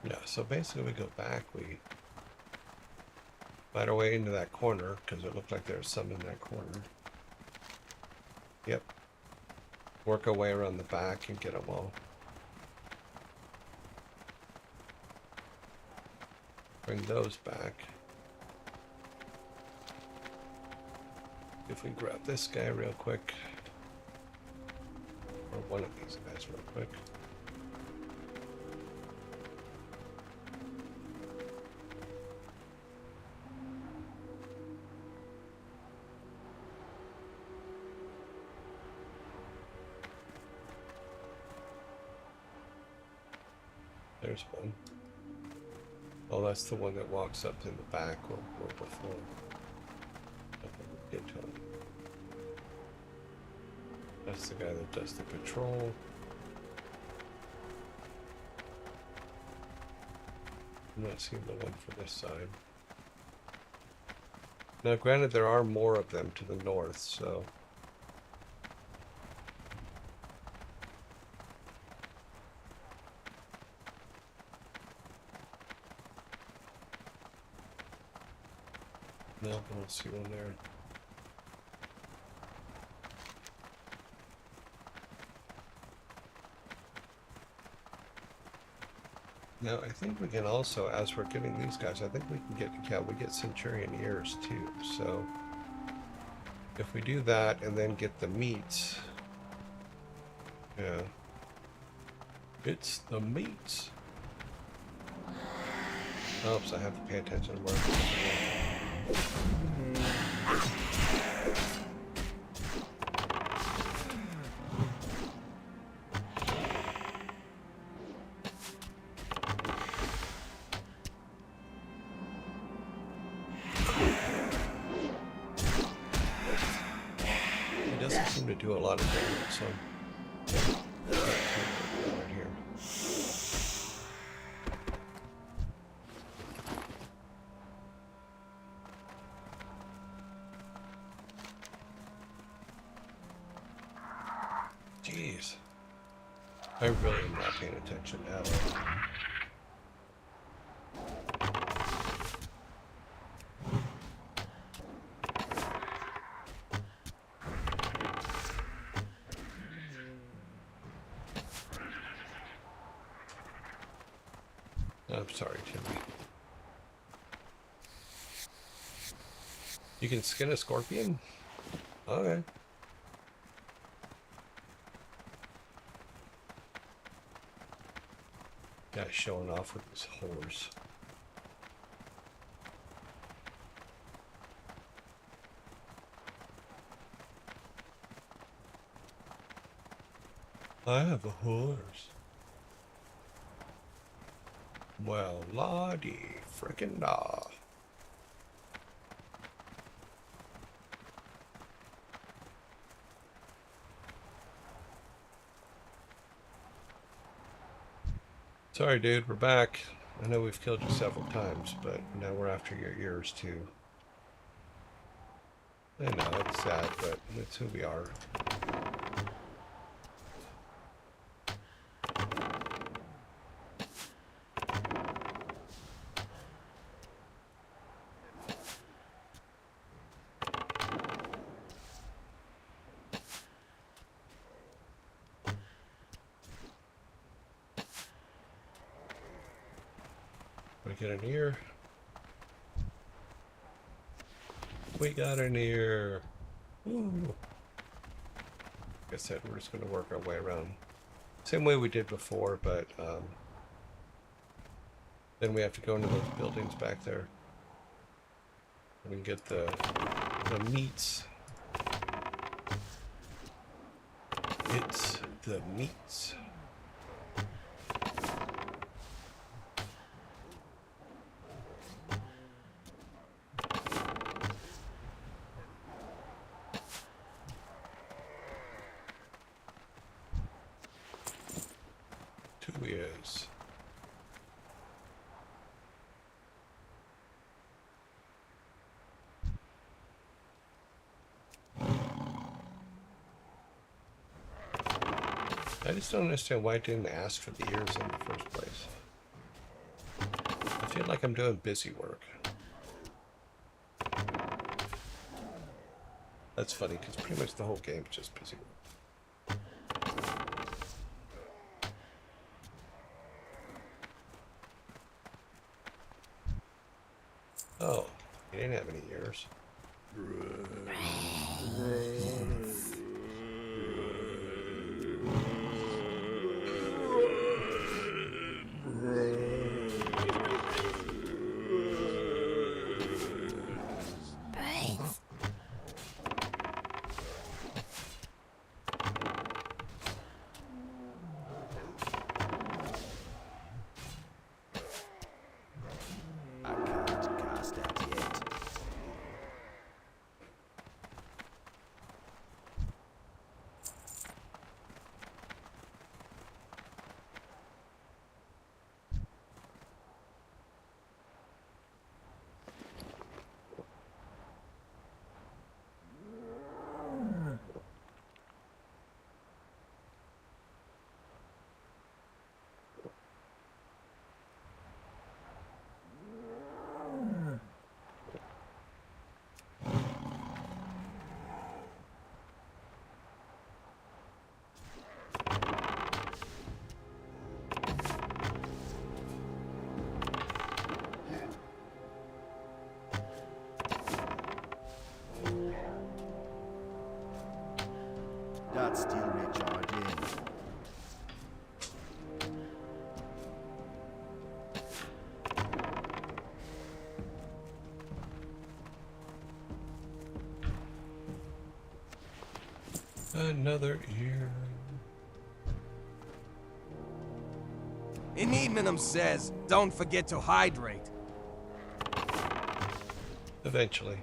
Yeah, so basically we go back, we fight our way into that corner, because it looked like there was some in that corner. Yep. Work our way around the back and get them all. Bring those back. If we grab this guy real quick. Or one of these guys real quick. There's one. Oh, that's the one that walks up in the back or before. Okay, we'll get to him. That's the guy that does the patrol. I'm not seeing the one for this side. Now, granted, there are more of them to the north, so... No, I don't see one there. Now, I think we can also, as we're getting these guys, I think we can get, yeah, we get Centurion ears too. So if we do that and then get the meats, yeah, it's the meats. Oops, I have to pay attention to where it doesn't seem to do a lot of damage, so right here. Jeez. I really am not paying attention at all. I'm sorry, Timmy. You can skin a scorpion? Okay. Guy showing off with his horse. I have a horse. Well, lottie, frickin' da. Sorry, dude, we're back. I know we've killed you several times, but now we're after your ears, too. I know, it's sad, but it's who we are. We get an ear. We got an ear. Ooh. Like I said, we're just going to work our way around. Same way we did before, but then we have to go into those buildings back there. We can get the meats. It's the meats. Two ears. I just don't understand why I didn't ask for the ears in the first place. I feel like I'm doing busy work. That's funny, because pretty much the whole game is just busy work. Oh, he didn't have any ears. Another ear. Enedminum says, don't forget to hydrate. Eventually.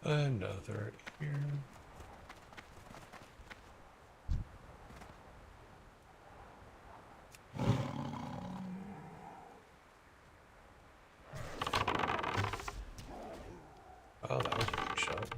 Another ear. Oh, that was a big shot.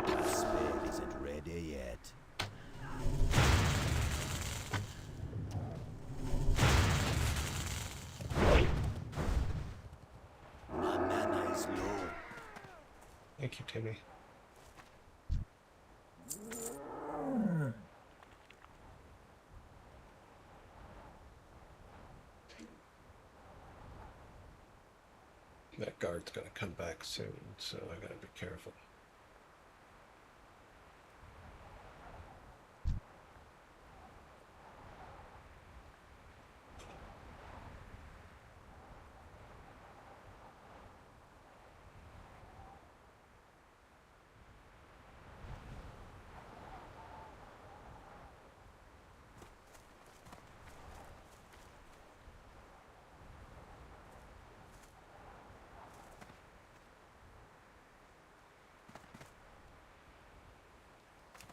My spell isn't ready yet. My mana is low. Thank you, Timmy. That guard's gonna come back soon, so I gotta be careful.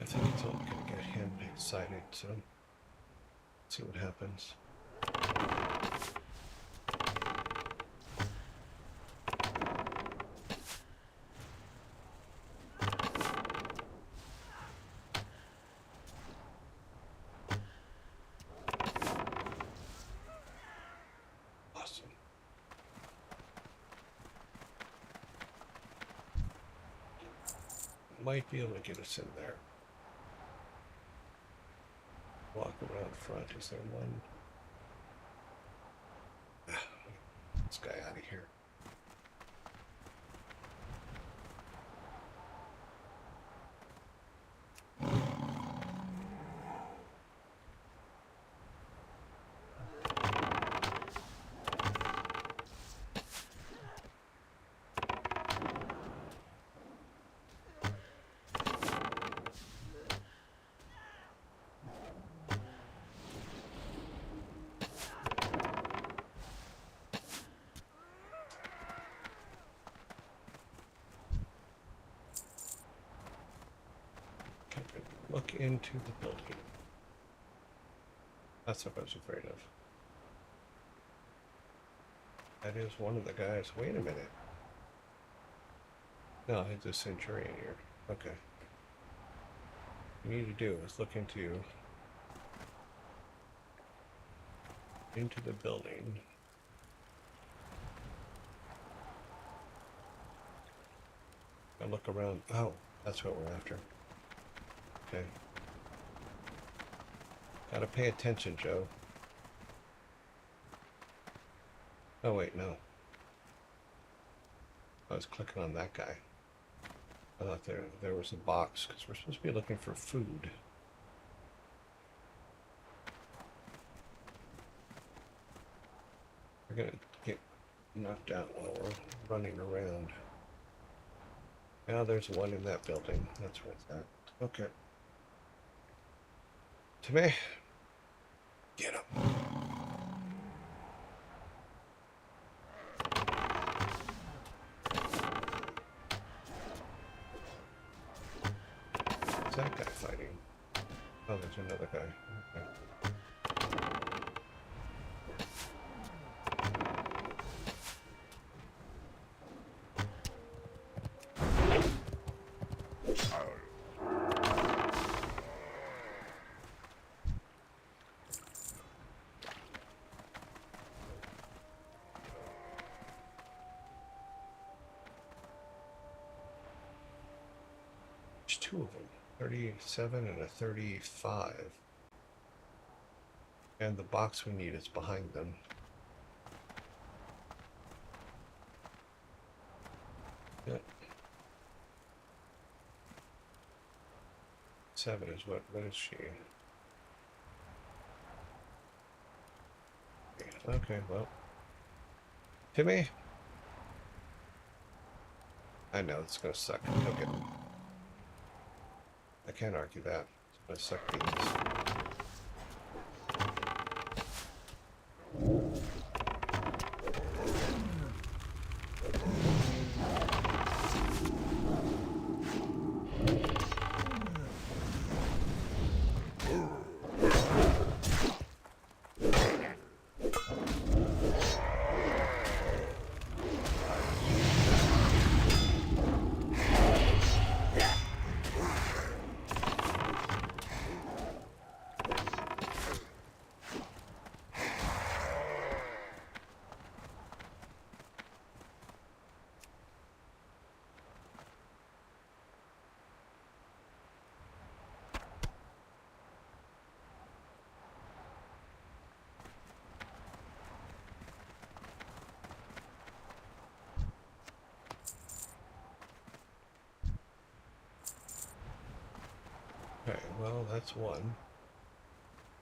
I think it's only gonna get him excited, so let's see what happens. Awesome. Might be able to get us in there. Walk around front. Is there one? This guy out of here. Look into the building. That's what I was afraid of. That is one of the guys. Wait a minute. No, it's a Centurion here. Okay. What you need to do is look into the building. And look around. Oh, that's what we're after. Okay. Gotta pay attention, Joe. Oh, wait, no. I was clicking on that guy. I thought there was a box, because we're supposed to be looking for food. We're gonna get knocked out while we're running around. Now there's one in that building. That's where it's at. Okay. to me. Get him. Is that guy fighting? Oh, there's another guy. Okay. There's two of them. 37 and a 35. And the box we need is behind them. Yep. 7 is what is she? Okay, well. Timmy? I know, it's gonna suck. Okay. I can't argue that. It's gonna suck beans. Okay, well, that's one.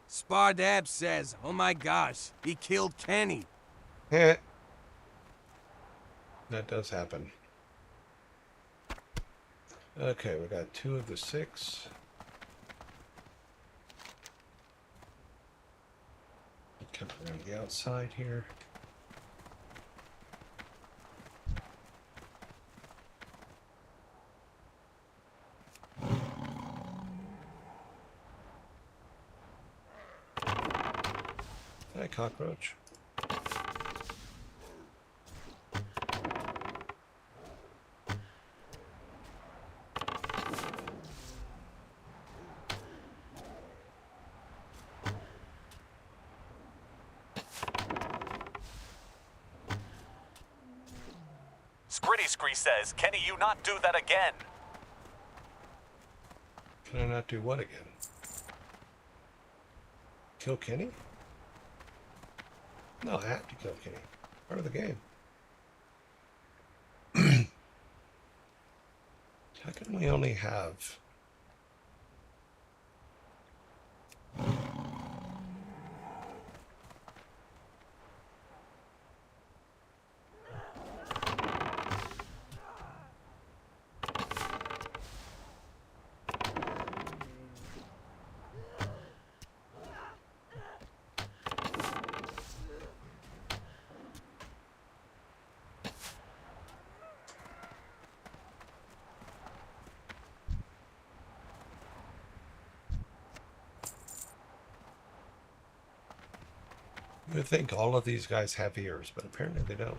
Spardab says, oh my gosh, he killed Kenny. Heh. That does happen. Okay, we got 2 of the 6. Come around the outside here. Hi, cockroach. Scritty Scree says, can you not do that again? Can I not do what again? Kill Kenny? No, I have to kill Kenny. Part of the game. How can we only have... You would think all of these guys have ears, but apparently they don't.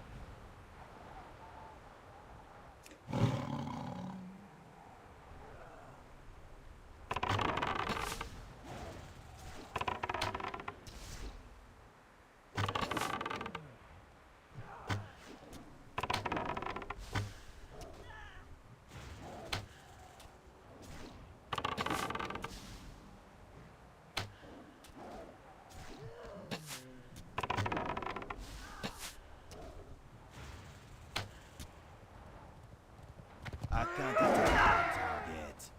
I can't attack the target.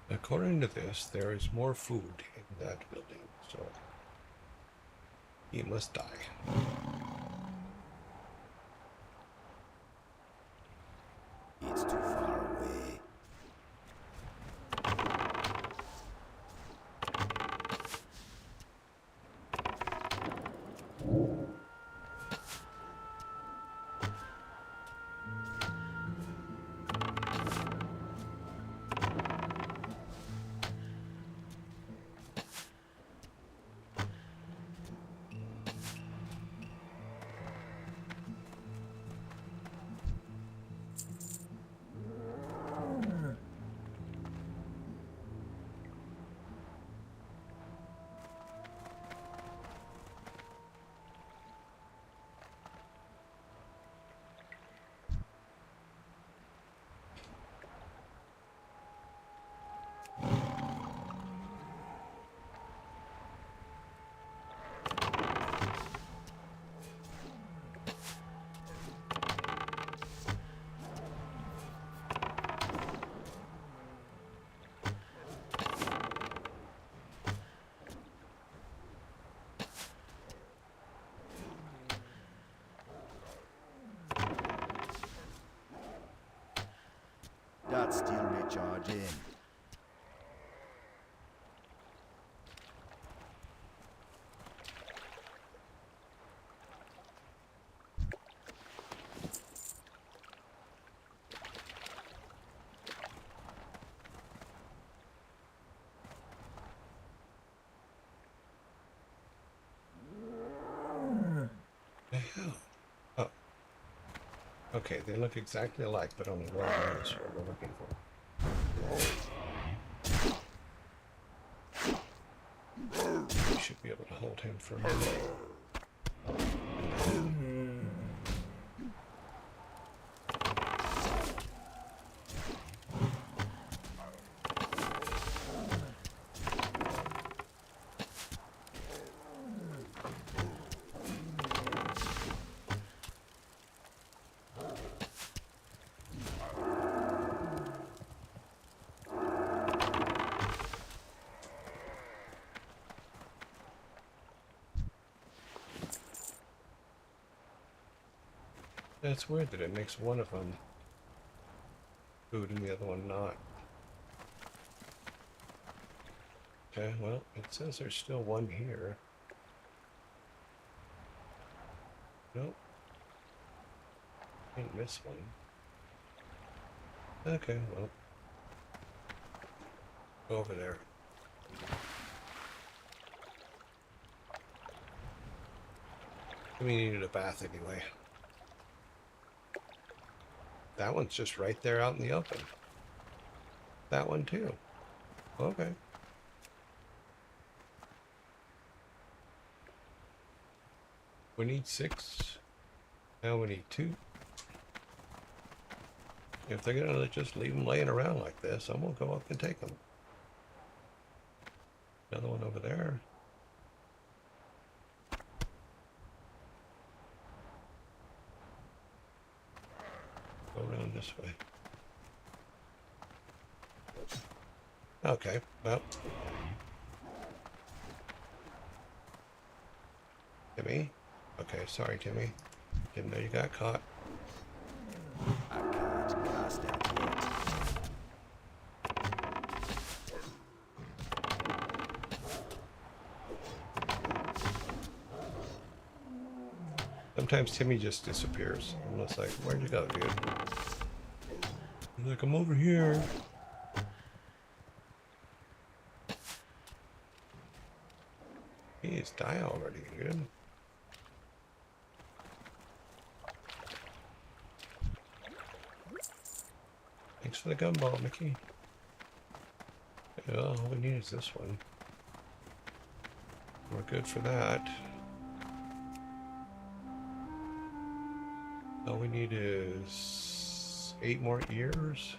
According to this, there is more food in that building, so he must die. It's still recharging. The hell? Oh. Okay, they look exactly alike, but only one is what we're looking for. We should be able to hold him for a minute. It's weird that it makes one of them food and the other one not. Okay, well, it says there's still one here. Nope. Can't miss one. Okay, well. Go over there. We needed a bath anyway. That one's just right there out in the open. That one too. Okay. We need 6. Now we need 2. If they're gonna just leave them laying around like this, I'm gonna go up and take them. Another one over there. Go around this way. Okay, well. Timmy? Okay, sorry, Timmy. Didn't know you got caught. I can't cast that yet. Sometimes Timmy just disappears. I'm just like, where'd you go, dude? He's like, I'm over here. He's die already, dude. Thanks for the gumball, Mickey. Yeah, all we need is this one. We're good for that. All we need is 8 more ears.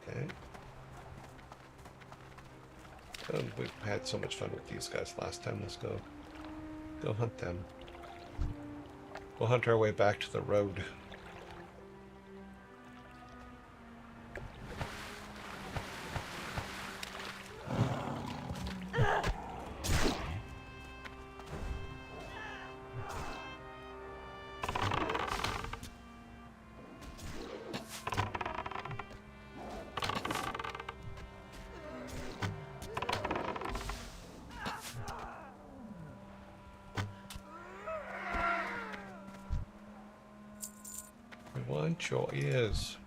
Okay. We've had so much fun with these guys last time. Let's go hunt them. We'll hunt our way back to the road. One sure is.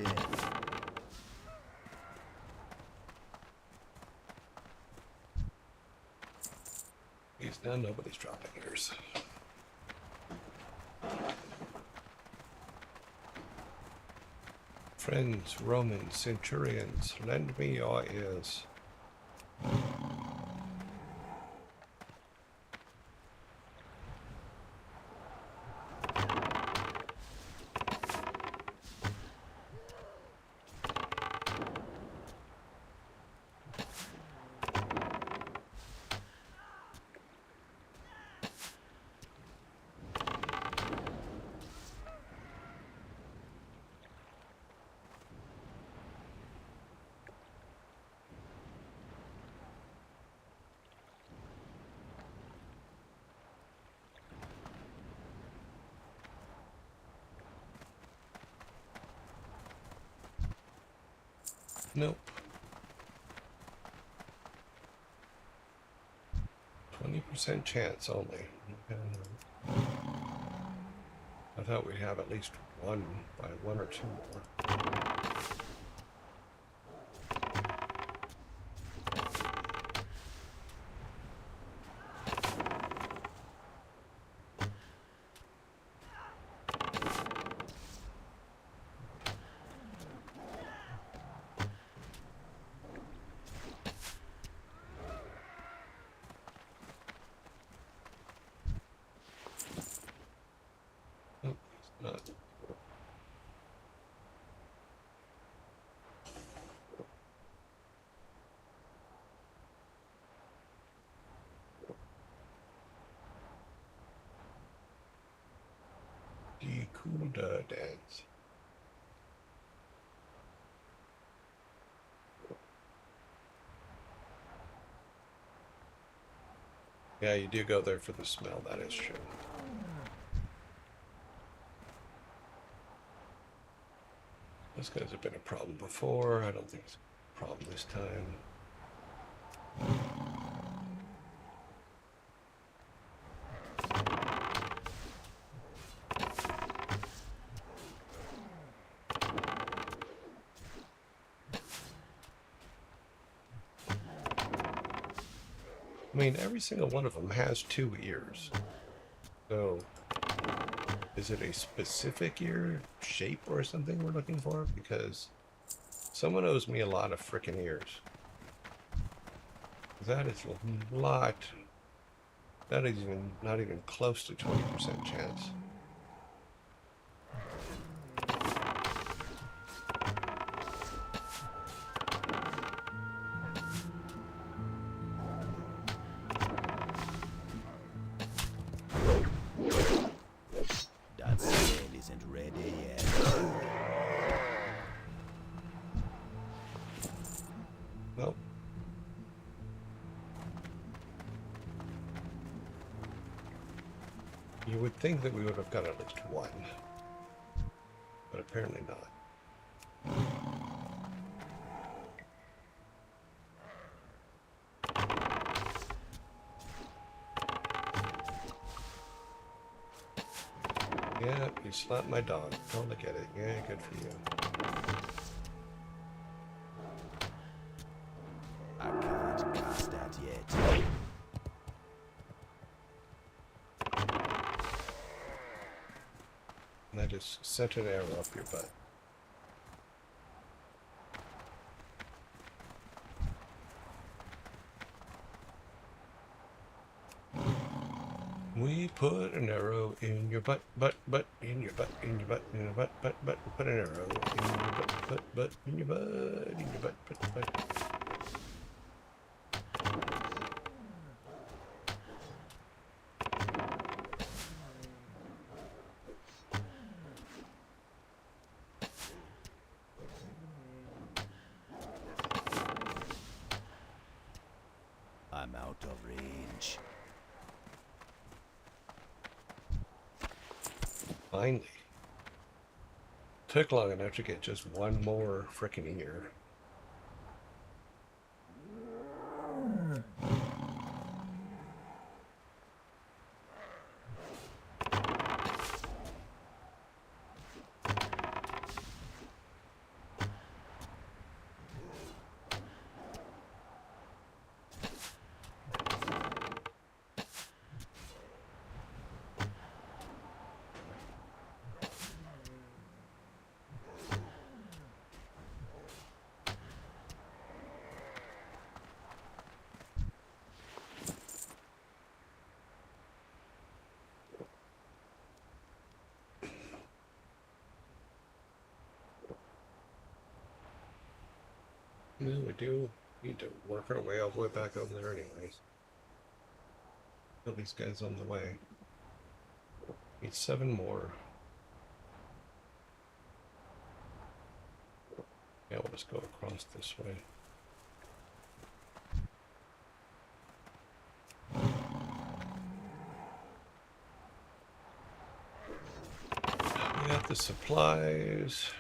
death. He's done. Nobody's dropping ears. Friends, Romans, centurions, lend me your ears. Nope. 20% chance only. I thought we'd have at least one by one or two more. Nope, it's not. The Kuda dance. Yeah, you do go there for the smell, that is true. Those guys have been a problem before. I don't think it's a problem this time. I mean, every single one of them has 2 ears. So, is it a specific ear shape or something we're looking for? Because someone owes me a lot of frickin' ears. That is a lot. That is not even close to 20% chance. That sail isn't ready yet. Well, you would think that we would have got at least one, but apparently not. Yeah, you slapped my dog. Don't look at it. Yeah, good for you. I can't cast that yet. And I just sent an arrow up your butt. We put an arrow in your butt, in your butt, in your butt, in your butt, put an arrow in your butt, in your butt, in your butt. I'm out of range. Finally. Took long enough to get just one more frickin' ear. No, we do need to work our way all the way back over there anyways. Kill these guys on the way. Need 7 more. Yeah, we'll just go across this way. We got the supplies.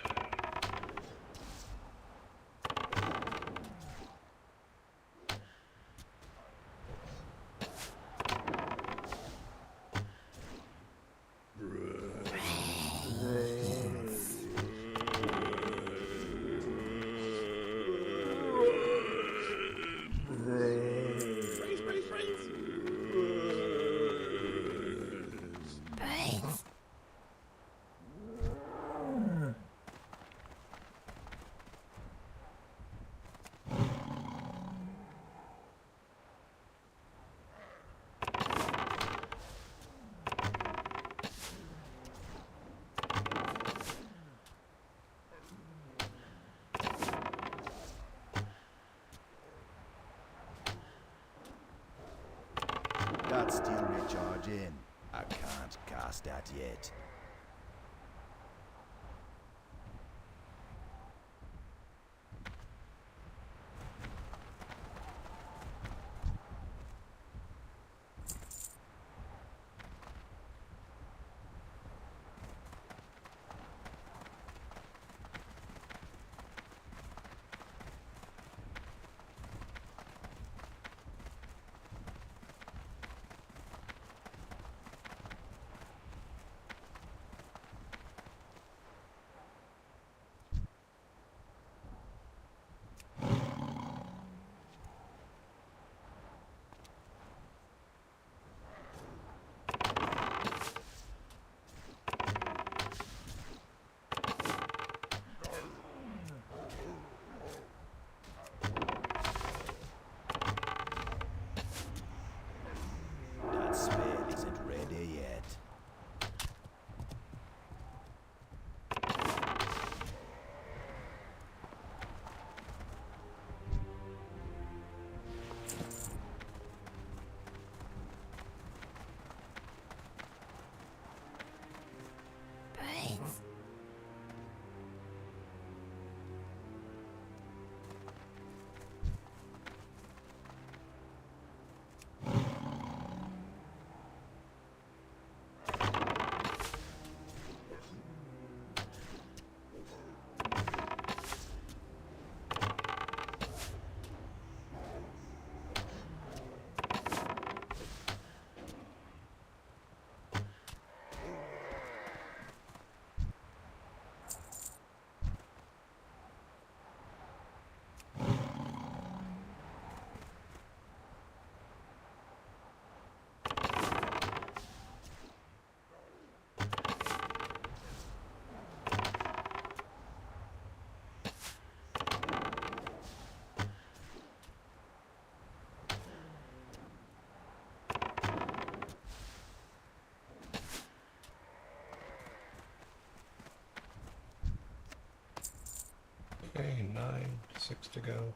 That's still recharging. I can't cast that yet. That spell isn't ready yet. Okay, 9, 6 to go.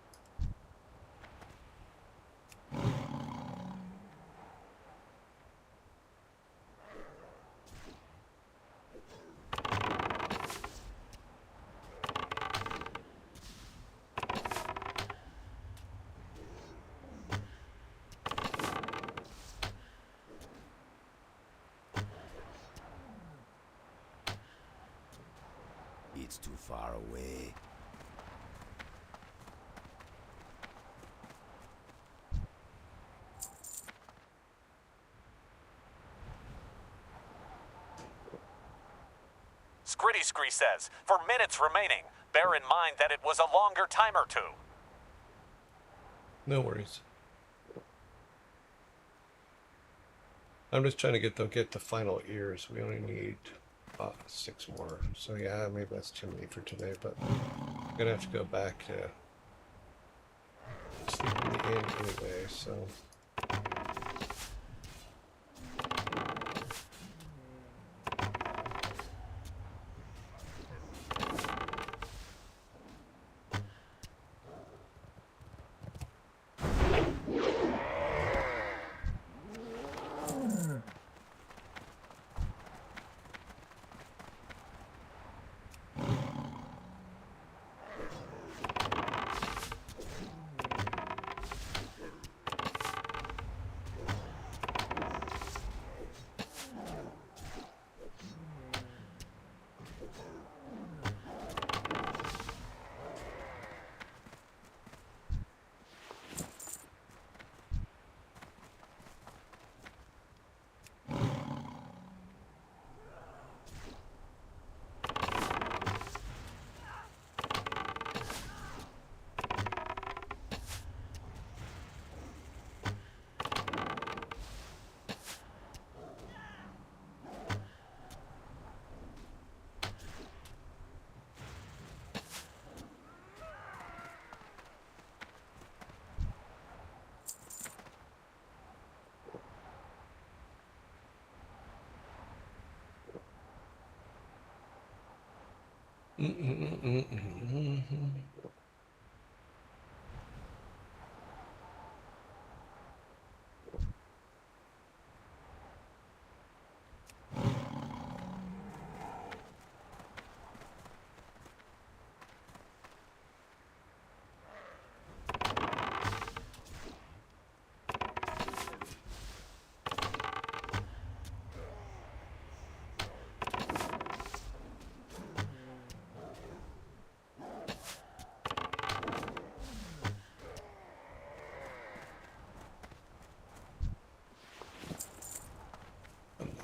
It's too far away. Scritty Scree says, for minutes remaining, bear in mind that it was a longer time or two. No worries. I'm just trying to get the final ears. We only need 6 more. So yeah, maybe that's too many for today, but I'm gonna have to go back to sleep in the inn anyway, so. Come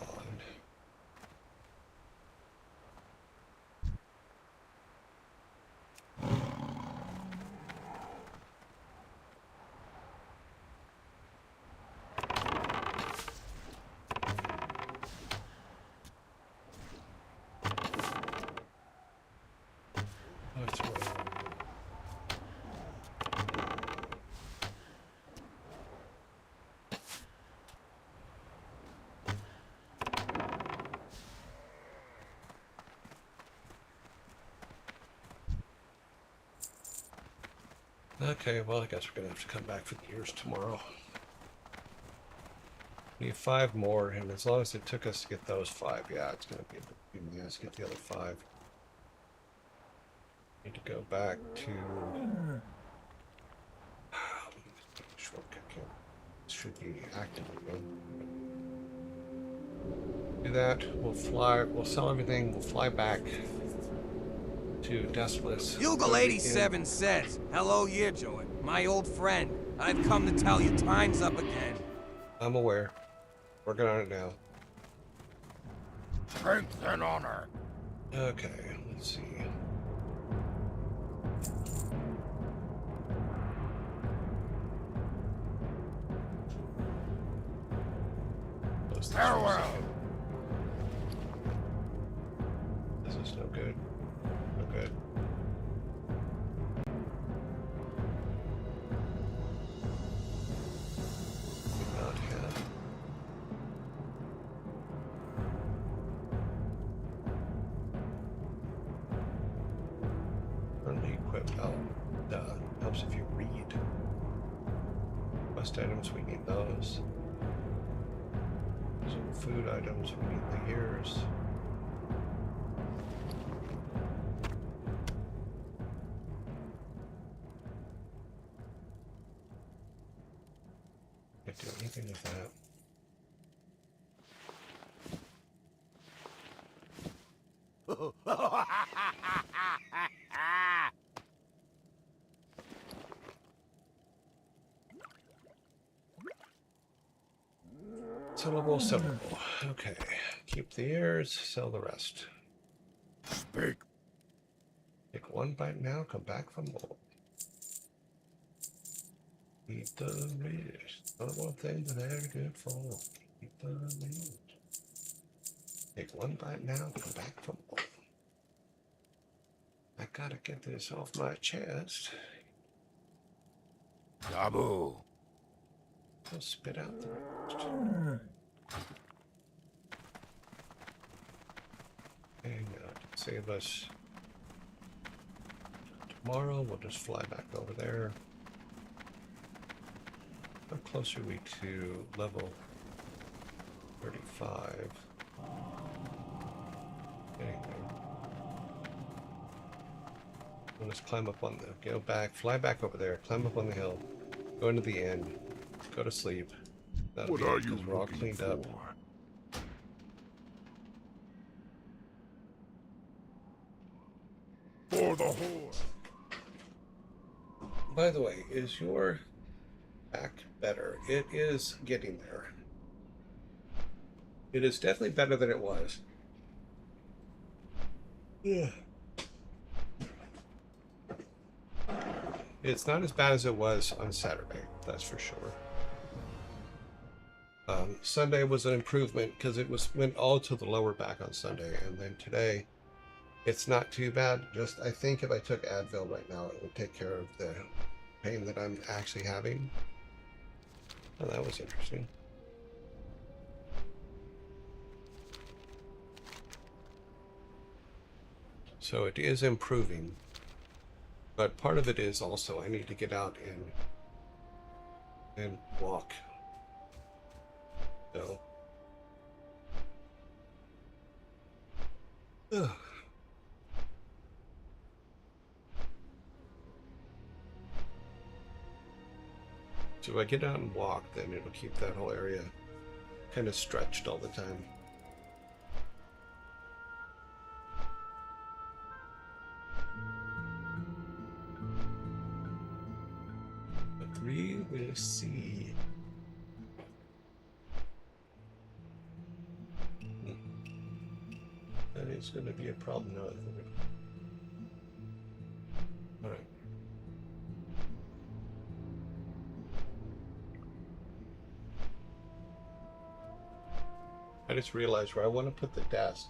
on. That's right. Okay, well, I guess we're gonna have to come back for the ears tomorrow. Need 5 more, and as long as it took us to get those 5, yeah, it's gonna be a bit of a mess to get the other 5. Need to go back to shortcut camp. Should be active again. Do that. We'll fly. We'll sell everything. We'll fly back to Despolis. Bugle 87 says, "Hello, Yearjoy, my old friend. I've come to tell you time's up again." I'm aware. Working on it now. Strength and honor. Okay, let's see. Close this Farewell. This is no good. No good. Do not have. Only equipped. Oh, duh. Helps if you read. Quest items, we need those. Some food items, we need the ears. Can't do anything with that. Sellable, sellable. Okay. Keep the ears, sell the rest. Speak. Take 1 bite now, come back for more. Eat the meat. Not one thing that they're good for. Eat the meat. Take 1 bite now, come back for more. I gotta get this off my chest. Dabu. I'll spit out the rest. And to save us tomorrow, we'll just fly back over there. How close are we to level 35? Getting there. We'll just climb up on the, go back, fly back over there, climb up on the hill, go into the inn, go to sleep. That'll What be are it, you 'cause we're all looking cleaned up. For the horde. By the way, is your back better? It is getting there. It is definitely better than it was. Yeah. It's not as bad as it was on Saturday, that's for sure. Sunday was an improvement because it went all to the lower back on Sunday, and then today it's not too bad. Just I think if I took Advil right now, it would take care of the pain that I'm actually having. Oh, that was interesting. So it is improving. But part of it is also I need to get out and walk. So ugh. So if I get out and walk, then it'll keep that whole area kind of stretched all the time. But we will see. That is going to be a problem now, isn't it? All right. I just realized where I want to put the desk.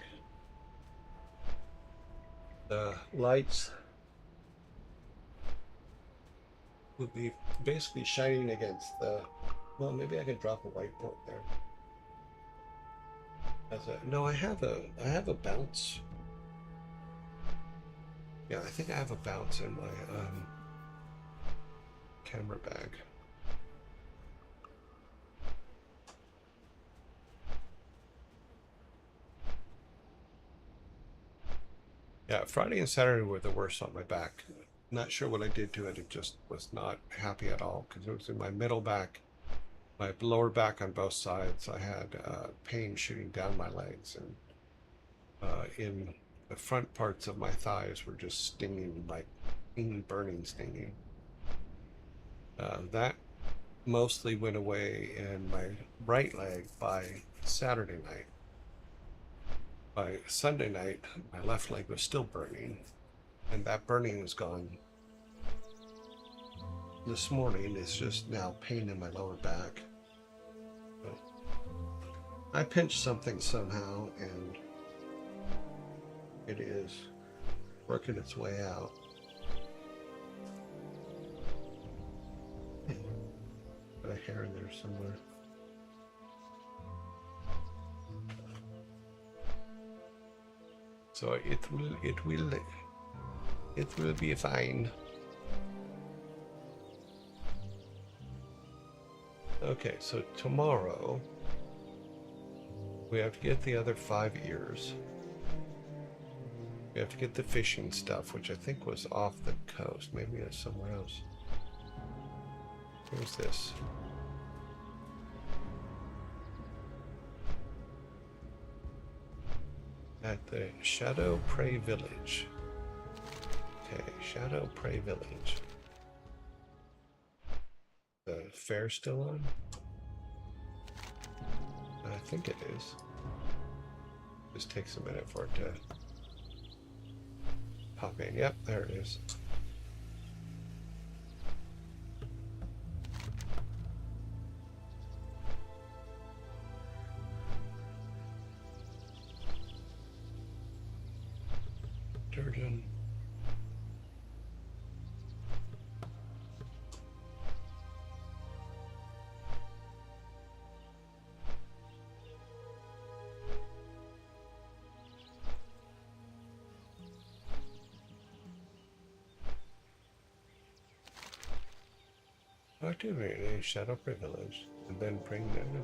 The lights would be basically shining against the. Well, maybe I could drop a whiteboard there. No, I have a bounce. Yeah, I think I have a bounce in my camera bag. Yeah, Friday and Saturday were the worst on my back. Not sure what I did to it. It just was not happy at all because it was in my middle back, my lower back on both sides. I had pain shooting down my legs, and in the front parts of my thighs were just stinging, like burning, stinging. That mostly went away in my right leg by Saturday night. By Sunday night, my left leg was still burning, and that burning was gone. This morning, it's just now pain in my lower back. But I pinched something somehow, and it is working its way out. Got a hair in there somewhere. So it will be fine. Okay, so tomorrow we have to get the other 5 ears. We have to get the fishing stuff, which I think was off the coast. Maybe it's somewhere else. Where's this? At the Shadow Prey Village. Okay, Shadow Prey Village. The fair still on? I think it is. Just takes a minute for it to pop in. Yep, there it is. Durden. Activate a Shadow Privilege and then bring them.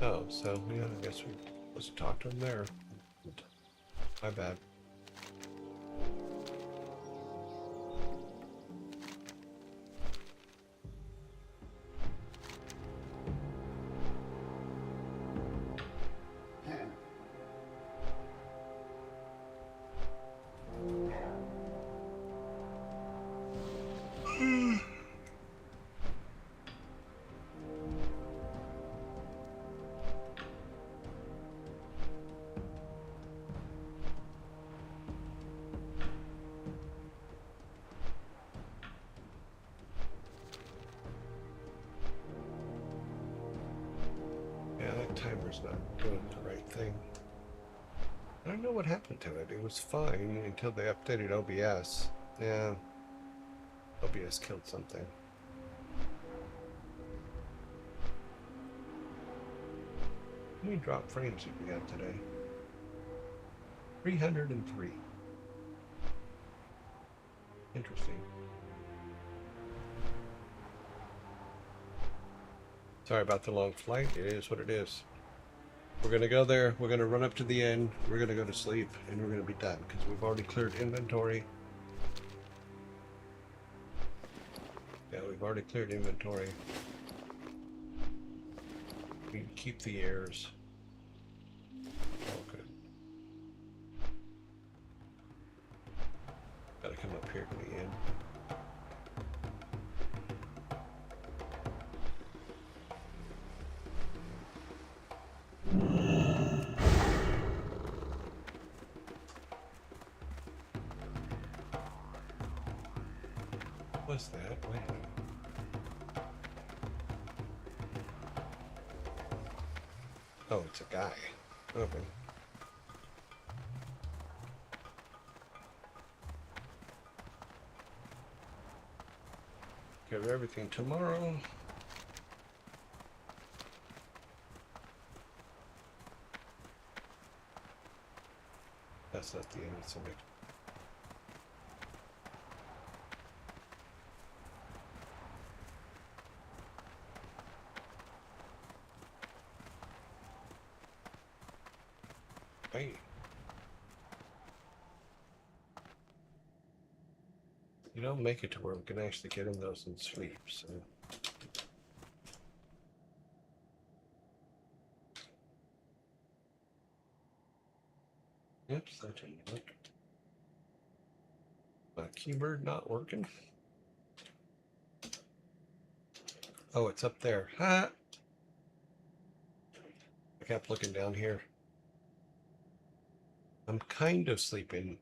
Oh, so yeah, I guess we supposed to talk to him there. My bad. Timer's not doing the right thing. I don't know what happened to it. It was fine until they updated OBS. Yeah. OBS killed something. How many drop frames did we have today? 303. Interesting. Sorry about the long flight. It is what it is. We're going to go there. We're going to run up to the end. We're going to go to sleep. And we're going to be done. Because we've already cleared inventory. Yeah, we've already cleared inventory. We can keep the heirs. Oh, good. Gotta come up here to the end. What's that? Wait a minute. Oh, it's a guy. Okay. Cover everything tomorrow. That's not the end. It's a mix. Hey. You don't make it to where we can actually get in those and sleep, so. Yep, that didn't work. My keyboard not working. Oh, it's up there. Ha! I kept looking down here. I'm kind of sleeping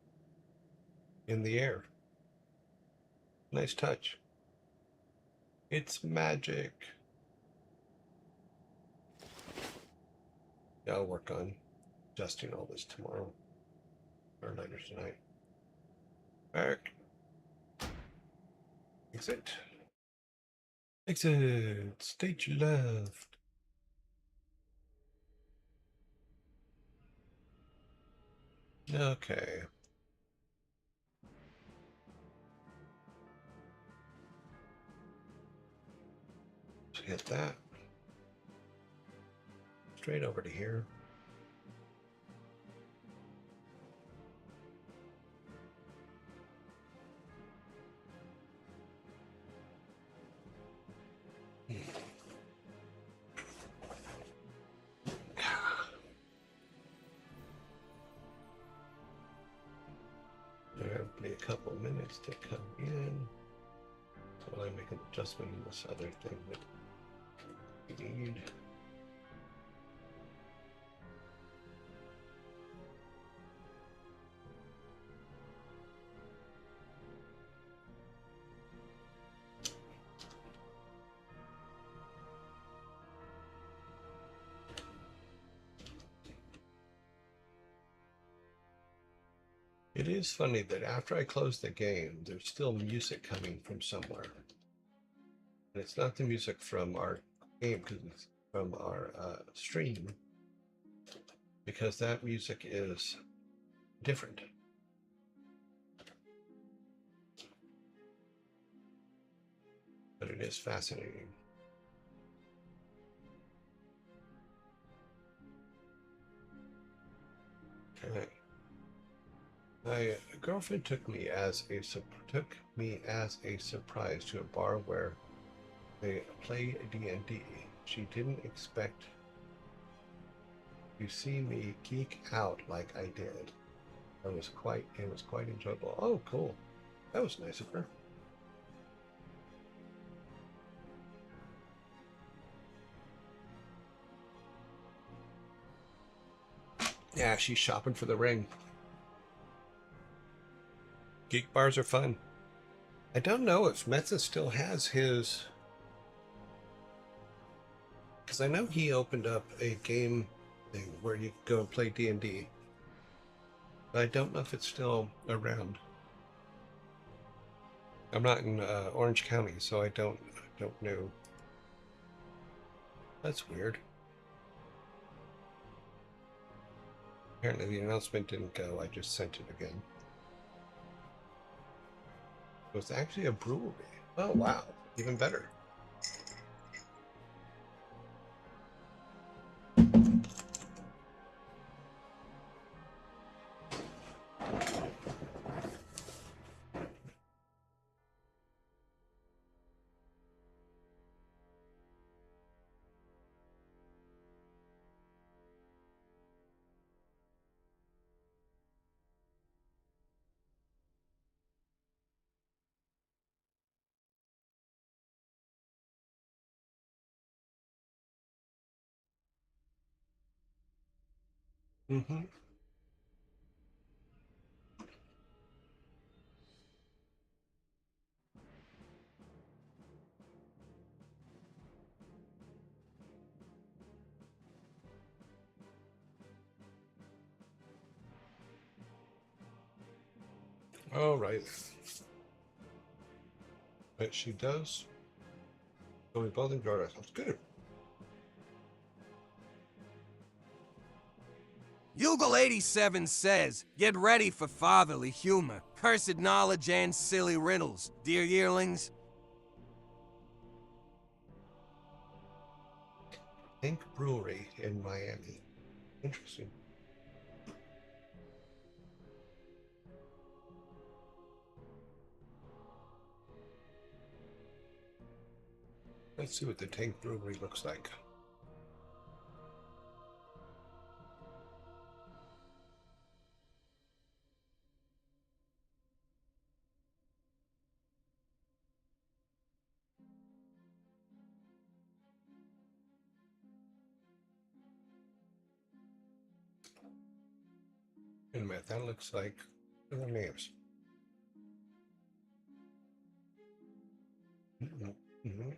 in the air. Nice touch. It's magic. Yeah, I'll work on adjusting all this tomorrow. Or later tonight. Back. Exit. Exit. Stage left. Okay. So hit that. Straight over to here. There'll be a couple minutes to come in while I make an adjustment in this other thing that we need. It is funny that after I close the game, there's still music coming from somewhere. And it's not the music from our game, because it's from our stream, because that music is different. But it is fascinating. Okay. My girlfriend took me as a surprise to a bar where they play D&D. She didn't expect to see me geek out like I did. It was quite enjoyable. Oh, cool. That was nice of her. Yeah, she's shopping for the ring. Geek bars are fun. I don't know if Metza still has his, because I know he opened up a game thing where you go and play D&D. But I don't know if it's still around. I'm not in Orange County, so I don't know. That's weird. Apparently the announcement didn't go. I just sent it again. It was actually a brewery. Oh, wow. Even better. Mm-hmm. All right. But she does. So we both enjoyed ourselves. Good. Yugal 87 says, get ready for fatherly humor, cursed knowledge, and silly riddles, dear yearlings. Pink Brewery in Miami. Interesting. Let's see what the Tank Brewery looks like. Wait a minute, that looks like other names. Mm-hmm.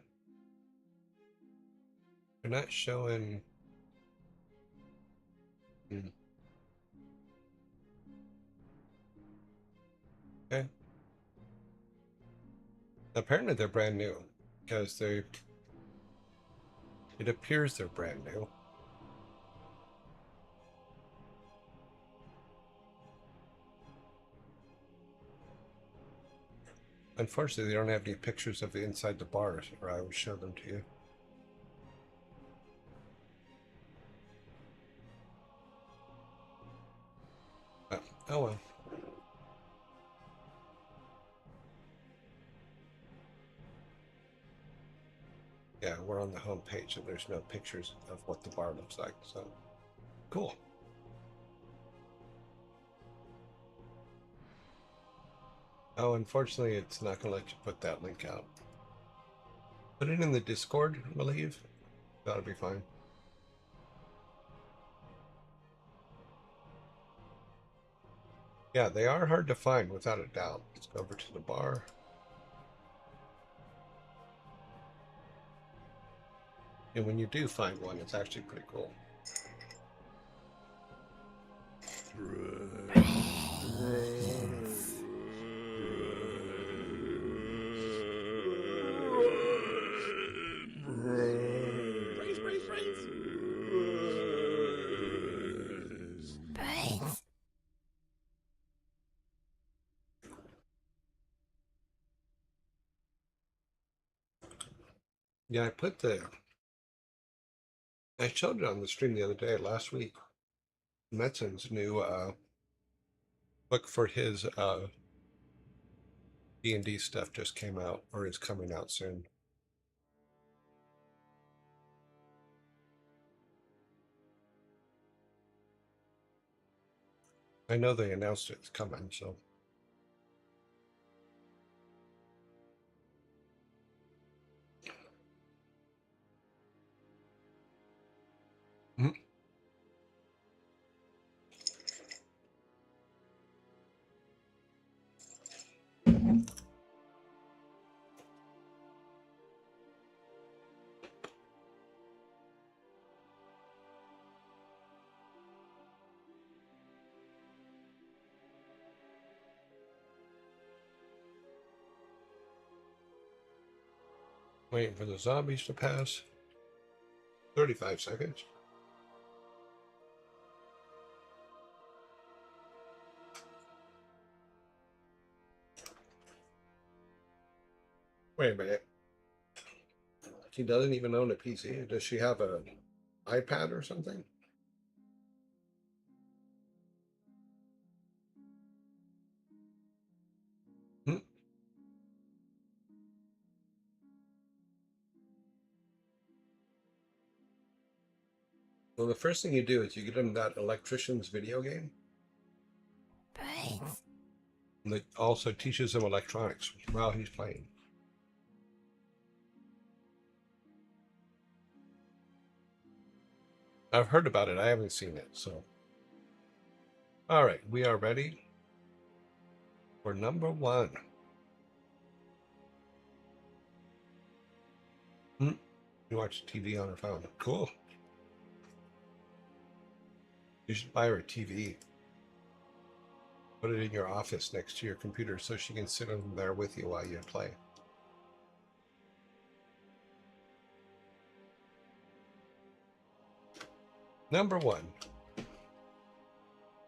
They're not showing. Hmm. Okay. Apparently they're brand new because they. It appears they're brand new. Unfortunately, they don't have any pictures of the inside the bars, or I would show them to you. Oh well. Yeah, we're on the home page, and there's no pictures of what the bar looks like. So cool. Oh, unfortunately, it's not going to let you put that link out. Put it in the Discord, I believe. That'll be fine. Yeah, they are hard to find, without a doubt. Let's go over to the bar. And when you do find one, it's actually pretty cool. Yeah, I showed it on the stream the other day, last week. Metson's new book for his D&D stuff just came out, or is coming out soon. I know they announced it's coming, so. Mhm. Waiting for the zombies to pass. 35 seconds. Wait a minute. She doesn't even own a PC. Does she have an iPad or something? Hmm. Well, the first thing you do is you get him that electrician's video game. Brains. And that also teaches him electronics while he's playing. I've heard about it. I haven't seen it. So, all right, we are ready for number one. You watch TV on her phone. Cool. You should buy her a TV. Put it in your office next to your computer so she can sit on there with you while you play. Number one.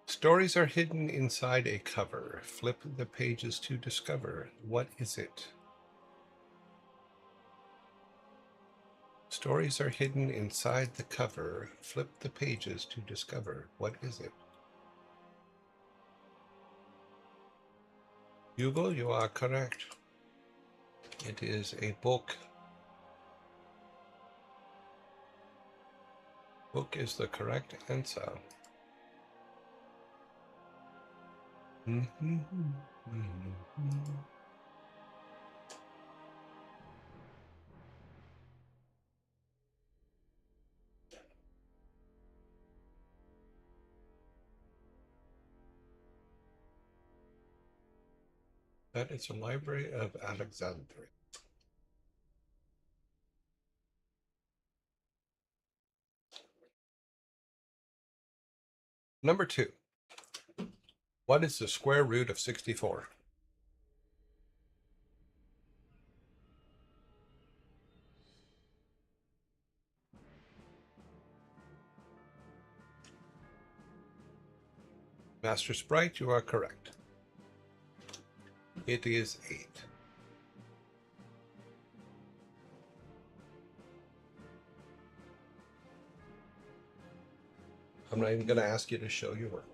Stories are hidden inside a cover. Flip the pages to discover. What is it? Stories are hidden inside the cover. Flip the pages to discover. What is it? Hugo, you are correct. It is a book. Book is the correct answer. That is the Library of Alexandria. Number two. What is the square root of 64? Master Sprite, you are correct. It is 8. I'm not even going to ask you to show your work.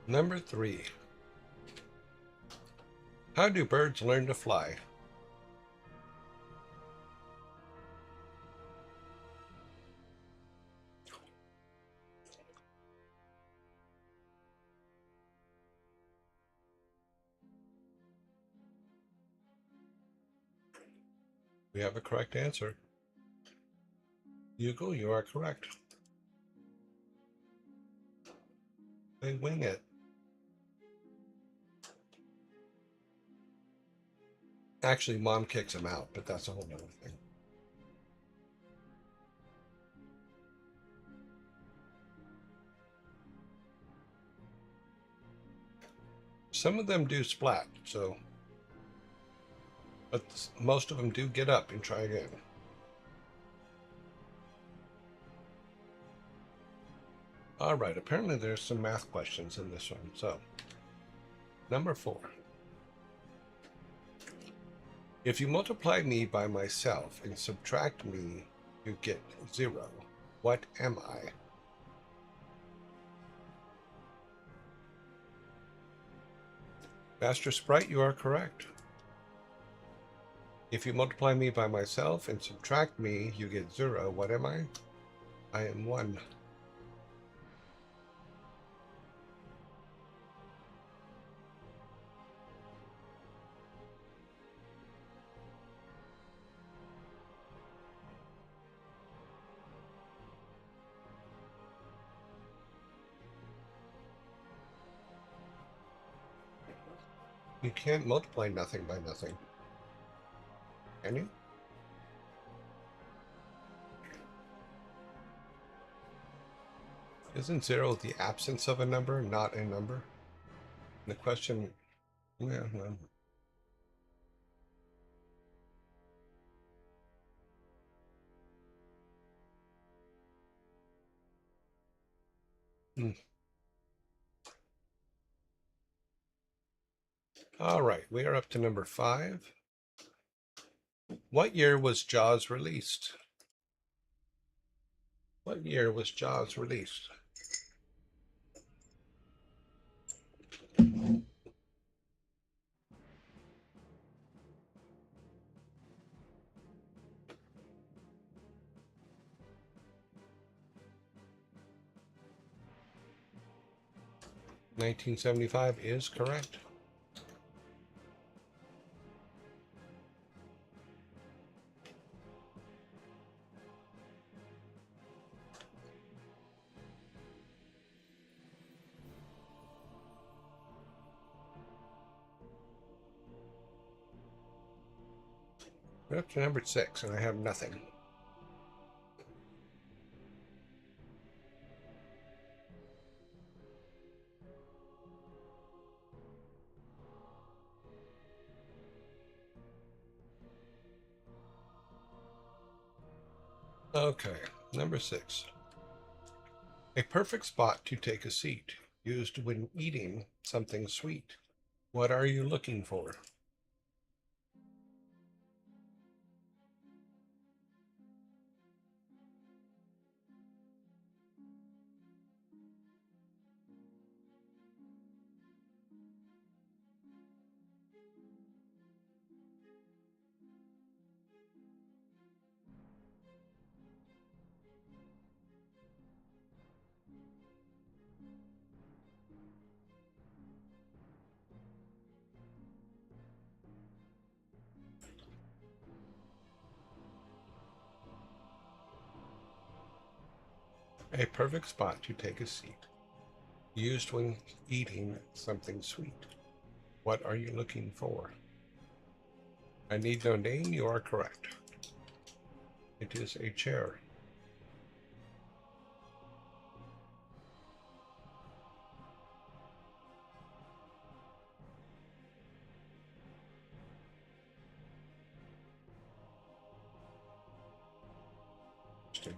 Number 3. How do birds learn to fly? We have a correct answer. Hugo, you are correct. They wing it. Actually, mom kicks them out, but that's a whole other thing. Some of them do splat, so, but most of them do get up and try again. All right, apparently there's some math questions in this one. So, number 4. If you multiply me by myself and subtract me, you get 0. What am I? Master Sprite, you are correct. If you multiply me by myself and subtract me, you get 0. What am I? I am 1. You can't multiply nothing by nothing. Can you? Isn't 0 the absence of a number, not a number? The question, yeah, well, hmm. All right, we are up to number 5. What year was Jaws released? What year was Jaws released? $1975 is correct. We're up to number 6, and I have nothing. Okay, number 6. A perfect spot to take a seat, used when eating something sweet. What are you looking for? A perfect spot to take a seat, used when eating something sweet. What are you looking for? I need no name, you are correct. It is a chair. Interesting.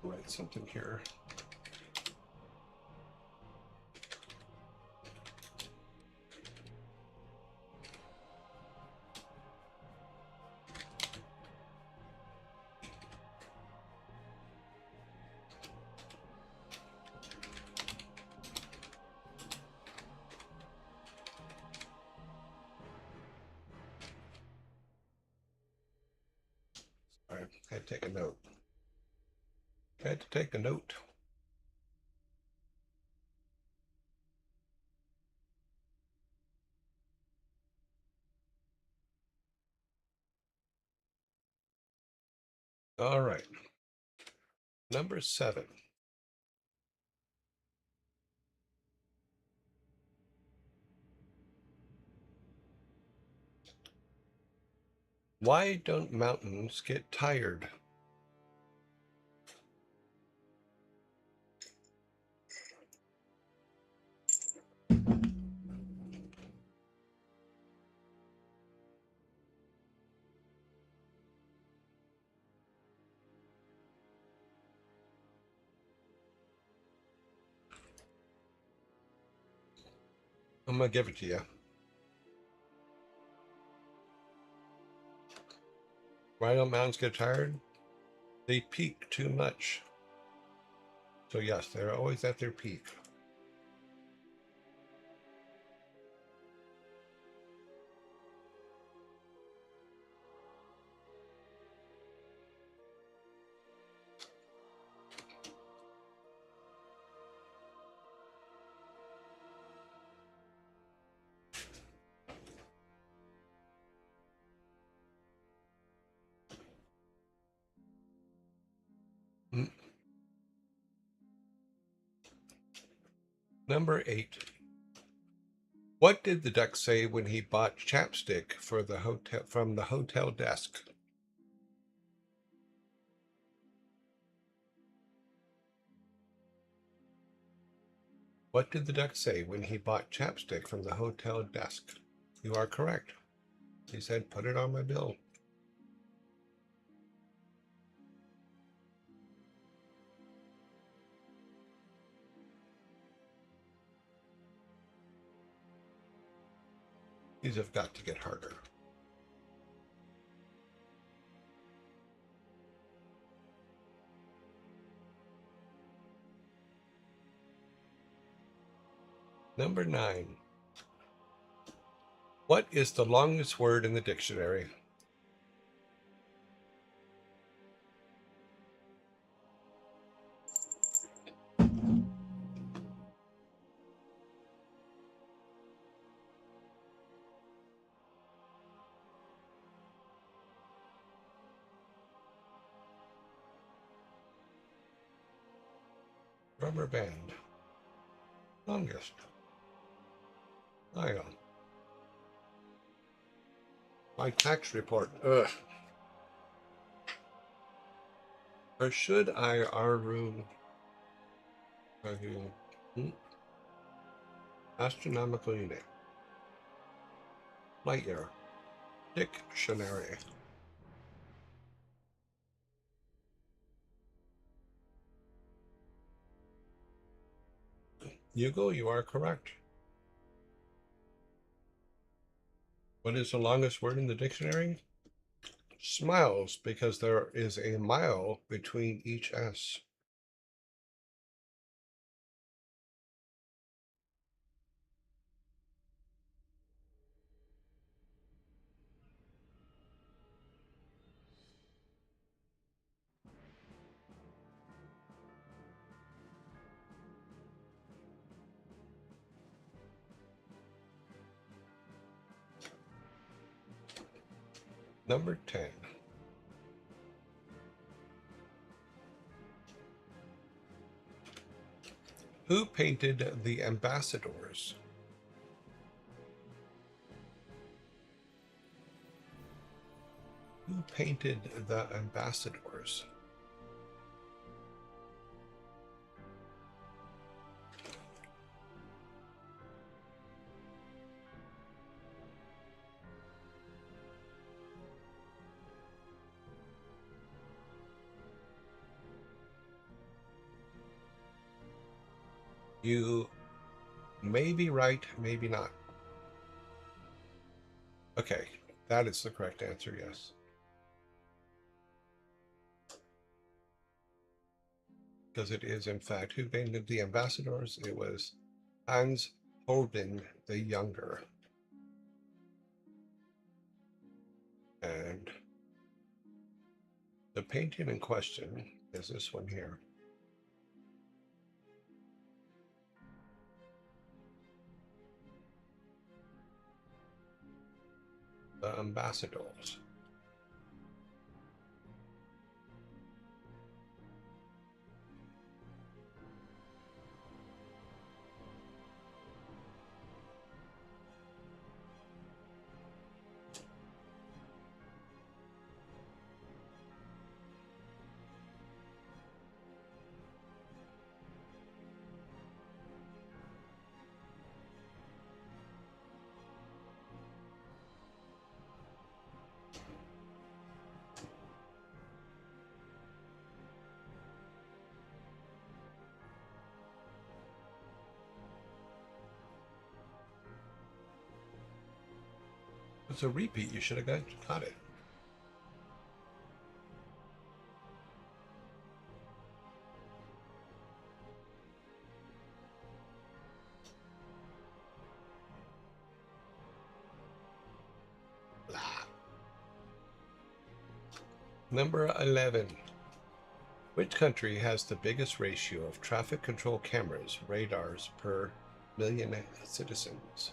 Write something here. All right, I had to take a note. I had to take a note. All right. Number 7. Why don't mountains get tired? I'm going to give it to you. Why don't mountains get tired? They peak too much. So yes, they're always at their peak. Number 8. What did the duck say when he bought chapstick for the hotel from the hotel desk? What did the duck say when he bought chapstick from the hotel desk? You are correct. He said, "Put it on my bill." These have got to get harder. Number 9. What is the longest word in the dictionary? Rubber band. Longest. Hang on. My tax report. Ugh. Or should I our room? Astronomical unit. Light year. Dictionary. Hugo, you are correct. What is the longest word in the dictionary? Smiles, because there is a mile between each S. Number 10. Who painted the ambassadors? Who painted the ambassadors? You may be right, maybe not. Okay, that is the correct answer, yes. Because it is, in fact, who painted the ambassadors? It was Hans Holbein the Younger. And the painting in question is this one here. The ambassadors. It's a repeat. You should have got it. Blah. Number 11. Which country has the biggest ratio of traffic control cameras, radars per million citizens?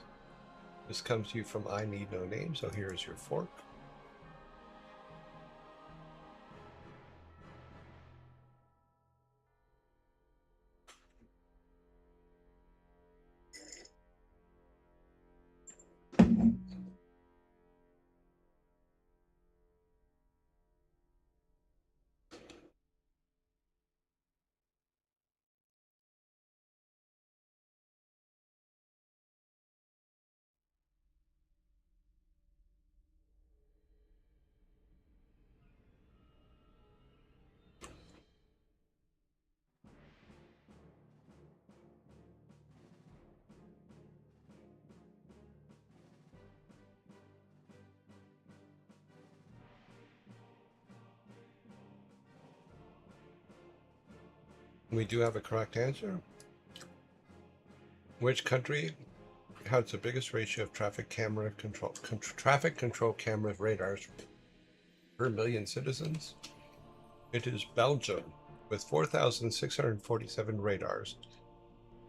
This comes to you from I Need No Name, so here's your fork. We do have a correct answer. Which country has the biggest ratio of traffic control camera radars per million citizens? It is Belgium, with 4,647 radars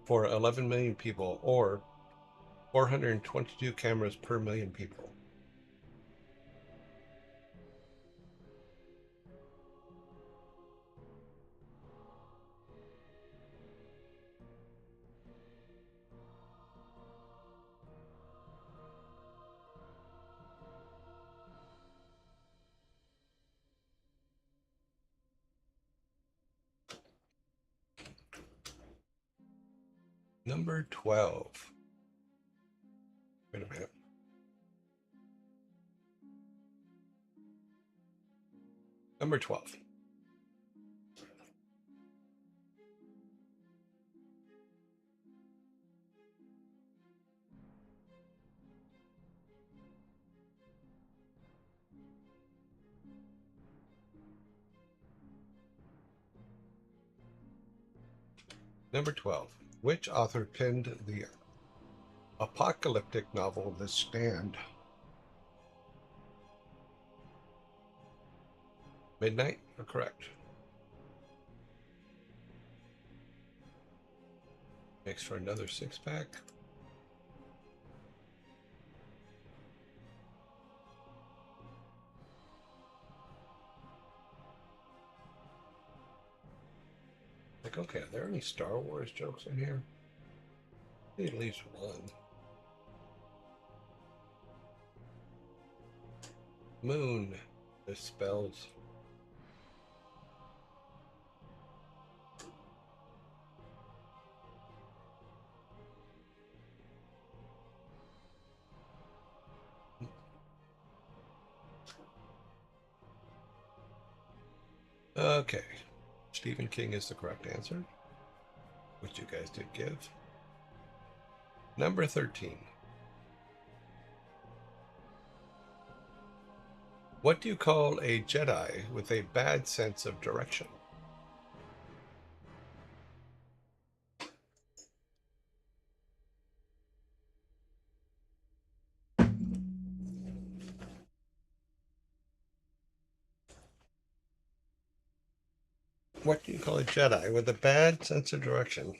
for 11 million people, or 422 cameras per million people. Number 12. Wait a minute. Number 12. Number 12. Which author penned the apocalyptic novel The Stand? Midnight? Are correct. Makes for another 6-pack. Like, okay, are there any Star Wars jokes in here? At least one. Moon. The spells. Okay. Stephen King is the correct answer, which you guys did give. Number 13. What do you call a Jedi with a bad sense of direction? What do you call a Jedi with a bad sense of direction?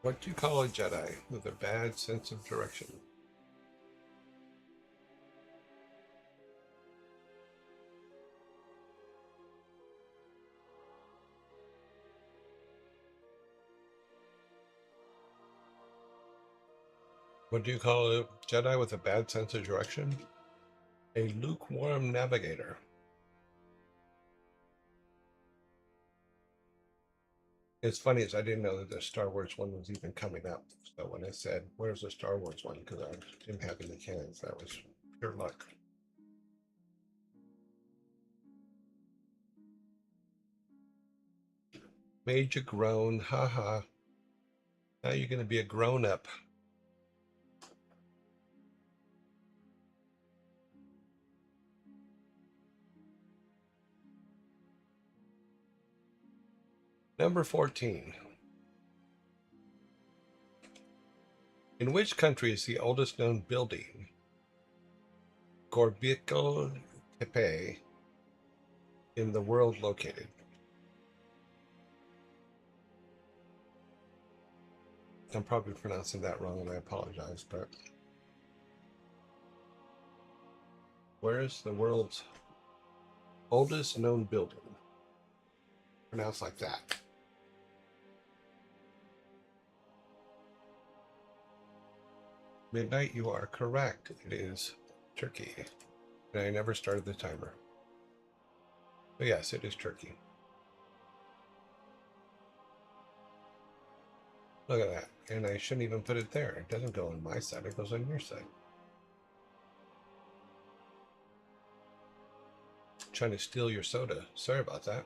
What do you call a Jedi with a bad sense of direction? What do you call a Jedi with a bad sense of direction? A lukewarm navigator. It's funny is I didn't know that the Star Wars one was even coming up. So when I said, "Where's the Star Wars one?" because I didn't have any cans, that was pure luck. Made you groan, haha. Now you're going to be a grown up. Number 14. In which country is the oldest known building, Göbekli Tepe, in the world located? I'm probably pronouncing that wrong and I apologize, but where is the world's Oldest known building. Pronounced like that. Midnight, you are correct. It is Turkey. And I never started the timer. But yes, it is Turkey. Look at that. And I shouldn't even put it there. It doesn't go on my side. It goes on your side. Trying to steal your soda. Sorry about that.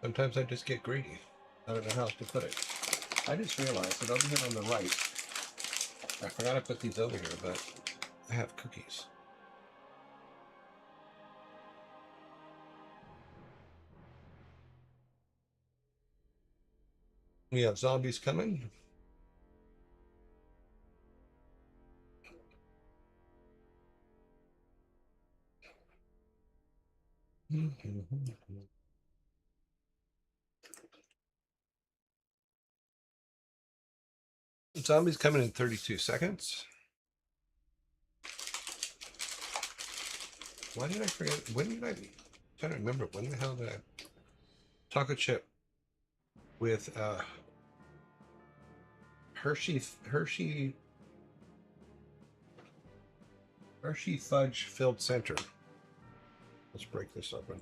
Sometimes I just get greedy. I don't know how else to put it. I just realized that over here on the right, I forgot to put these over here, but I have cookies. We have zombies coming. Zombies coming in 32 seconds. Why did I forget? When did I? I'm trying to remember when the hell did I? Chocolate chip with Hershey fudge filled center. Let's break this open.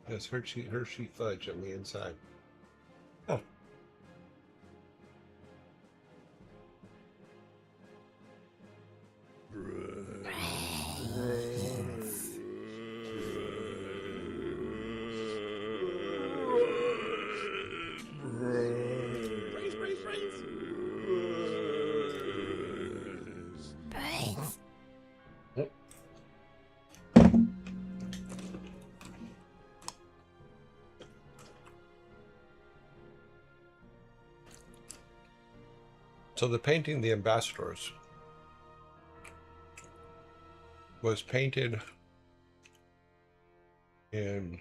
There's Hershey fudge on the inside. Oh. So the painting, The Ambassadors, was painted in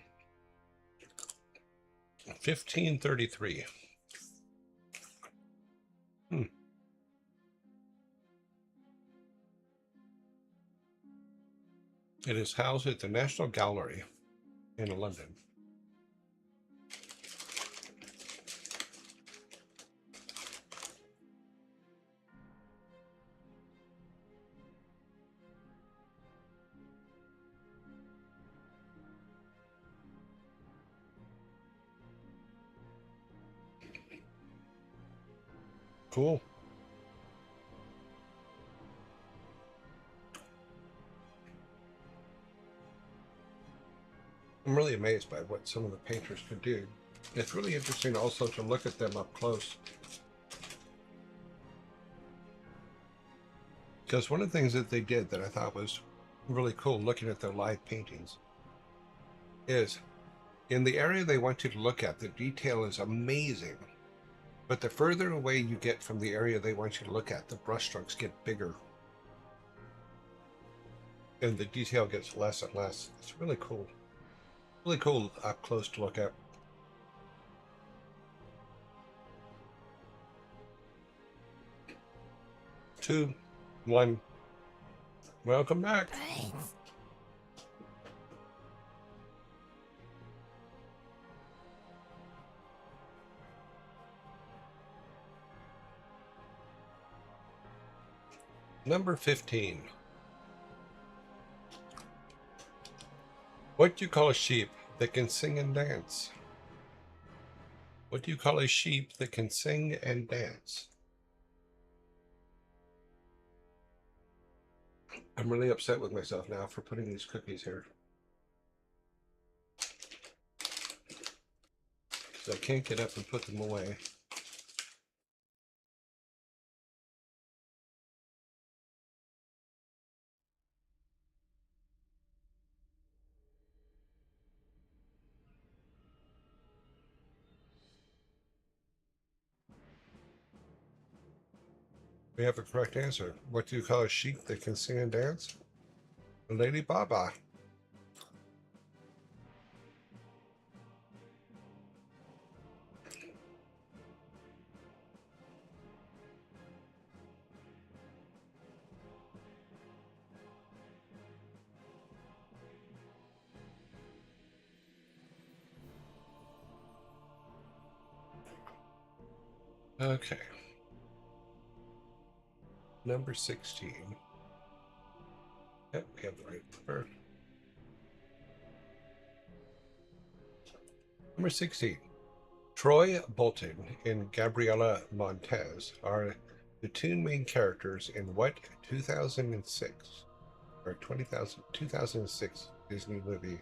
1533. It is housed at the National Gallery in London. Cool. I'm really amazed by what some of the painters could do. It's really interesting also to look at them up close. Because one of the things that they did that I thought was really cool looking at their live paintings is in the area they want you to look at, the detail is amazing. But the further away you get from the area they want you to look at, the brushstrokes get bigger. And the detail gets less and less. It's really cool. Really cool up close to look at. Two, one. Welcome back. Number 15. What do you call a sheep that can sing and dance? What do you call a sheep that can sing and dance? I'm really upset with myself now for putting these cookies here. Because I can't get up and put them away. We have a correct answer. What do you call a sheep that can sing and dance? A Lady Baba. Okay. Number 16. Yep, we have the right number. Number 16. Troy Bolton and Gabriela Montez are the two main characters in what 2006 or 2006 Disney movie?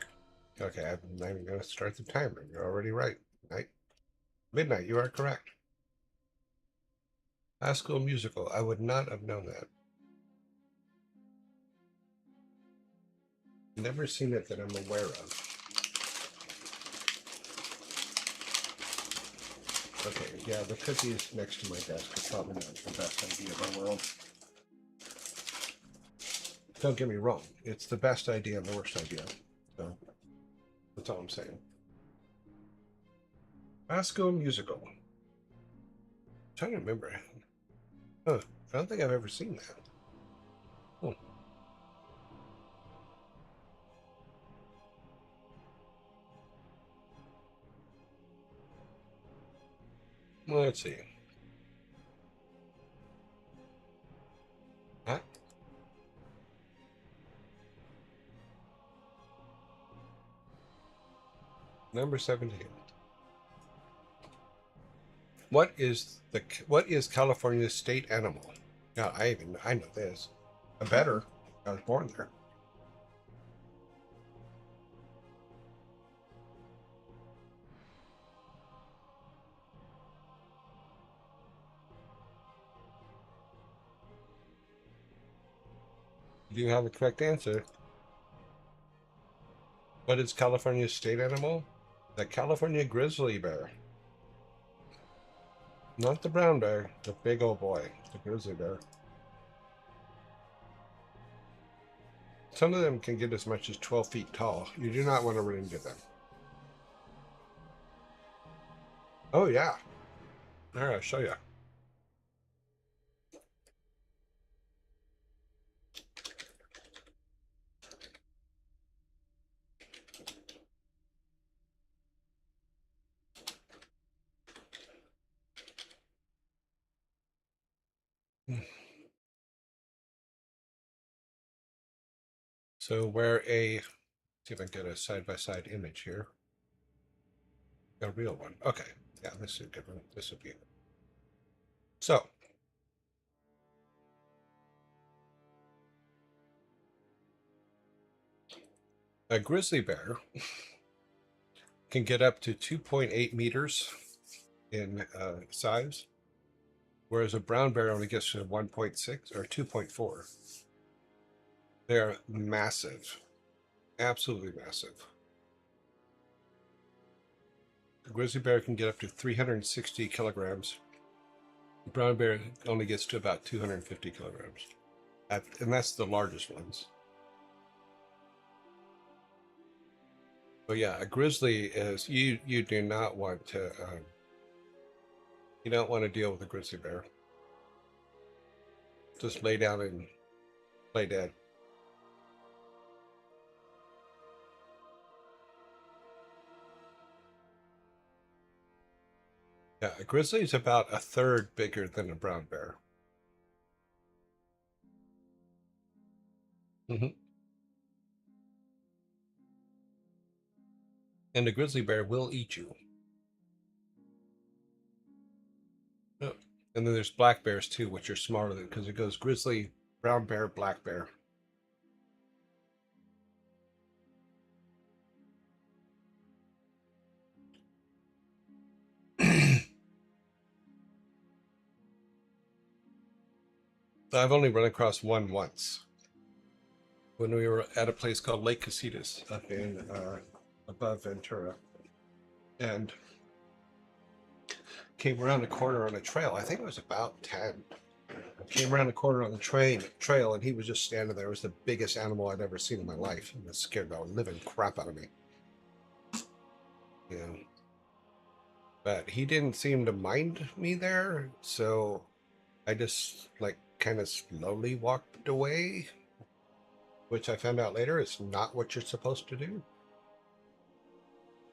Okay, I'm not even going to start the timer. You're already right. Night. Midnight, you are correct. High School Musical. I would not have known that. Never seen it that I'm aware of. Okay, yeah, the cookies next to my desk are probably not the best idea in the world. Don't get me wrong, it's the best idea and the worst idea. So, that's all I'm saying. High School Musical. I'm trying to remember. Huh, I don't think I've ever seen that. Hmm. Well, let's see. Huh? Number 17. What is California's state animal? Yeah, I know this. I better. I was born there. You have the correct answer. What is California's state animal? The California grizzly bear. Not the brown bear, the big old boy, the grizzly bear. Some of them can get as much as 12 feet tall. You do not want to run into them. Oh, yeah. All right, I'll show you. So where see if I can get a side-by-side image here. A real one. Okay. Yeah, this is a good one. This will be it. So, a grizzly bear can get up to 2.8 meters in size, whereas a brown bear only gets to 1.6 or 2.4. They're massive, absolutely massive. A grizzly bear can get up to 360 kilograms. The brown bear only gets to about 250 kilograms, and that's the largest ones. But yeah, a grizzly is you do not want to you don't want to deal with a grizzly bear. Just lay down and play dead. Yeah, a grizzly is about a third bigger than a brown bear. Mm-hmm. And a grizzly bear will eat you. Oh. And then there's black bears too, which are smaller than because it goes grizzly, brown bear, black bear. I've only run across one once when we were at a place called Lake Casitas up in above Ventura, and came around the corner on a trail. I think it was about 10. Came around the corner on the trail, and he was just standing there. It was the biggest animal I'd ever seen in my life, and it scared the living crap out of me. Yeah, but he didn't seem to mind me there, so I just like kind of slowly walked away, which I found out later is not what you're supposed to do.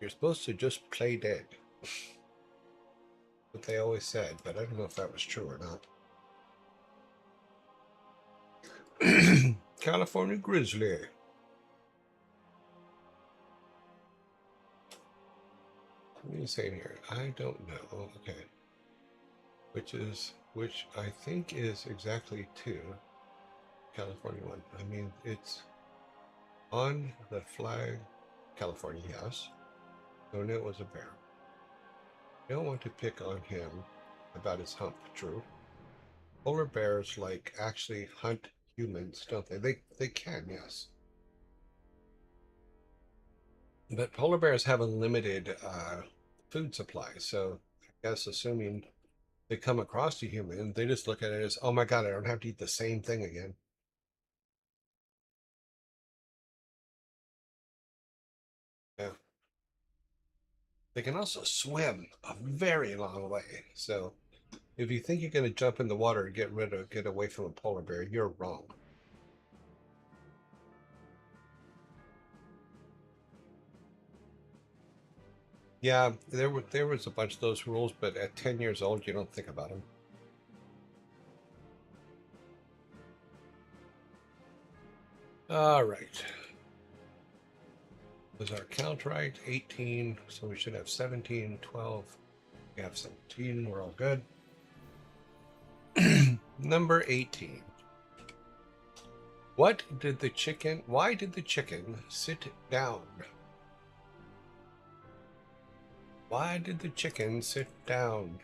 You're supposed to just play dead. what they always said, but I don't know if that was true or not. California grizzly. What are you saying here? I don't know. Okay. Which I think is exactly two. California one. I mean, it's on the flag. California, yes. So I knew it was a bear. You don't want to pick on him about his hump, true. Polar bears like actually hunt humans, don't they? They can, yes. But polar bears have a limited food supply, so I guess assuming they come across a human, they just look at it as, oh my god, I don't have to eat the same thing again. Yeah. They can also swim a very long way. So if you think you're going to jump in the water and get away from a polar bear, you're wrong. Yeah, there was a bunch of those rules, but at 10 years old, you don't think about them. All right. Was our count right? 18, so we should have 17, 12. We have 17, we're all good. Number 18. Why did the chicken sit down? Why did the chicken sit down?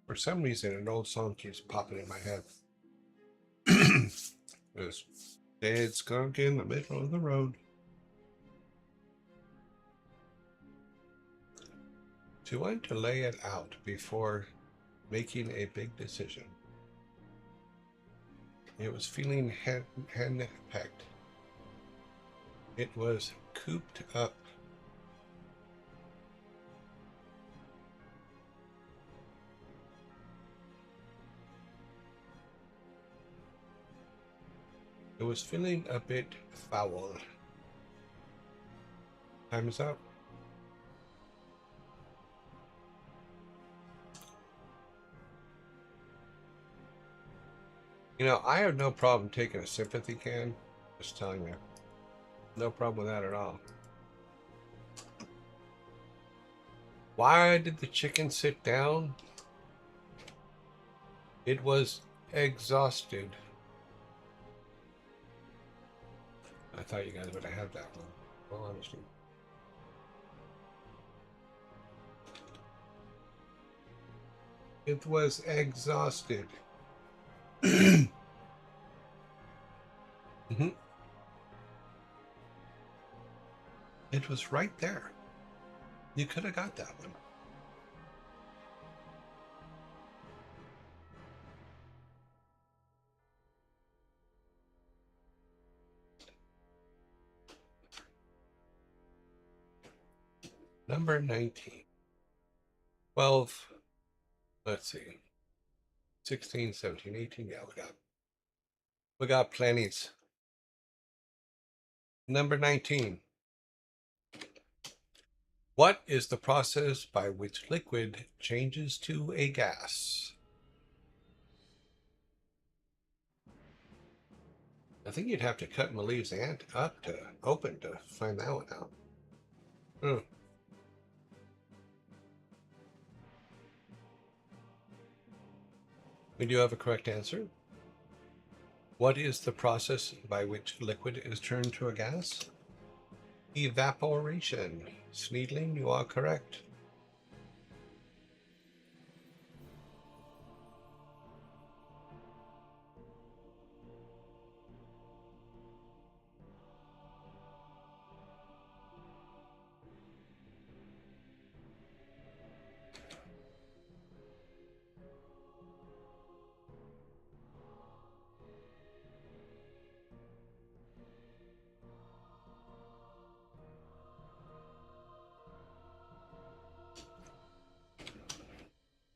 For some reason, an old song keeps popping in my head. There's dead skunk in the middle of the road. To want to lay it out before making a big decision. It was feeling hen-pecked. It was cooped up. It was feeling a bit foul. Time is up. You know, I have no problem taking a sympathy can. Just telling you. No problem with that at all. Why did the chicken sit down? It was exhausted. I thought you guys would have had that one. Well, honestly. It was exhausted. Mm-hmm. It was right there. You could have got that one. Number 19. 12. Let's see. 16, 17, 18. Yeah, we got plenties. Number 19. What is the process by which liquid changes to a gas? I think you'd have to cut my leaves and up to open to find that one out. We do have a correct answer. What is the process by which liquid is turned to a gas? Evaporation. Sneedling, you are correct.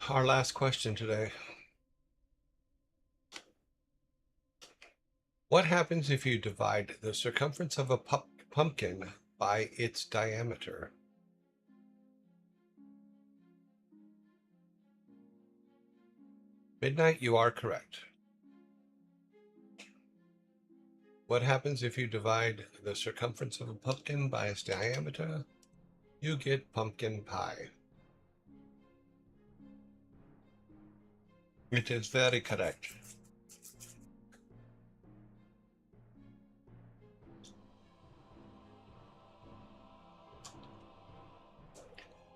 Our last question today. What happens if you divide the circumference of a pumpkin by its diameter? Midnight, you are correct. What happens if you divide the circumference of a pumpkin by its diameter? You get pumpkin pie. It is very correct.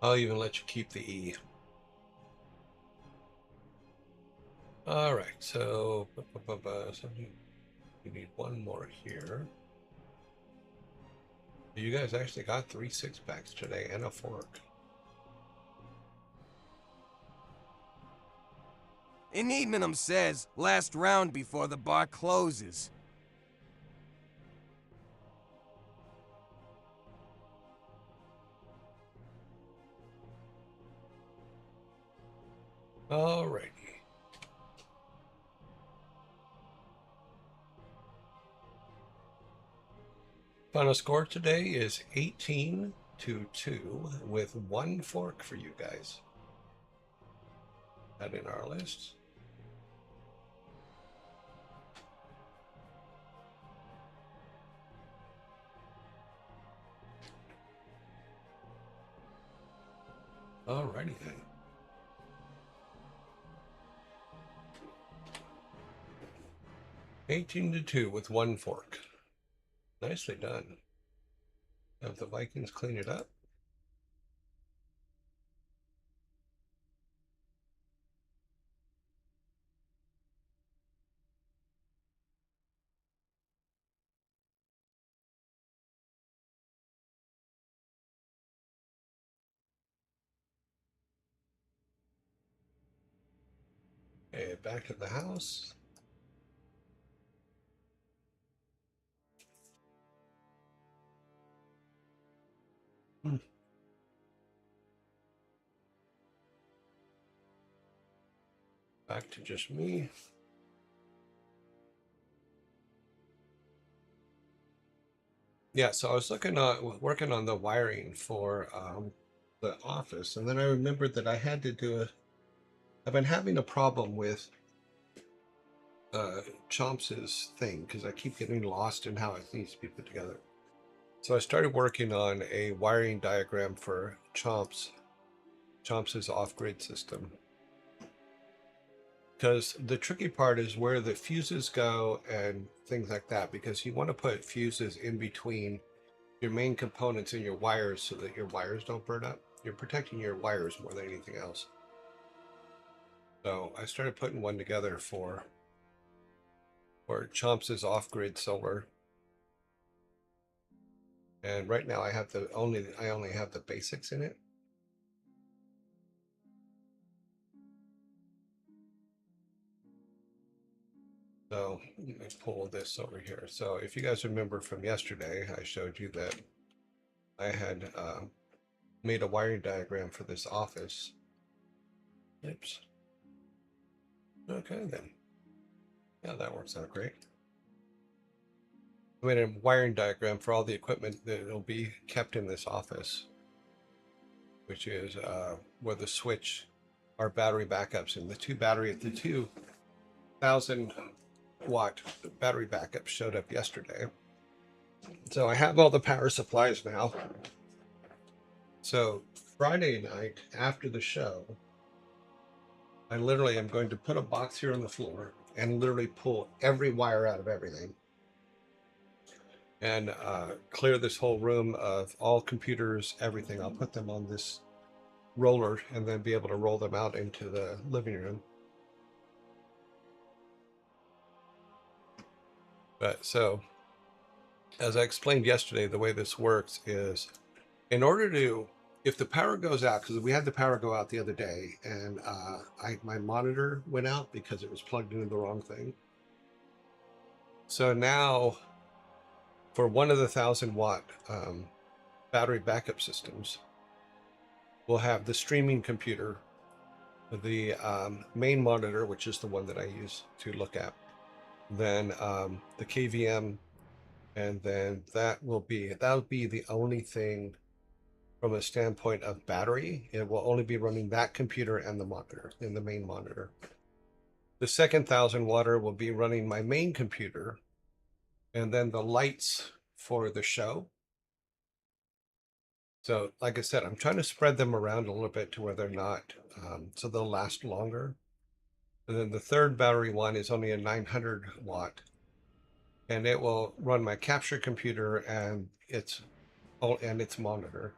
I'll even let you keep the E. All right, so we need one more here. You guys actually got 3 6-packs today and a fork. Enigmanum says, last round before the bar closes. All righty. Final score today is 18-2 with 1 fork for you guys. That in our list. Alrighty then. (18-2) with 1 fork. Nicely done. Have the Vikings clean it up. Okay, back to the house. Back to just me. Yeah, so I was working on the wiring for the office, and then I remembered that I had to do I've been having a problem with Chomps's thing because I keep getting lost in how it needs to be put together. So I started working on a wiring diagram for Chomps's off-grid system. Because the tricky part is where the fuses go and things like that, because you want to put fuses in between your main components and your wires so that your wires don't burn up. You're protecting your wires more than anything else. So I started putting one together for Chomps's off-grid solar. And right now I have I only have the basics in it. So let me pull this over here. So if you guys remember from yesterday, I showed you that I had made a wiring diagram for this office. Oops. Okay then. Yeah, that works out great. I made a wiring diagram for all the equipment that will be kept in this office, which is where the switch, our battery backups, and the 2,000-watt battery backups showed up yesterday. So I have all the power supplies now. So Friday night after the show, I literally am going to put a box here on the floor and literally pull every wire out of everything and clear this whole room of all computers, everything. I'll put them on this roller and then be able to roll them out into the living room. But so, as I explained yesterday, the way this works is in order to, if the power goes out, because we had the power go out the other day and my monitor went out because it was plugged into the wrong thing. So now for one of the 1,000-watt battery backup systems, we'll have the streaming computer the main monitor, which is the one that I use to look at, then the KVM, and then that'll be the only thing from a standpoint of battery. It will only be running that computer and the monitor in the main monitor. The second 1000-watt will be running my main computer, and then the lights for the show. So like I said, I'm trying to spread them around a little bit to where they're not, so they'll last longer. And then the third battery one is only a 900-watt, and it will run my capture computer and its monitor.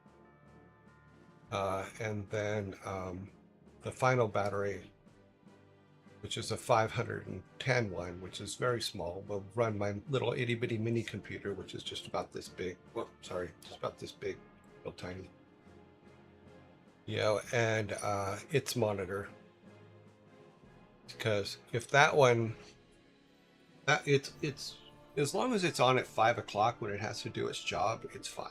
And then the final battery, which is a 510 one, which is very small, will run my little itty bitty mini computer, which is just about this big. Well, sorry, just about this big, real tiny. You know, and its monitor. Because if that one, it's as long as it's on at 5 o'clock when it has to do its job, it's fine.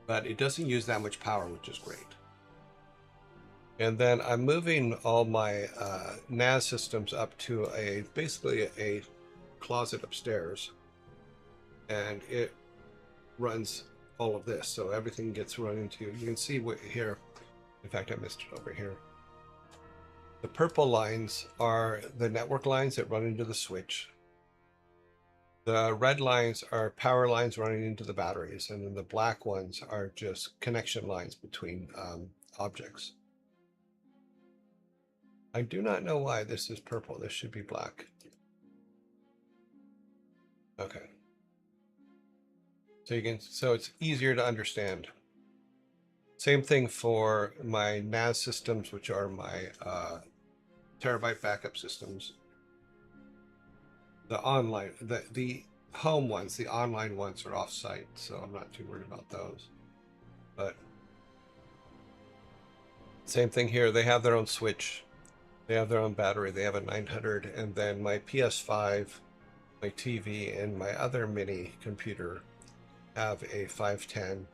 But it doesn't use that much power, which is great. And then I'm moving all my NAS systems up to basically a closet upstairs, and it runs all of this. So everything gets run into, you can see what here. In fact, I missed it over here. The purple lines are the network lines that run into the switch. The red lines are power lines running into the batteries, and then the black ones are just connection lines between objects. I do not know why this is purple. This should be black. Okay. So it's easier to understand. Same thing for my NAS systems, which are my terabyte backup systems. The online, the home ones, the online ones are off-site, so I'm not too worried about those. But same thing here. They have their own switch. They have their own battery. They have a 900, and then my PS5, my TV, and my other mini computer have a 510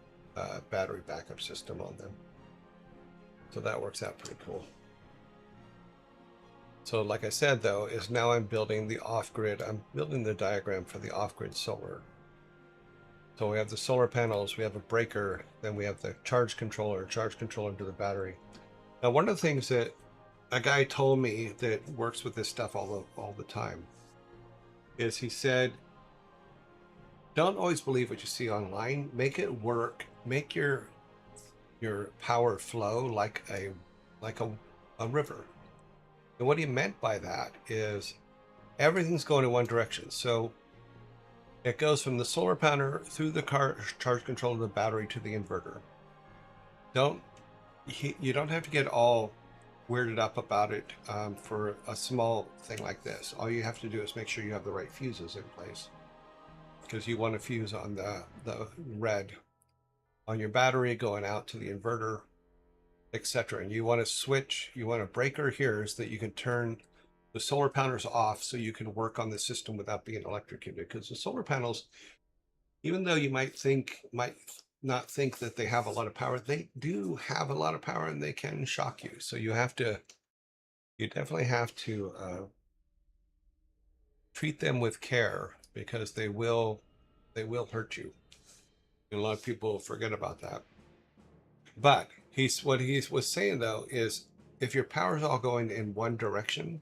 battery backup system on them. So that works out pretty cool. So like I said, though, is now I'm building the off-grid. I'm building the diagram for the off-grid solar. So we have the solar panels, we have a breaker, then we have the charge controller to the battery. Now, one of the things that a guy told me that works with this stuff all the time is he said, don't always believe what you see online. Make it work. Make your power flow like a river. And what he meant by that is everything's going in one direction. So it goes from the solar panel through the charge controller to the battery to the inverter. You don't have to get all weirded up about it for a small thing like this. All you have to do is make sure you have the right fuses in place, because you want to fuse on the red on your battery going out to the inverter, etc. And you want to switch, you want a breaker here so that you can turn the solar panels off so you can work on the system without being electrocuted. Because the solar panels, even though you might not think that they have a lot of power, they do have a lot of power, and they can shock you. So you definitely have to treat them with care, because they will hurt you. And a lot of people forget about that. But what he was saying, though, is if your power is all going in one direction,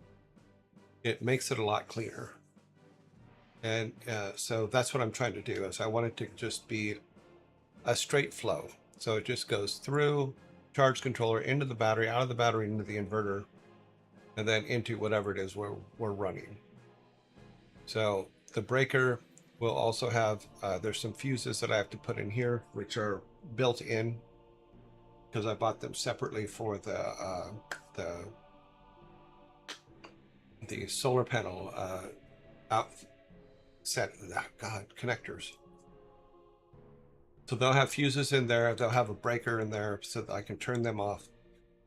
it makes it a lot cleaner. And so that's what I'm trying to do, is I want it to just be a straight flow. So it just goes through charge controller into the battery, out of the battery into the inverter, and then into whatever it is we're running. So the breaker will also have, there's some fuses that I have to put in here, which are built in, because I bought them separately for the solar panel connectors. So they'll have fuses in there. They'll have a breaker in there so that I can turn them off.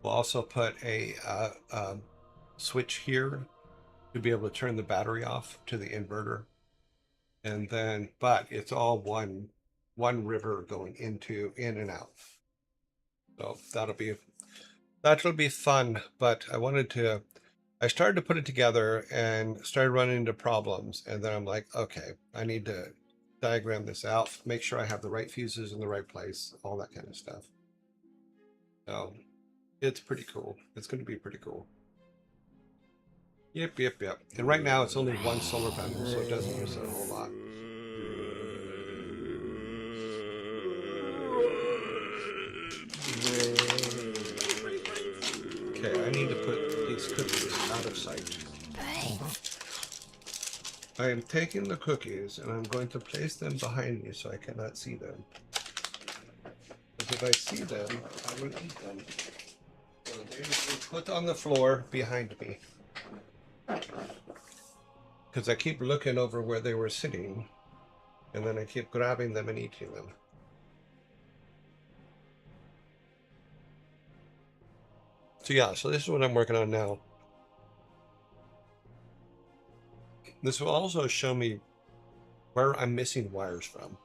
We'll also put a switch here to be able to turn the battery off to the inverter. And then, but it's all one river going in and out. So that'll be That'll be fun, but I started to put it together and started running into problems. And then I'm like, okay, I need to diagram this out, make sure I have the right fuses in the right place, all that kind of stuff. So it's pretty cool. It's going to be pretty cool. Yep, yep, yep. And right now it's only one solar panel, so it doesn't use a whole lot. Okay, I need to put these cookies out of sight. I am taking the cookies and I'm going to place them behind me so I cannot see them. Because if I see them, I will eat them. So they will be put on the floor behind me. Because I keep looking over where they were sitting, and then I keep grabbing them and eating them. So yeah, so this is what I'm working on now. This will also show me where I'm missing wires from.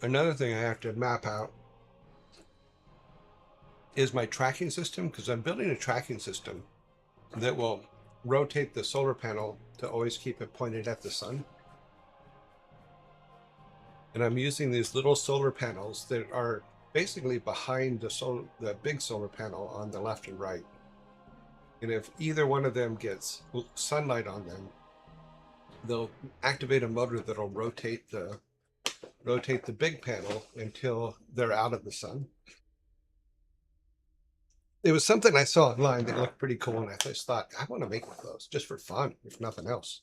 Another thing I have to map out is my tracking system, because I'm building a tracking system that will rotate the solar panel to always keep it pointed at the sun. And I'm using these little solar panels that are basically behind the big solar panel on the left and right. And if either one of them gets sunlight on them, they'll activate a motor that'll rotate the big panel until they're out of the sun. It was something I saw online that looked pretty cool, and I just thought, I want to make one of those just for fun, if nothing else.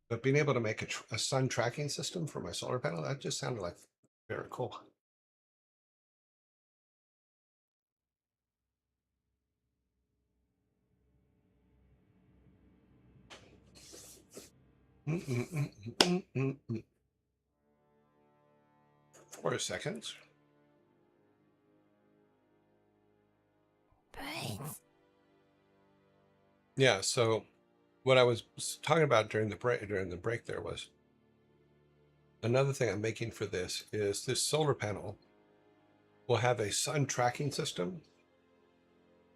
But being able to make a sun tracking system for my solar panel, that just sounded like very cool. Mm-mm-mm-mm-mm-mm. 4 seconds. Yeah, so what I was talking about during the break there was another thing I'm making for this is this solar panel will have a sun tracking system.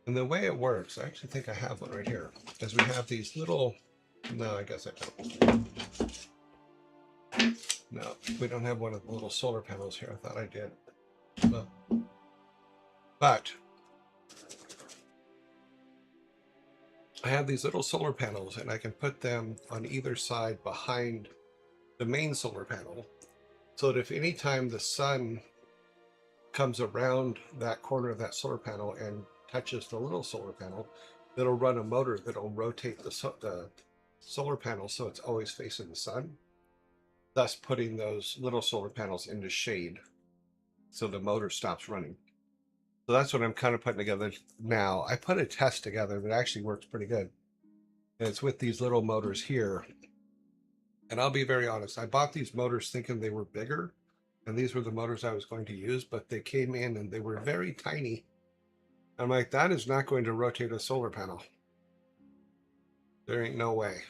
And the way it works, I actually think I have one right here, is we have these little, no, I guess I don't. No, we don't have one of the little solar panels here. I thought I did. No. But I have these little solar panels and I can put them on either side behind the main solar panel, so that if any time the sun comes around that corner of that solar panel and touches the little solar panel, it'll run a motor that'll rotate the solar panel so it's always facing the sun, thus putting those little solar panels into shade so the motor stops running. So that's what I'm kind of putting together now. I put a test together that actually works pretty good. And it's with these little motors here. And I'll be very honest, I bought these motors thinking they were bigger, and these were the motors I was going to use, but they came in and they were very tiny. I'm like, that is not going to rotate a solar panel. There ain't no way.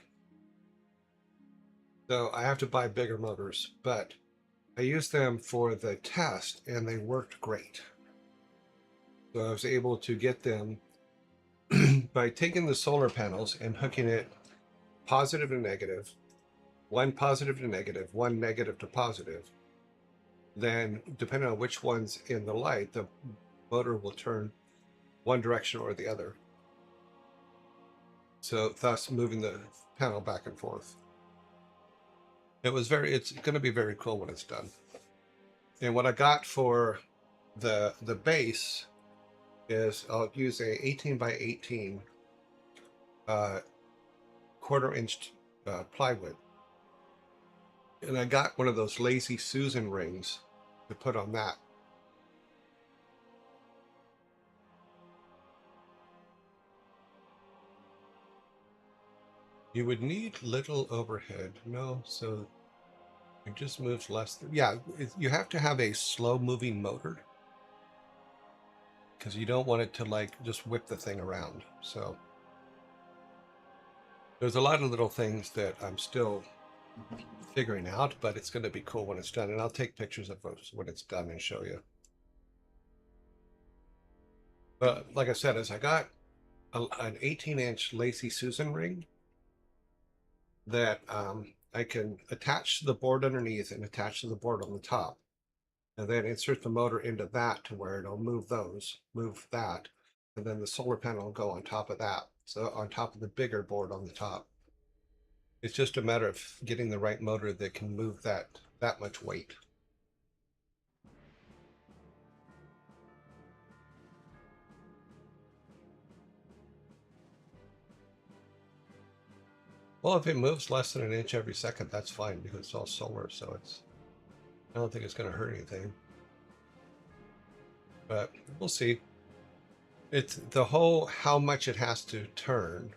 So I have to buy bigger motors, but I used them for the test and they worked great. So I was able to get them by taking the solar panels and hooking it positive and negative, one positive to negative, one negative to positive. Then depending on which one's in the light, the motor will turn one direction or the other. So thus moving the panel back and forth. It's going to be very cool when it's done. And what I got for the base is I'll use a 18 by 18 quarter-inch plywood. And I got one of those Lazy Susan rings to put on that. You would need little overhead. No, so it just moves less. Yeah, you have to have a slow-moving motor because you don't want it to like just whip the thing around. So there's a lot of little things that I'm still figuring out, but it's going to be cool when it's done. And I'll take pictures of it when it's done and show you. But like I said, as I got an 18-inch Lacy Susan ring that I can attach to the board underneath and attach to the board on the top, and then insert the motor into that to where it'll move that, and then the solar panel will go on top of that. So on top of the bigger board on the top. It's just a matter of getting the right motor that can move that much weight. Well, if it moves less than an inch every second, that's fine because it's all solar, so I don't think it's going to hurt anything. But we'll see. It's the whole how much it has to turn.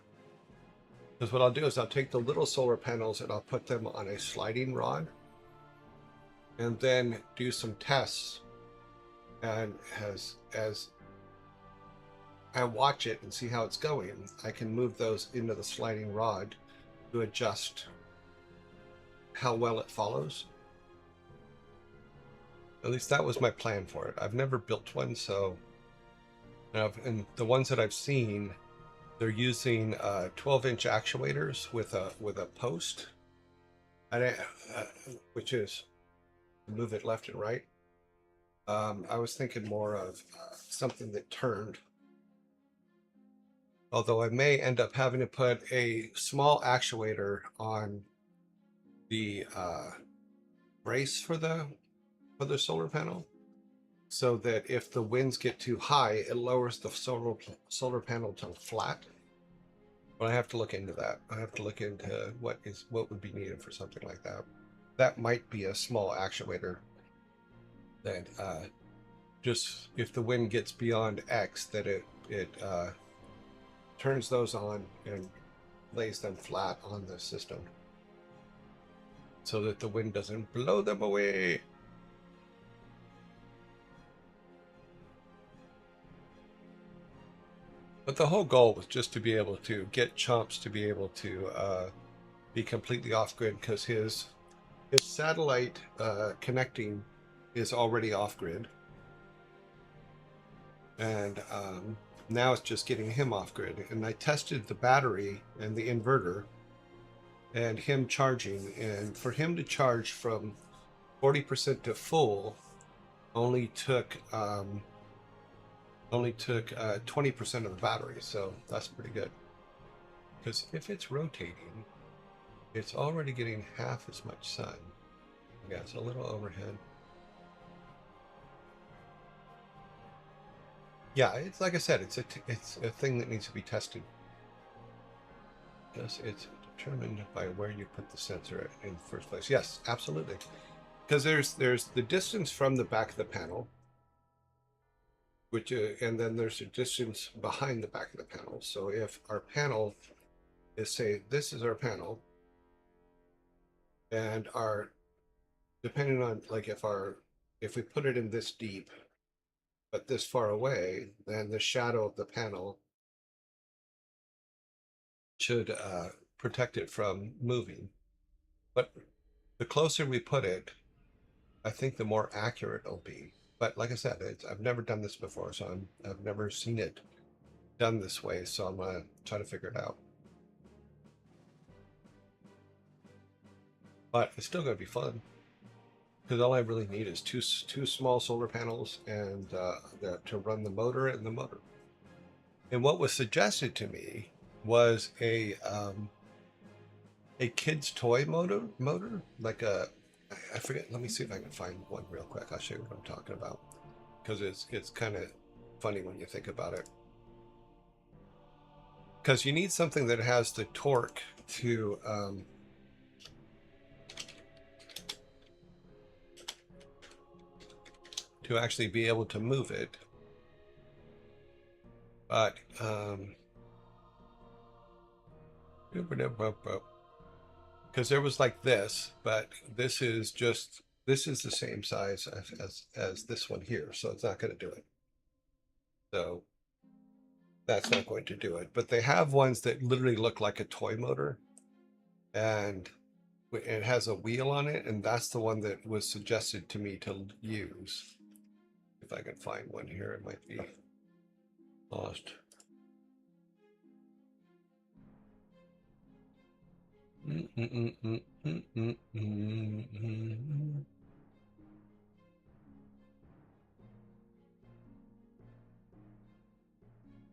Because what I'll do is I'll take the little solar panels and I'll put them on a sliding rod and then do some tests. And as I watch it and see how it's going, I can move those into the sliding rod to adjust how well it follows. At least that was my plan for it. I've never built one, so and the ones that I've seen, they're using 12-inch actuators with a post, and which is move it left and right. I was thinking more of something that turned. Although I may end up having to put a small actuator on the brace for the solar panel, so that if the winds get too high, it lowers the solar panel to flat. But I have to look into that. I have to look into what would be needed for something like that. That might be a small actuator that just if the wind gets beyond X, that it turns those on and lays them flat on the system so that the wind doesn't blow them away. But the whole goal was just to be able to get Chomps to be able to be completely off-grid, because his satellite connecting is already off-grid. And now it's just getting him off-grid. And I tested the battery and the inverter and him charging. And for him to charge from 40% to full only took 20% of the battery, so that's pretty good. Because if it's rotating, it's already getting half as much sun. Yeah, it's a little overhead. Yeah, it's like I said, it's a thing that needs to be tested. Yes, it's determined by where you put the sensor in the first place. Yes, absolutely. Because there's the distance from the back of the panel, which and then there's a distance behind the back of the panel. So if our panel is, say, this is our panel, and depending on, like, if we put it in this deep but this far away, then the shadow of the panel should protect it from moving. But the closer we put it, I think the more accurate it'll be. But like I said, I've never done this before, so I've never seen it done this way, so I'm gonna try to figure it out. But it's still gonna be fun, because all I really need is two small solar panels and to run the motor and the motor. And what was suggested to me was a kid's toy motor, like I forget. Let me see if I can find one real quick. I'll show you what I'm talking about, because it's kind of funny when you think about it. Because you need something that has the torque to actually be able to move it. But because there was like this, but this is the same size as this one here, so it's not going to do it. So that's not going to do it. But they have ones that literally look like a toy motor, and It has a wheel on it, and that's the one that was suggested to me to use. If I can find one here, it might be lost.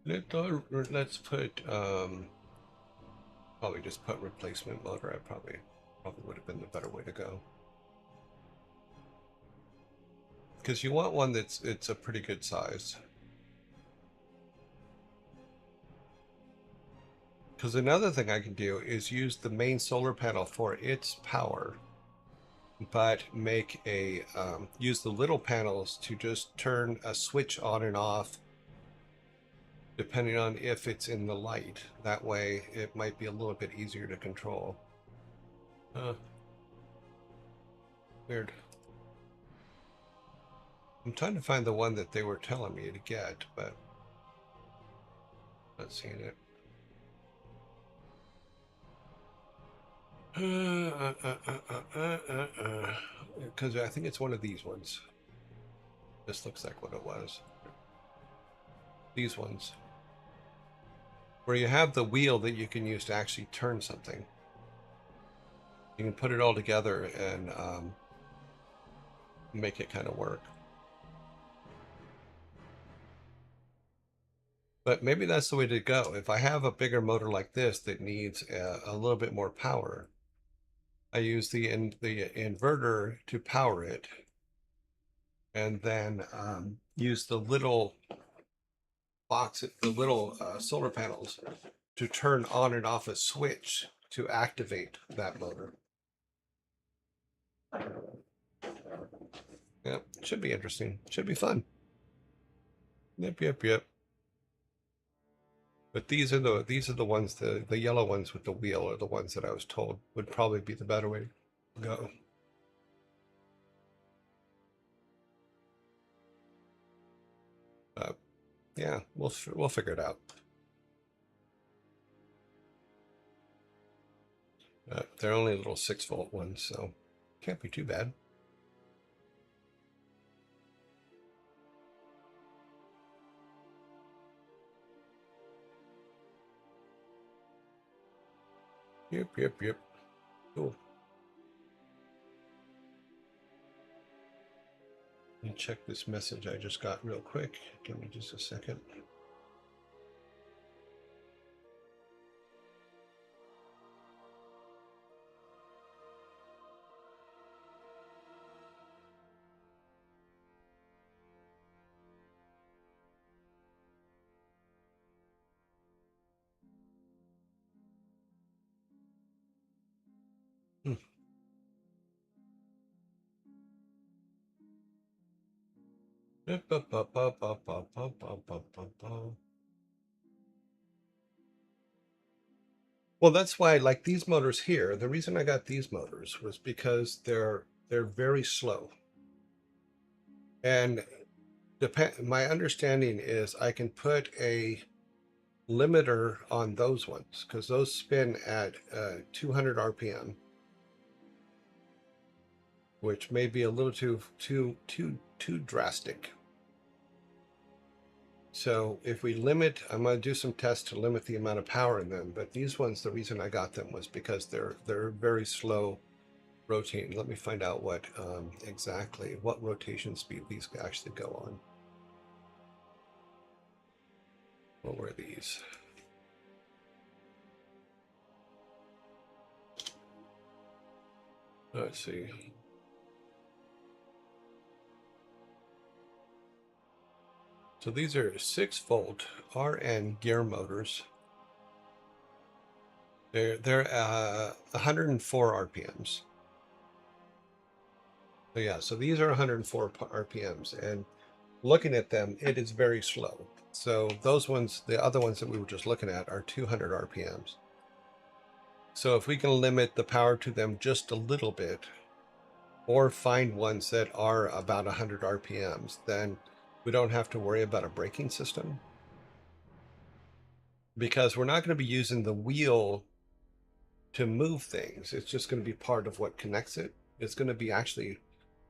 Let's put probably just put replacement motor. I probably would have been the better way to go, because you want one it's a pretty good size. Because another thing I can do is use the main solar panel for its power, but make a use the little panels to just turn a switch on and off depending on if it's in the light. That way it might be a little bit easier to control. Weird. I'm trying to find the one that they were telling me to get, but not seeing it. Because I think it's one of these ones. This looks like what it was. These ones. Where you have the wheel that you can use to actually turn something. You can put it all together and make it kind of work. But maybe that's the way to go. If I have a bigger motor like this that needs a little bit more power, I use the inverter to power it, and then use the little box, the little solar panels to turn on and off a switch to activate that motor. Yeah, should be interesting. Should be fun. Yep. But these are the ones, the yellow ones with the wheel are the ones that I was told would probably be the better way to go. Yeah, we'll figure it out. They're only little 6-volt ones, so can't be too bad. Yep. Cool. Let me check this message I just got real quick. Give me just a second. Well, that's why, like these motors here, the reason I got these motors was because they're very slow. And my understanding is I can put a limiter on those ones because those spin at 200 RPM, which may be a little too drastic. So if we limit, I'm going to do some tests to limit the amount of power in them. But these ones, the reason I got them was because they're very slow rotating. Let me find out what exactly what rotation speed these actually go on. What were these? Let's see. So these are 6-volt RN gear motors. They're 104 RPMs. So yeah, so these are 104 RPMs, and looking at them, it is very slow. So those ones, the other ones that we were just looking at, are 200 RPMs. So if we can limit the power to them just a little bit, or find ones that are about 100 RPMs, then we don't have to worry about a braking system, because we're not going to be using the wheel to move things. It's just going to be part of what connects it. It's going to be actually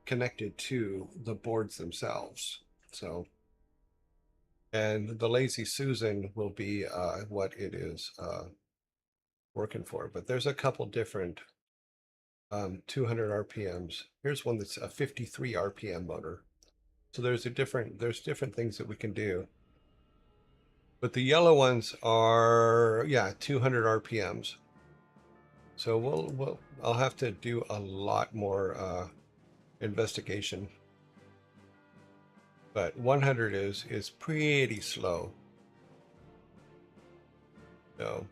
connected to the boards themselves. So, and the Lazy Susan will be what it is working for. But there's a couple different 200 RPMs. Here's one that's a 53 RPM motor. So there's different things that we can do. But the yellow ones are, yeah, 200 RPMs. So I'll have to do a lot more investigation. But 100 is pretty slow. So,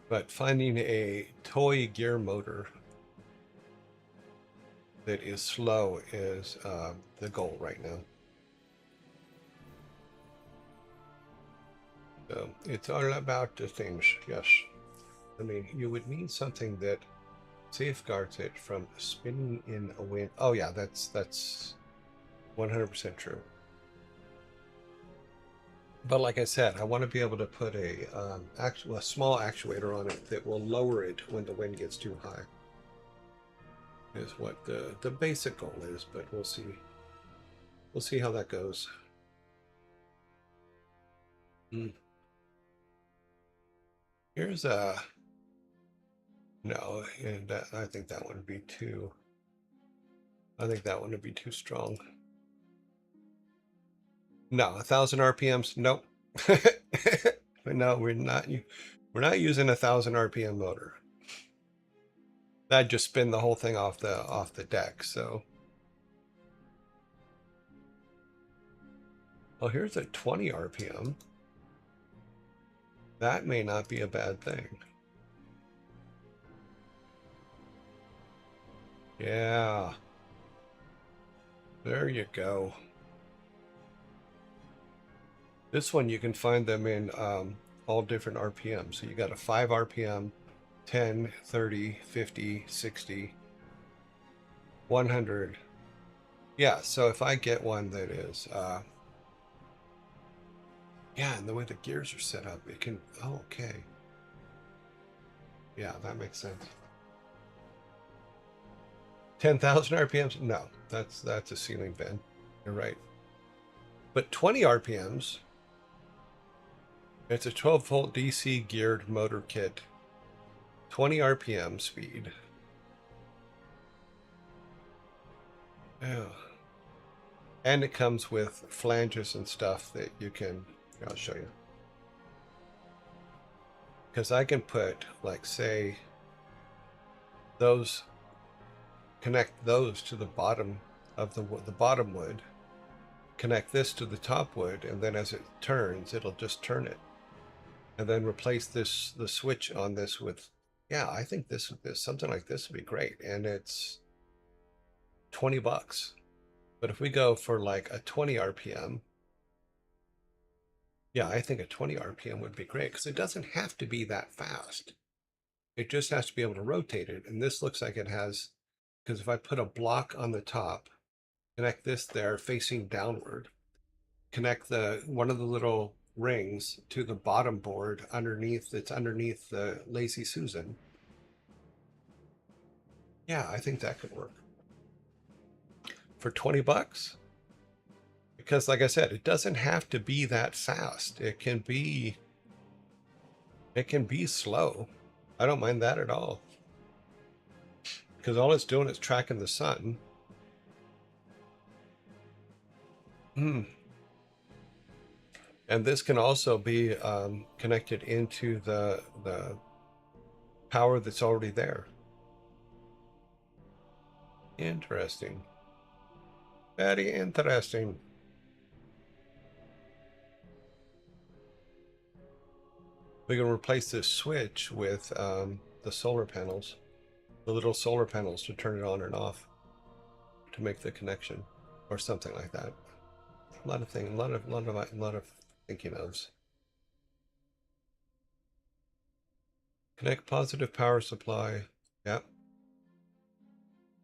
but finding a toy gear motor that is slow is the goal right now. So it's all about the things, yes. I mean, you would need something that safeguards it from spinning in a wind. Oh yeah, that's 100% true. But like I said, I want to be able to put a small actuator on it that will lower it when the wind gets too high. Is what the basic goal is, but we'll see. We'll see how that goes. Here's a no, and I think that one would be too. I think that one would be too strong. No, 1,000 RPMs. Nope. No, we're not. We're not using 1,000 RPM motor. That'd just spin the whole thing off the deck. So, oh, here's a 20 RPM. That may not be a bad thing. Yeah. There you go. This one, you can find them in all different RPMs. So you got a 5 RPM, 10, 30, 50, 60, 100. Yeah, so if I get one that is, yeah, and the way the gears are set up, it can, oh, okay. Yeah, that makes sense. 10,000 RPMs? No, that's a ceiling fan. You're right. But 20 RPMs, it's a 12-volt DC geared motor kit. 20 RPM speed. Yeah. And it comes with flanges and stuff that you can, I'll show you. Because I can put, like, say, those, connect those to the bottom of the bottom wood, connect this to the top wood, and then as it turns, it'll just turn it. And then replace the switch on this with, yeah, I think this something like this would be great. And it's $20. But if we go for like a 20 RPM, yeah, I think a 20 RPM would be great because it doesn't have to be that fast. It just has to be able to rotate it. And this looks like it has, because if I put a block on the top, connect this there facing downward, connect one of the little rings to the bottom board underneath, that's underneath the Lazy Susan. Yeah, I think that could work. For $20? Because like I said, it doesn't have to be that fast. It can be slow. I don't mind that at all. Because all it's doing is tracking the sun. And this can also be connected into the power that's already there. Interesting. Very interesting. We can replace this switch with the solar panels, the little solar panels to turn it on and off to make the connection, or something like that. A lot of things, a lot of thinking ofs. Connect positive power supply. Yep.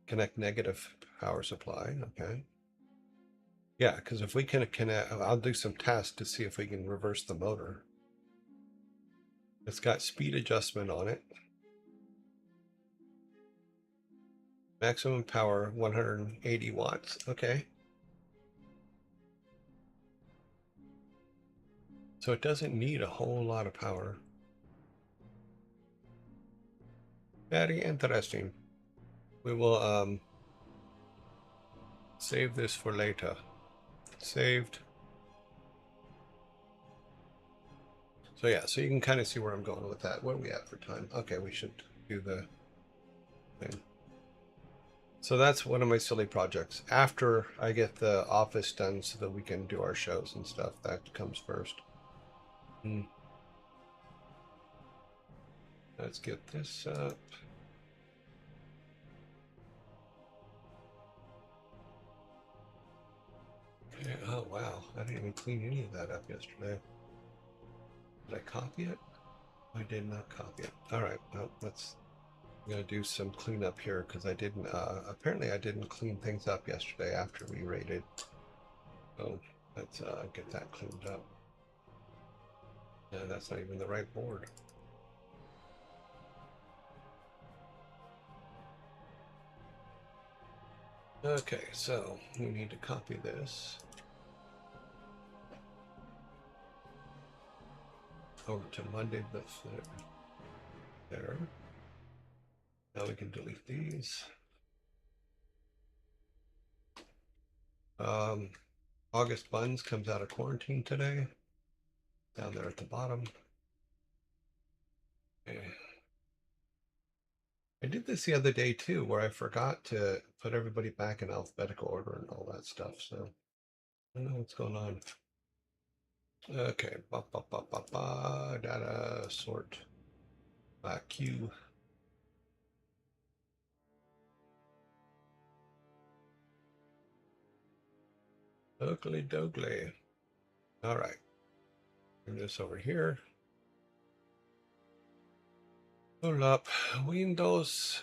Connect negative power supply. Okay. Yeah, because if we can connect, I'll do some tests to see if we can reverse the motor. It's got speed adjustment on it. Maximum power 180 watts. Okay. So it doesn't need a whole lot of power. Very interesting. We will save this for later. Saved. So yeah, so you can kind of see where I'm going with that. What are we at for time? Okay, we should do the thing. So that's one of my silly projects. After I get the office done so that we can do our shows and stuff, that comes first. Let's get this up. Okay. Oh wow, I didn't even clean any of that up yesterday. Did I copy it? I did not copy it. All right, well, I'm gonna do some cleanup here because I didn't. Apparently, I didn't clean things up yesterday after we raided. So let's get that cleaned up. Yeah, that's not even the right board. Okay, so we need to copy this over to Monday the 5th. There. Now we can delete these. August Buns comes out of quarantine today. Down there at the bottom. Okay. I did this the other day too, where I forgot to put everybody back in alphabetical order and all that stuff. So I don't know what's going on. Okay, data sort by Q. Oakley dogley. All right, bring this over here. Pull up Windows.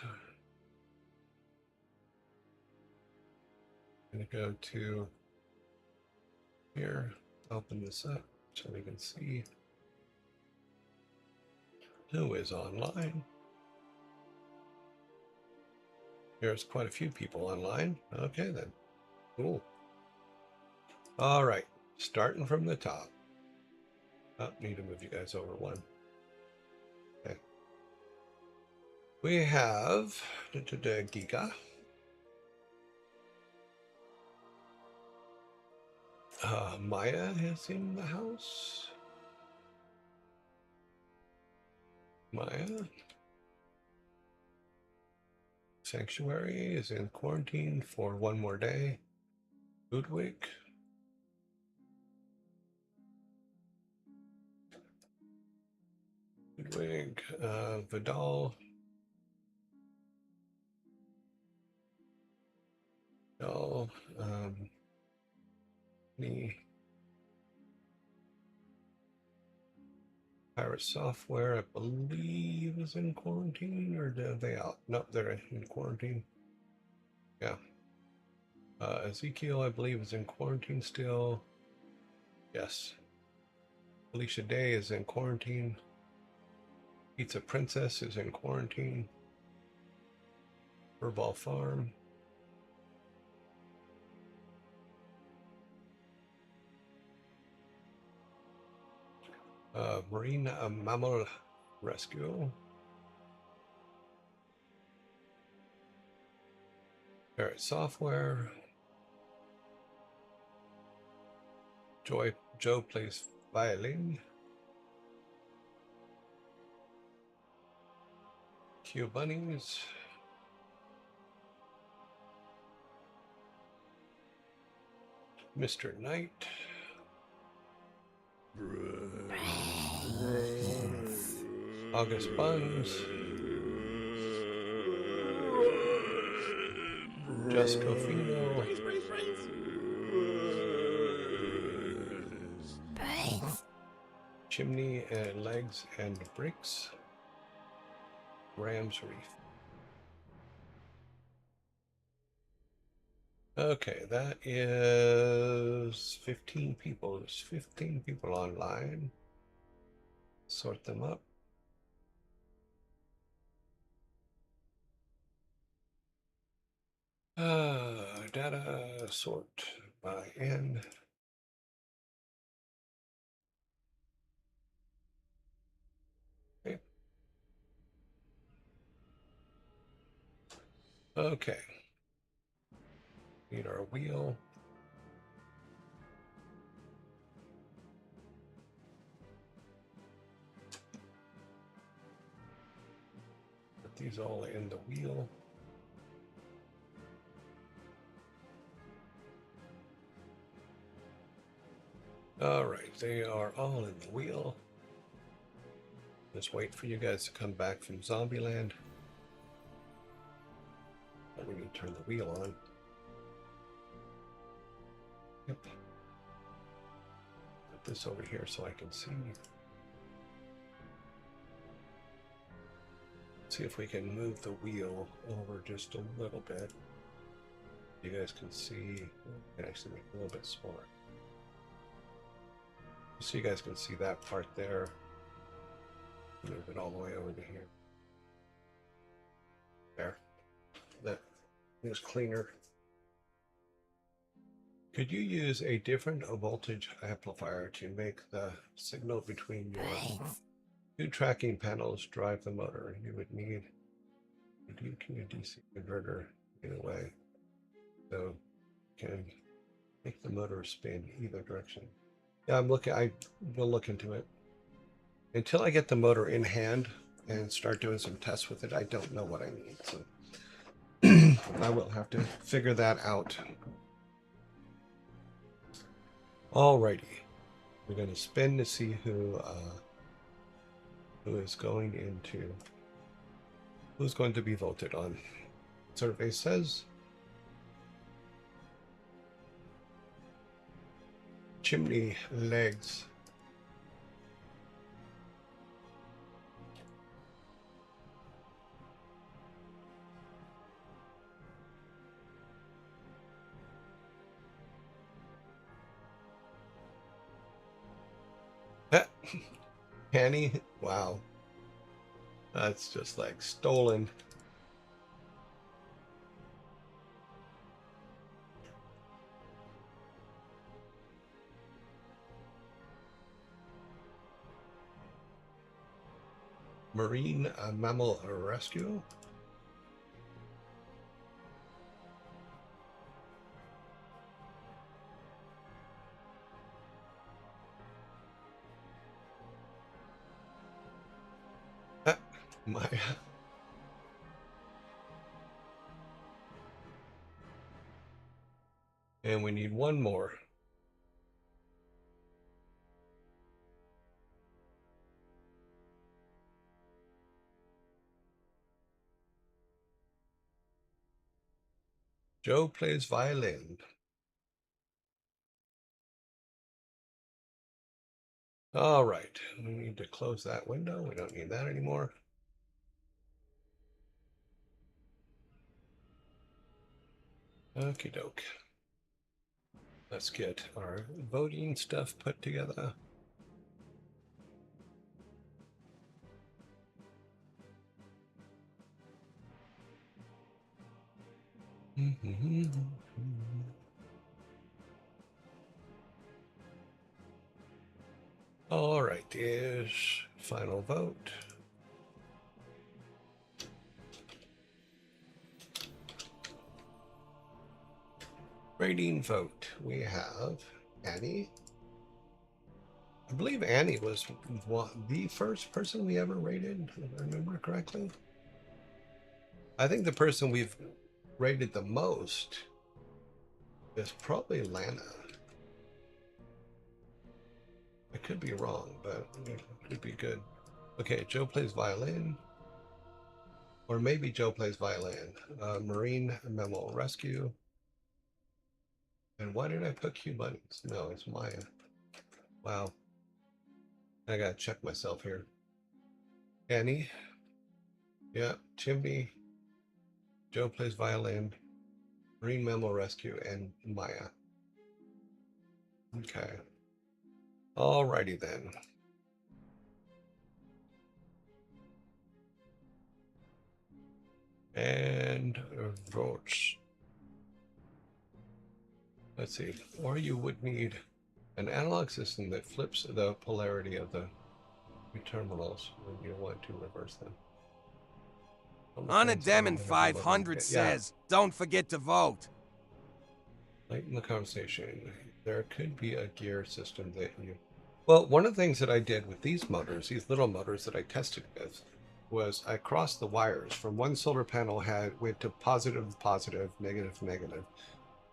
I'm gonna go to here. Open this up so we can see who is online. There's quite a few people online. Okay then. Cool. All right. Starting from the top. Oh, need to move you guys over one. Okay. We have Giga. Maya is in the house. Maya. Sanctuary is in quarantine for one more day. Ludwig. Vidal. Vidal. Me. Pirate Software, I believe, is in quarantine, or are they out? Nope, they're in quarantine. Yeah. Ezekiel, I believe, is in quarantine still. Yes. Alicia Day is in quarantine. Pizza Princess is in quarantine. Furball Farm. Marine Mammal Rescue. Parrot Software. Joe plays violin. Q Bunnies. Mr. Knight. August Buns. Just Cofino. Chimney and Legs and Bricks. Rams Reef. Okay, that is 15 people. There's 15 people online. Sort them up. . Data sort by N. Okay. Okay. Need our wheel. Put these all in the wheel. All right, they are all in the wheel. Just wait for you guys to come back from Zombieland. We need to turn the wheel on. Yep. Put this over here so I can see. See if we can move the wheel over just a little bit. You guys can see. I can actually make it a little bit smaller. So you guys can see that part there. Move it all the way over to here. There. That is cleaner. Could you use a different voltage amplifier to make the signal between your two tracking panels drive the motor? You would need a DC converter either way, so you can make the motor spin either direction. Yeah, I will look into it. Until I get the motor in hand and start doing some tests with it, I don't know what I need. So I will have to figure that out. Alrighty, we're going to spin to see who is going who's going to be voted on. Survey says chimney legs. Penny, wow, that's just like stolen. Marine mammal rescue. Maya. And we need one more. Joe plays violin. All right, we need to close that window. We don't need that anymore. Okie doke. Let's get our voting stuff put together. All right, is final vote. Rating vote. We have Annie. I believe Annie was the first person we ever rated, if I remember correctly. I think the person we've rated the most is probably Lana. I could be wrong, but it could be good. Okay, Joe plays violin. Or maybe Joe plays violin. Marine mammal rescue. And why did I put Q buttons? No, it's Maya. Wow. I gotta check myself here. Annie. Yeah, chimney. Joe plays violin. Marine mammal rescue and Maya. Okay. Alrighty then. And votes. Let's see. Or you would need an analog system that flips the polarity of the two terminals when you want to reverse them. On a Demon 500 Yeah, says, don't forget to vote. late in the conversation, there could be a gear system that you. Well, one of the things that I did with these motors, these little motors that I tested with, was I crossed the wires from one solar panel went to positive, positive, negative, negative.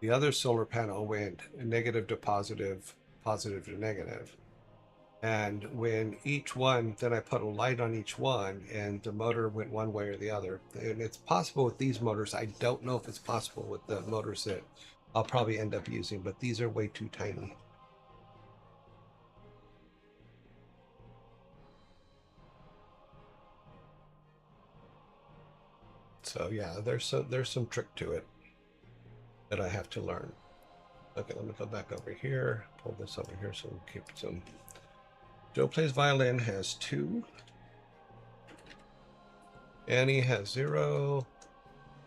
The other solar panel went negative to positive, positive to negative. And when each one, then I put a light on each one, and the motor went one way or the other. And it's possible with these motors. I don't know if it's possible with the motors that I'll probably end up using, but these are way too tiny. So yeah, there's some trick to it that I have to learn. Okay, let me go back over here, pull this over here so we keep some. Joe Plays Violin has 2. Annie has 0.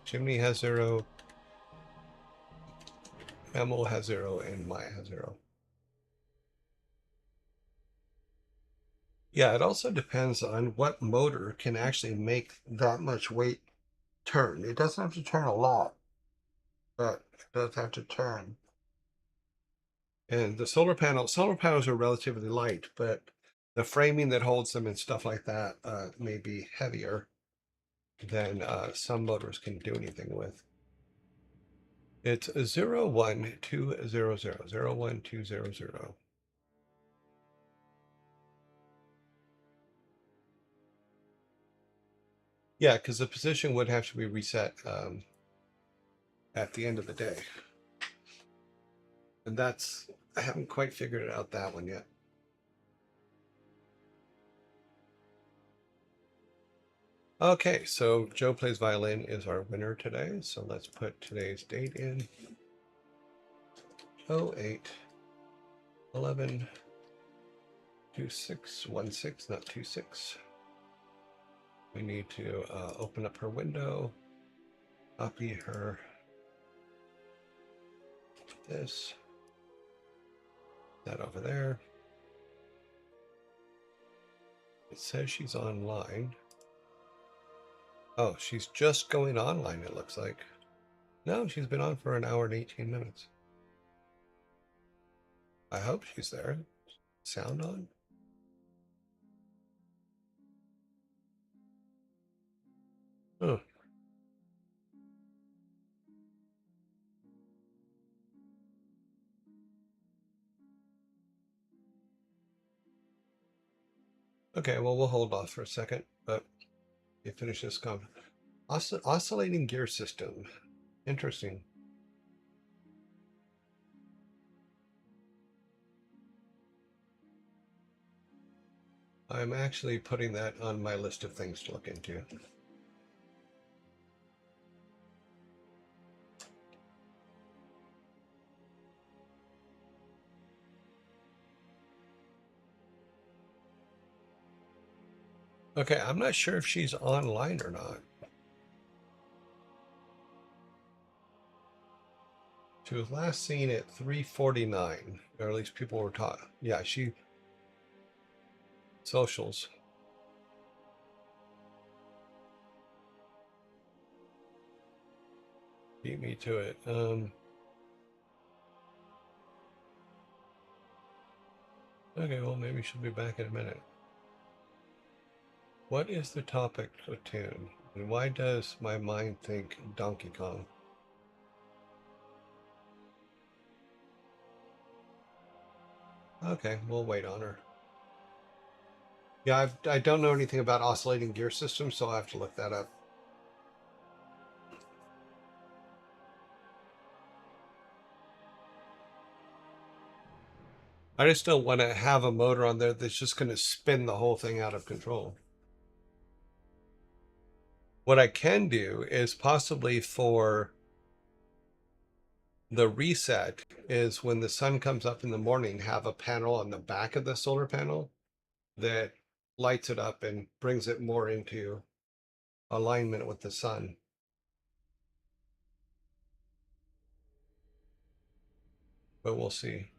Chimney has 0. Emil has 0, and Maya has 0. Yeah, it also depends on what motor can actually make that much weight turn. It doesn't have to turn a lot, but it does have to turn. And the solar panels are relatively light, but the framing that holds them and stuff like that may be heavier than some motors can do anything with. It's 01200, 01200. Yeah, because the position would have to be reset at the end of the day. And I haven't quite figured out that one yet. Okay, so Joe Plays Violin is our winner today. So let's put today's date in. 08 11 2616, not 26. We need to open up her window, copy her this, that over there. It says she's online. Oh, she's just going online, it looks like. No, she's been on for an hour and 18 minutes. I hope she's there. Sound on? Oh. Okay, well, we'll hold off for a second, but you finish this comment. Oscillating gear system. Interesting. I'm actually putting that on my list of things to look into. Okay, I'm not sure if she's online or not. She was last seen at 3:49, or at least people were taught. Yeah, socials. Beat me to it. Okay, well, maybe she'll be back in a minute. What is the topic of tune? And why does my mind think Donkey Kong? Okay, we'll wait on her. Yeah, I don't know anything about oscillating gear systems, so I'll have to look that up. I just don't want to have a motor on there that's just going to spin the whole thing out of control. What I can do is possibly for the reset is when the sun comes up in the morning, have a panel on the back of the solar panel that lights it up and brings it more into alignment with the sun. but we'll see.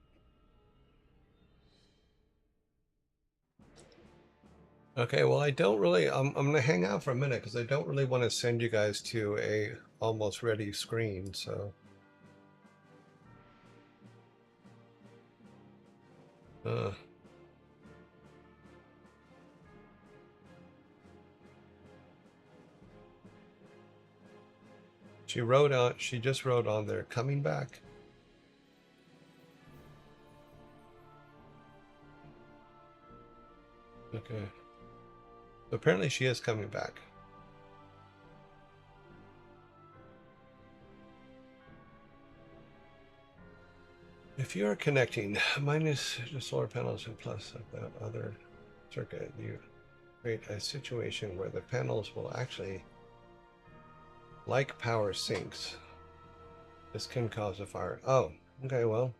Okay, well, I don't really, I'm going to hang out for a minute because I don't really want to send you guys to a almost ready screen, so. She just wrote on there, coming back. Okay. Apparently she is coming back. If you are connecting minus the solar panels and plus of that other circuit, you create a situation where the panels will actually, like power sinks. This can cause a fire. Oh, okay, well.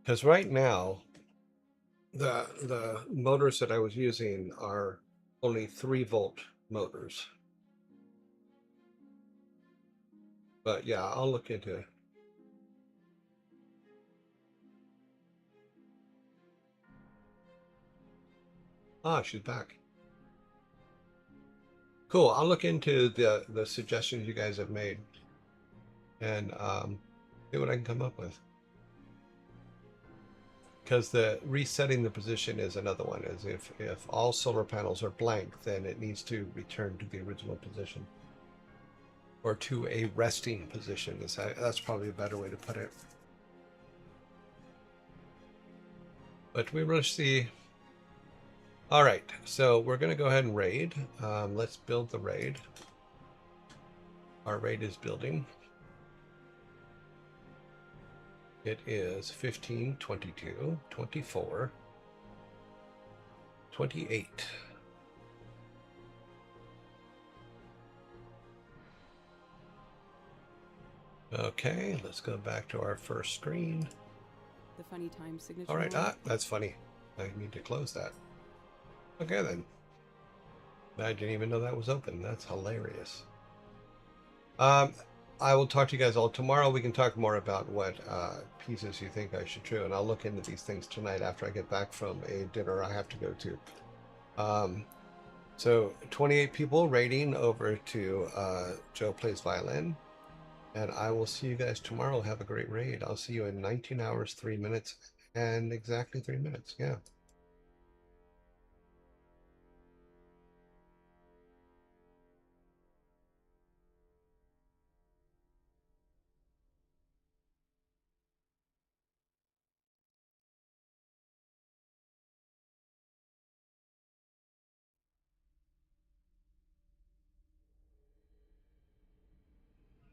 Because right now, the motors that I was using are only 3-volt motors. But yeah, I'll look into it. Ah, she's back. Cool. I'll look into the suggestions you guys have made and see what I can come up with. Because the resetting the position is another one. Is if all solar panels are blank, then it needs to return to the original position, or to a resting position. That's probably a better way to put it. But we will see. All right, so we're going to go ahead and raid. Let's build the raid. Our raid is building. It is 15, 22, 24, 28. Okay, let's go back to our first screen. The funny time signature. All right, that's funny. I need to close that. Okay then. I didn't even know that was open. That's hilarious. I will talk to you guys all tomorrow. We can talk more about what pieces you think I should do, and I'll look into these things tonight after I get back from a dinner I have to go to. So 28 people raiding over to Joe Plays Violin, and I will see you guys tomorrow. Have a great raid. I'll see you in 19 hours, 3 minutes, and exactly 3 minutes. Yeah.